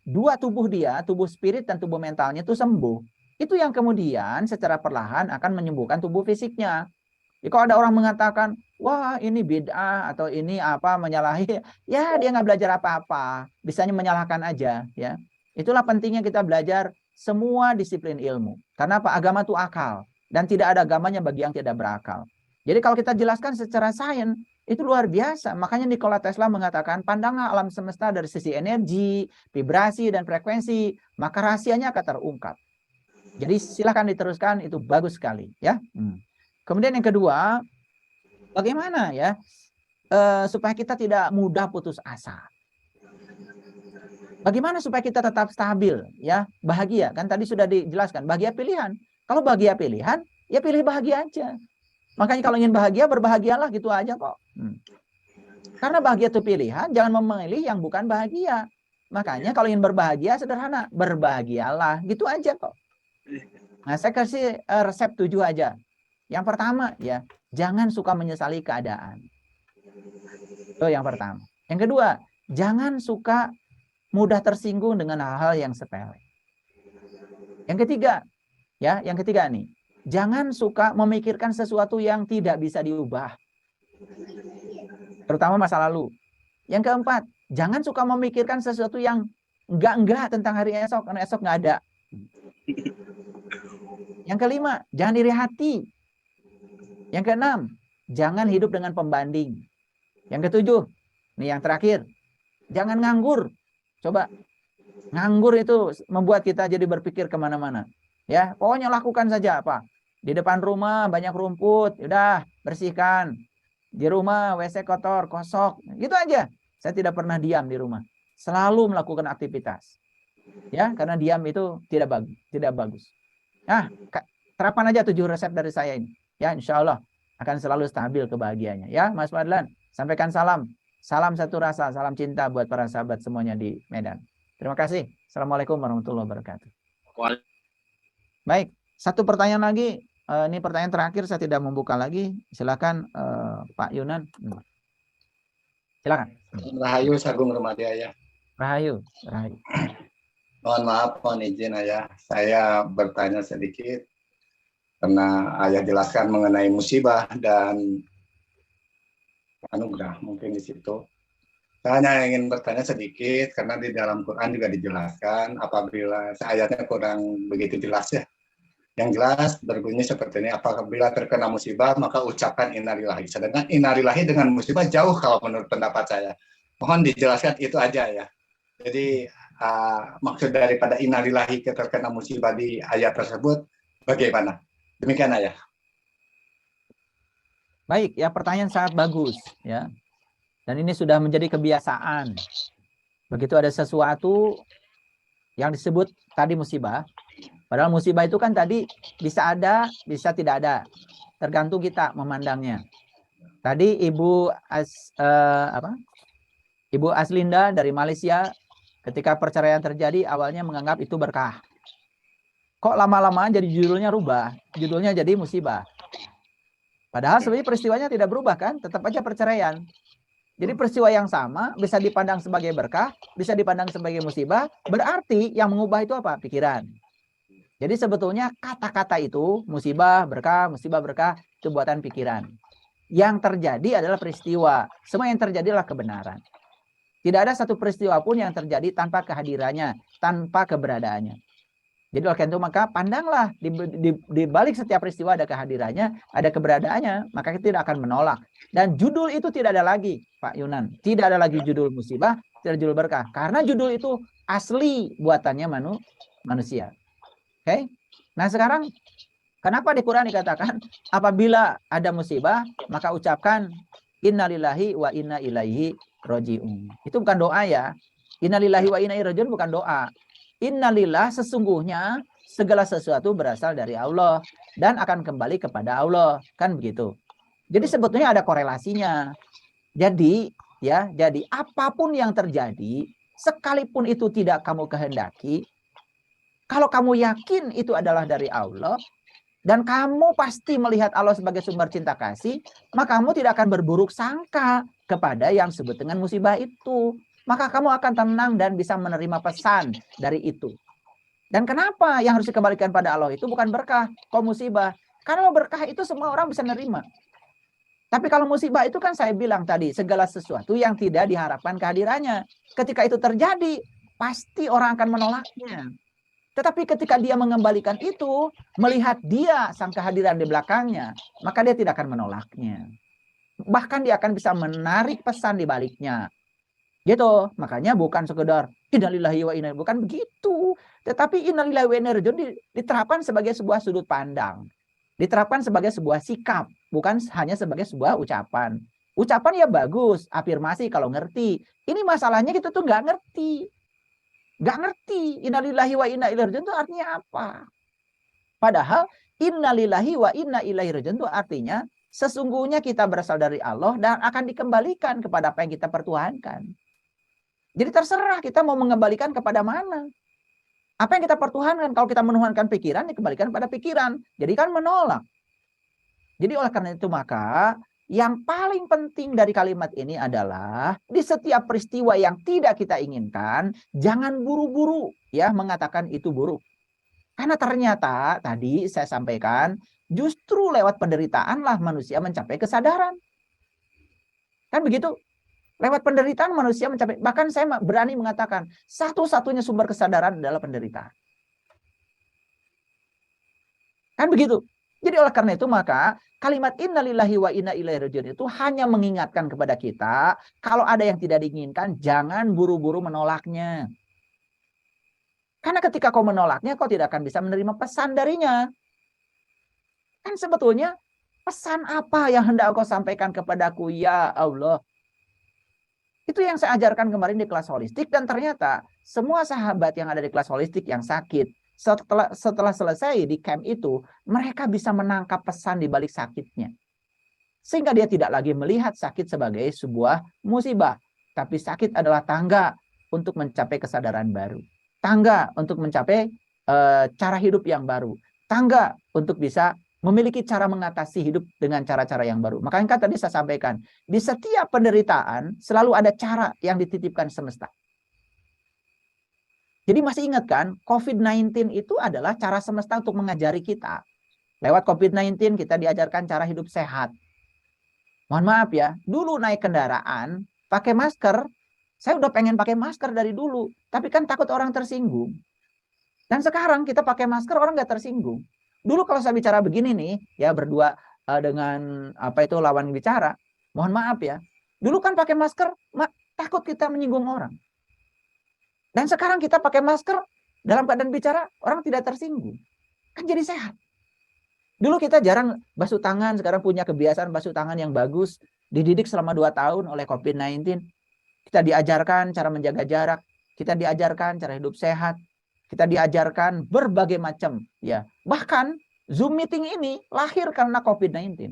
dua tubuh dia, tubuh spirit dan tubuh mentalnya itu sembuh. Itu yang kemudian secara perlahan akan menyembuhkan tubuh fisiknya. Jadi kalau ada orang mengatakan, wah ini bid'ah atau ini apa menyalahi, ya dia nggak belajar apa-apa, bisanya menyalahkan aja, ya. Itulah pentingnya kita belajar semua disiplin ilmu. Karena apa? Agama itu akal dan tidak ada agamanya bagi yang tidak berakal. Jadi kalau kita jelaskan secara sains itu luar biasa. Makanya Nikola Tesla mengatakan pandanglah alam semesta dari sisi energi, vibrasi dan frekuensi, maka rahasianya akan terungkap. Jadi silakan diteruskan, itu bagus sekali, ya. Kemudian yang kedua, bagaimana ya supaya kita tidak mudah putus asa? Bagaimana supaya kita tetap stabil, ya, bahagia? Kan tadi sudah dijelaskan, bahagia pilihan. Kalau bahagia pilihan, ya pilih bahagia aja. Makanya kalau ingin bahagia, berbahagialah gitu aja kok. Karena bahagia itu pilihan, jangan memilih yang bukan bahagia. Makanya kalau ingin berbahagia, sederhana, berbahagialah, gitu aja kok. Nah, saya kasih resep 7 aja. Yang pertama, ya, jangan suka menyesali keadaan. Itu yang pertama. Yang kedua, jangan suka mudah tersinggung dengan hal-hal yang sepele. Yang ketiga, ya, yang ketiga nih, jangan suka memikirkan sesuatu yang tidak bisa diubah. Terutama masa lalu. Yang keempat, jangan suka memikirkan sesuatu yang enggak tentang hari esok, karena esok nggak ada. Yang kelima, jangan iri hati. Yang keenam, jangan hidup dengan pembanding. Yang ketujuh, nih yang terakhir, jangan nganggur. Coba, nganggur itu membuat kita jadi berpikir kemana-mana. Ya, pokoknya lakukan saja apa. Di depan rumah banyak rumput, udah bersihkan. Di rumah WC kotor, kosok, gitu aja. Saya tidak pernah diam di rumah. Selalu melakukan aktivitas. Ya, karena diam itu tidak bagus. Nah, terapan aja 7 resep dari saya ini. Ya, insya Allah akan selalu stabil kebahagiaannya. Ya, Mas Fadlan, sampaikan salam. Salam satu rasa, salam cinta buat para sahabat semuanya di Medan. Terima kasih. Assalamualaikum warahmatullahi wabarakatuh. Baik, satu pertanyaan lagi. Ini pertanyaan terakhir, saya tidak membuka lagi. Silakan Pak Yunan. Silakan. Rahayu Sagung Remaja ya. Rahayu. Mohon maaf, mohon izin Ayah. Saya bertanya sedikit. Karena Ayah jelaskan mengenai musibah dan anugerah mungkin di situ. Saya hanya ingin bertanya sedikit karena di dalam Quran juga dijelaskan apabila ayatnya kurang begitu jelas ya. Yang jelas berbunyi seperti ini, apabila terkena musibah maka ucapkan innalillahi. Sedangkan innalillahi dengan musibah jauh kalau menurut pendapat saya. Mohon dijelaskan itu aja ya. Jadi maksud daripada innalillahi terkena musibah di ayat tersebut bagaimana? Demikian Ayah. Baik, ya pertanyaan sangat bagus ya. Dan ini sudah menjadi kebiasaan. Begitu ada sesuatu yang disebut tadi musibah, padahal musibah itu kan tadi bisa ada, bisa tidak ada. Tergantung kita memandangnya. Tadi Ibu Aslinda dari Malaysia ketika perceraian terjadi awalnya menganggap itu berkah. Kok lama-lama jadi judulnya rubah, judulnya jadi musibah. Padahal sebenarnya peristiwanya tidak berubah kan, tetap aja perceraian. Jadi peristiwa yang sama bisa dipandang sebagai berkah, bisa dipandang sebagai musibah, berarti yang mengubah itu apa? Pikiran. Jadi sebetulnya kata-kata itu musibah, berkah, itu buatan pikiran. Yang terjadi adalah peristiwa. Semua yang terjadi adalah kebenaran. Tidak ada satu peristiwa pun yang terjadi tanpa kehadirannya, tanpa keberadaannya. Jadi oleh karena itu maka pandanglah di balik setiap peristiwa ada kehadirannya, ada keberadaannya, maka kita tidak akan menolak. Dan judul itu tidak ada lagi, Pak Yunan. Tidak ada lagi judul musibah, tidak ada judul berkah. Karena judul itu asli buatannya manusia. Oke? Nah sekarang kenapa di Quran dikatakan apabila ada musibah maka ucapkan innalillahi wa inna ilaihi roji'un. Itu bukan doa ya. Innalillahi wa inna ilaihi roji'un bukan doa. Innalillah sesungguhnya segala sesuatu berasal dari Allah dan akan kembali kepada Allah, kan begitu. Jadi sebetulnya ada korelasinya. Jadi apapun yang terjadi, sekalipun itu tidak kamu kehendaki, kalau kamu yakin itu adalah dari Allah dan kamu pasti melihat Allah sebagai sumber cinta kasih, maka kamu tidak akan berburuk sangka kepada yang disebut dengan musibah itu. Maka kamu akan tenang dan bisa menerima pesan dari itu. Dan kenapa yang harus dikembalikan pada Allah itu bukan berkah, kok musibah? Karena berkah itu semua orang bisa nerima. Tapi kalau musibah itu kan saya bilang tadi, segala sesuatu yang tidak diharapkan kehadirannya. Ketika itu terjadi, pasti orang akan menolaknya. Tetapi ketika dia mengembalikan itu, melihat dia sang kehadiran di belakangnya, maka dia tidak akan menolaknya. Bahkan dia akan bisa menarik pesan di baliknya. Gitu, makanya bukan sekedar innalillahi wa inna, bukan begitu. Tetapi innalillahi wa inna raji'un diterapkan sebagai sebuah sudut pandang. Diterapkan sebagai sebuah sikap, bukan hanya sebagai sebuah ucapan. Ucapan ya bagus, afirmasi kalau ngerti. Ini masalahnya kita tuh nggak ngerti. Nggak ngerti innalillahi wa inna ilaihi raji'un itu artinya apa. Padahal innalillahi wa inna ilaihi raji'un itu artinya sesungguhnya kita berasal dari Allah dan akan dikembalikan kepada apa yang kita pertuhankan. Jadi terserah kita mau mengembalikan kepada mana. Apa yang kita pertuhankan? Kalau kita menuhankan pikiran, dikembalikan pada pikiran. Jadi kan menolak. Jadi oleh karena itu maka yang paling penting dari kalimat ini adalah di setiap peristiwa yang tidak kita inginkan, jangan buru-buru ya mengatakan itu buruk. Karena ternyata tadi saya sampaikan justru lewat penderitaanlah manusia mencapai kesadaran. Kan begitu? Lewat penderitaan manusia mencapai, bahkan saya berani mengatakan satu-satunya sumber kesadaran adalah penderitaan. Kan begitu. Jadi oleh karena itu maka kalimat innalillahi wa inna ilaihi raji'un itu hanya mengingatkan kepada kita kalau ada yang tidak diinginkan jangan buru-buru menolaknya. Karena ketika kau menolaknya kau tidak akan bisa menerima pesan darinya. Kan sebetulnya pesan apa yang hendak kau sampaikan kepadaku ya Allah? Itu yang saya ajarkan kemarin di kelas holistik dan ternyata semua sahabat yang ada di kelas holistik yang sakit setelah selesai di camp itu mereka bisa menangkap pesan di balik sakitnya. Sehingga dia tidak lagi melihat sakit sebagai sebuah musibah, tapi sakit adalah tangga untuk mencapai kesadaran baru. Tangga untuk mencapai cara hidup yang baru. Tangga untuk bisa memiliki cara mengatasi hidup dengan cara-cara yang baru. Makanya kan tadi saya sampaikan, di setiap penderitaan selalu ada cara yang dititipkan semesta. Jadi masih ingat kan, COVID-19 itu adalah cara semesta untuk mengajari kita. Lewat COVID-19 kita diajarkan cara hidup sehat. Mohon maaf ya, dulu naik kendaraan, pakai masker, saya udah pengen pakai masker dari dulu, tapi kan takut orang tersinggung. Dan sekarang kita pakai masker, orang nggak tersinggung. Dulu kalau saya bicara begini nih, ya berdua dengan lawan bicara, mohon maaf ya. Dulu kan pakai masker, takut kita menyinggung orang. Dan sekarang kita pakai masker, dalam keadaan bicara, orang tidak tersinggung. Kan jadi sehat. Dulu kita jarang basuh tangan, sekarang punya kebiasaan basuh tangan yang bagus. Dididik selama 2 tahun oleh COVID-19. Kita diajarkan cara menjaga jarak. Kita diajarkan cara hidup sehat. Kita diajarkan berbagai macam. Ya, bahkan Zoom meeting ini lahir karena COVID-19.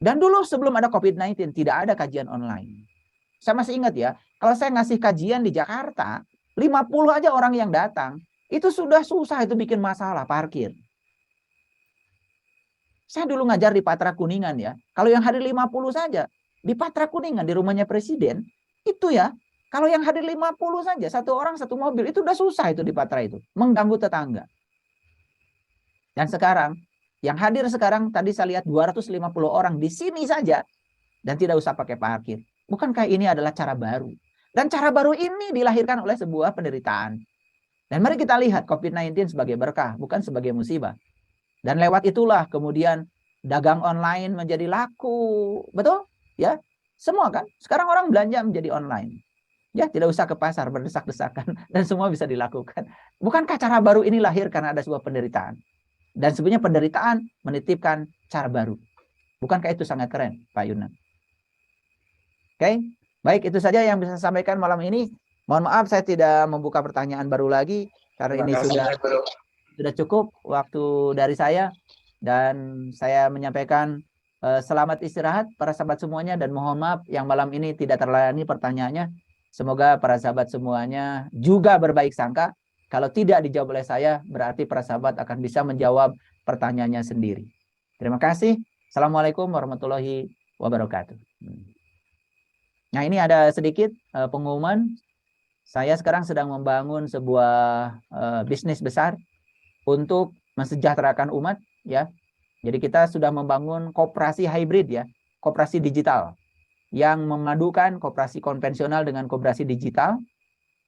Dan dulu sebelum ada COVID-19 tidak ada kajian online. Saya masih ingat ya, kalau saya ngasih kajian di Jakarta, 50 aja orang yang datang, itu sudah susah itu bikin masalah parkir. Saya dulu ngajar di Patra Kuningan ya, kalau yang hadir 50 saja, di Patra Kuningan, di rumahnya Presiden, itu ya, kalau yang hadir 50 saja, satu orang satu mobil, itu udah susah itu di Patra itu, mengganggu tetangga. Dan sekarang, Yang hadir sekarang tadi saya lihat 250 orang di sini saja dan tidak usah pakai parkir. Bukankah ini adalah cara baru? Dan cara baru ini dilahirkan oleh sebuah penderitaan. Dan mari kita lihat COVID-19 sebagai berkah, bukan sebagai musibah. Dan lewat itulah kemudian dagang online menjadi laku. Betul? Ya. Semua kan? Sekarang orang belanja menjadi online. Ya, tidak usah ke pasar berdesak-desakan dan semua bisa dilakukan. Bukankah cara baru ini lahir karena ada sebuah penderitaan? Dan sebenarnya penderitaan menitipkan cara baru. Bukankah itu sangat keren, Pak Yunan? Oke, baik, itu saja yang bisa saya sampaikan malam ini. Mohon maaf saya tidak membuka pertanyaan baru lagi karena ini sudah cukup waktu dari saya, dan saya menyampaikan selamat istirahat para sahabat semuanya, dan mohon maaf yang malam ini tidak terlayani pertanyaannya. Semoga para sahabat semuanya juga berbaik sangka. Kalau tidak dijawab oleh saya, berarti para sahabat akan bisa menjawab pertanyaannya sendiri. Terima kasih. Assalamualaikum warahmatullahi wabarakatuh. Nah, ini ada sedikit pengumuman. Saya sekarang sedang membangun sebuah bisnis besar untuk mensejahterakan umat, ya. Jadi kita sudah membangun koperasi hybrid, ya, koperasi digital yang memadukan koperasi konvensional dengan koperasi digital.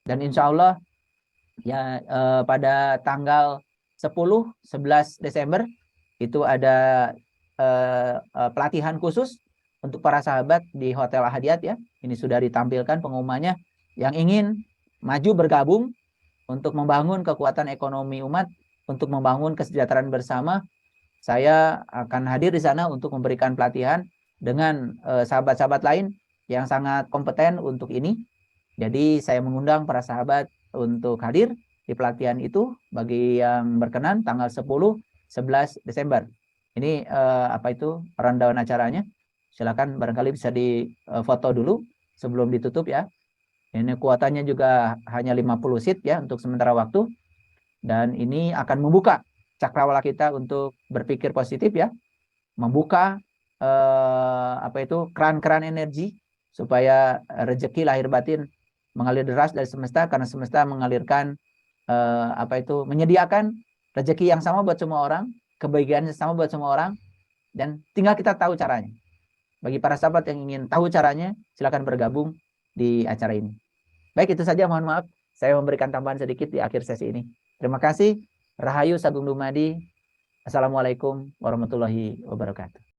Dan insya Allah ya pada tanggal 10-11 Desember itu ada pelatihan khusus untuk para sahabat di Hotel Ahadiyat, ya. Ini sudah ditampilkan pengumumannya. Yang ingin maju bergabung untuk membangun kekuatan ekonomi umat, untuk membangun kesejahteraan bersama, saya akan hadir di sana untuk memberikan pelatihan dengan sahabat-sahabat lain yang sangat kompeten untuk ini. Jadi saya mengundang para sahabat untuk hadir di pelatihan itu bagi yang berkenan tanggal 10-11 Desember. Ini apa itu rundown acaranya. Silakan barangkali bisa difoto dulu sebelum ditutup, ya. Ini kuotanya juga hanya 50 seat, ya, untuk sementara waktu. Dan ini akan membuka cakrawala kita untuk berpikir positif, ya. Membuka apa itu keran-keran energi supaya rezeki lahir batin mengalir deras dari semesta, karena semesta mengalirkan apa itu menyediakan rezeki yang sama buat semua orang, kebaikan yang sama buat semua orang, dan tinggal kita tahu caranya. Bagi para sahabat yang ingin tahu caranya, silakan bergabung di acara ini. Baik, itu saja, mohon maaf saya memberikan tambahan sedikit di akhir sesi ini. Terima kasih. Rahayu Sagung Dumadi. Assalamualaikum warahmatullahi wabarakatuh.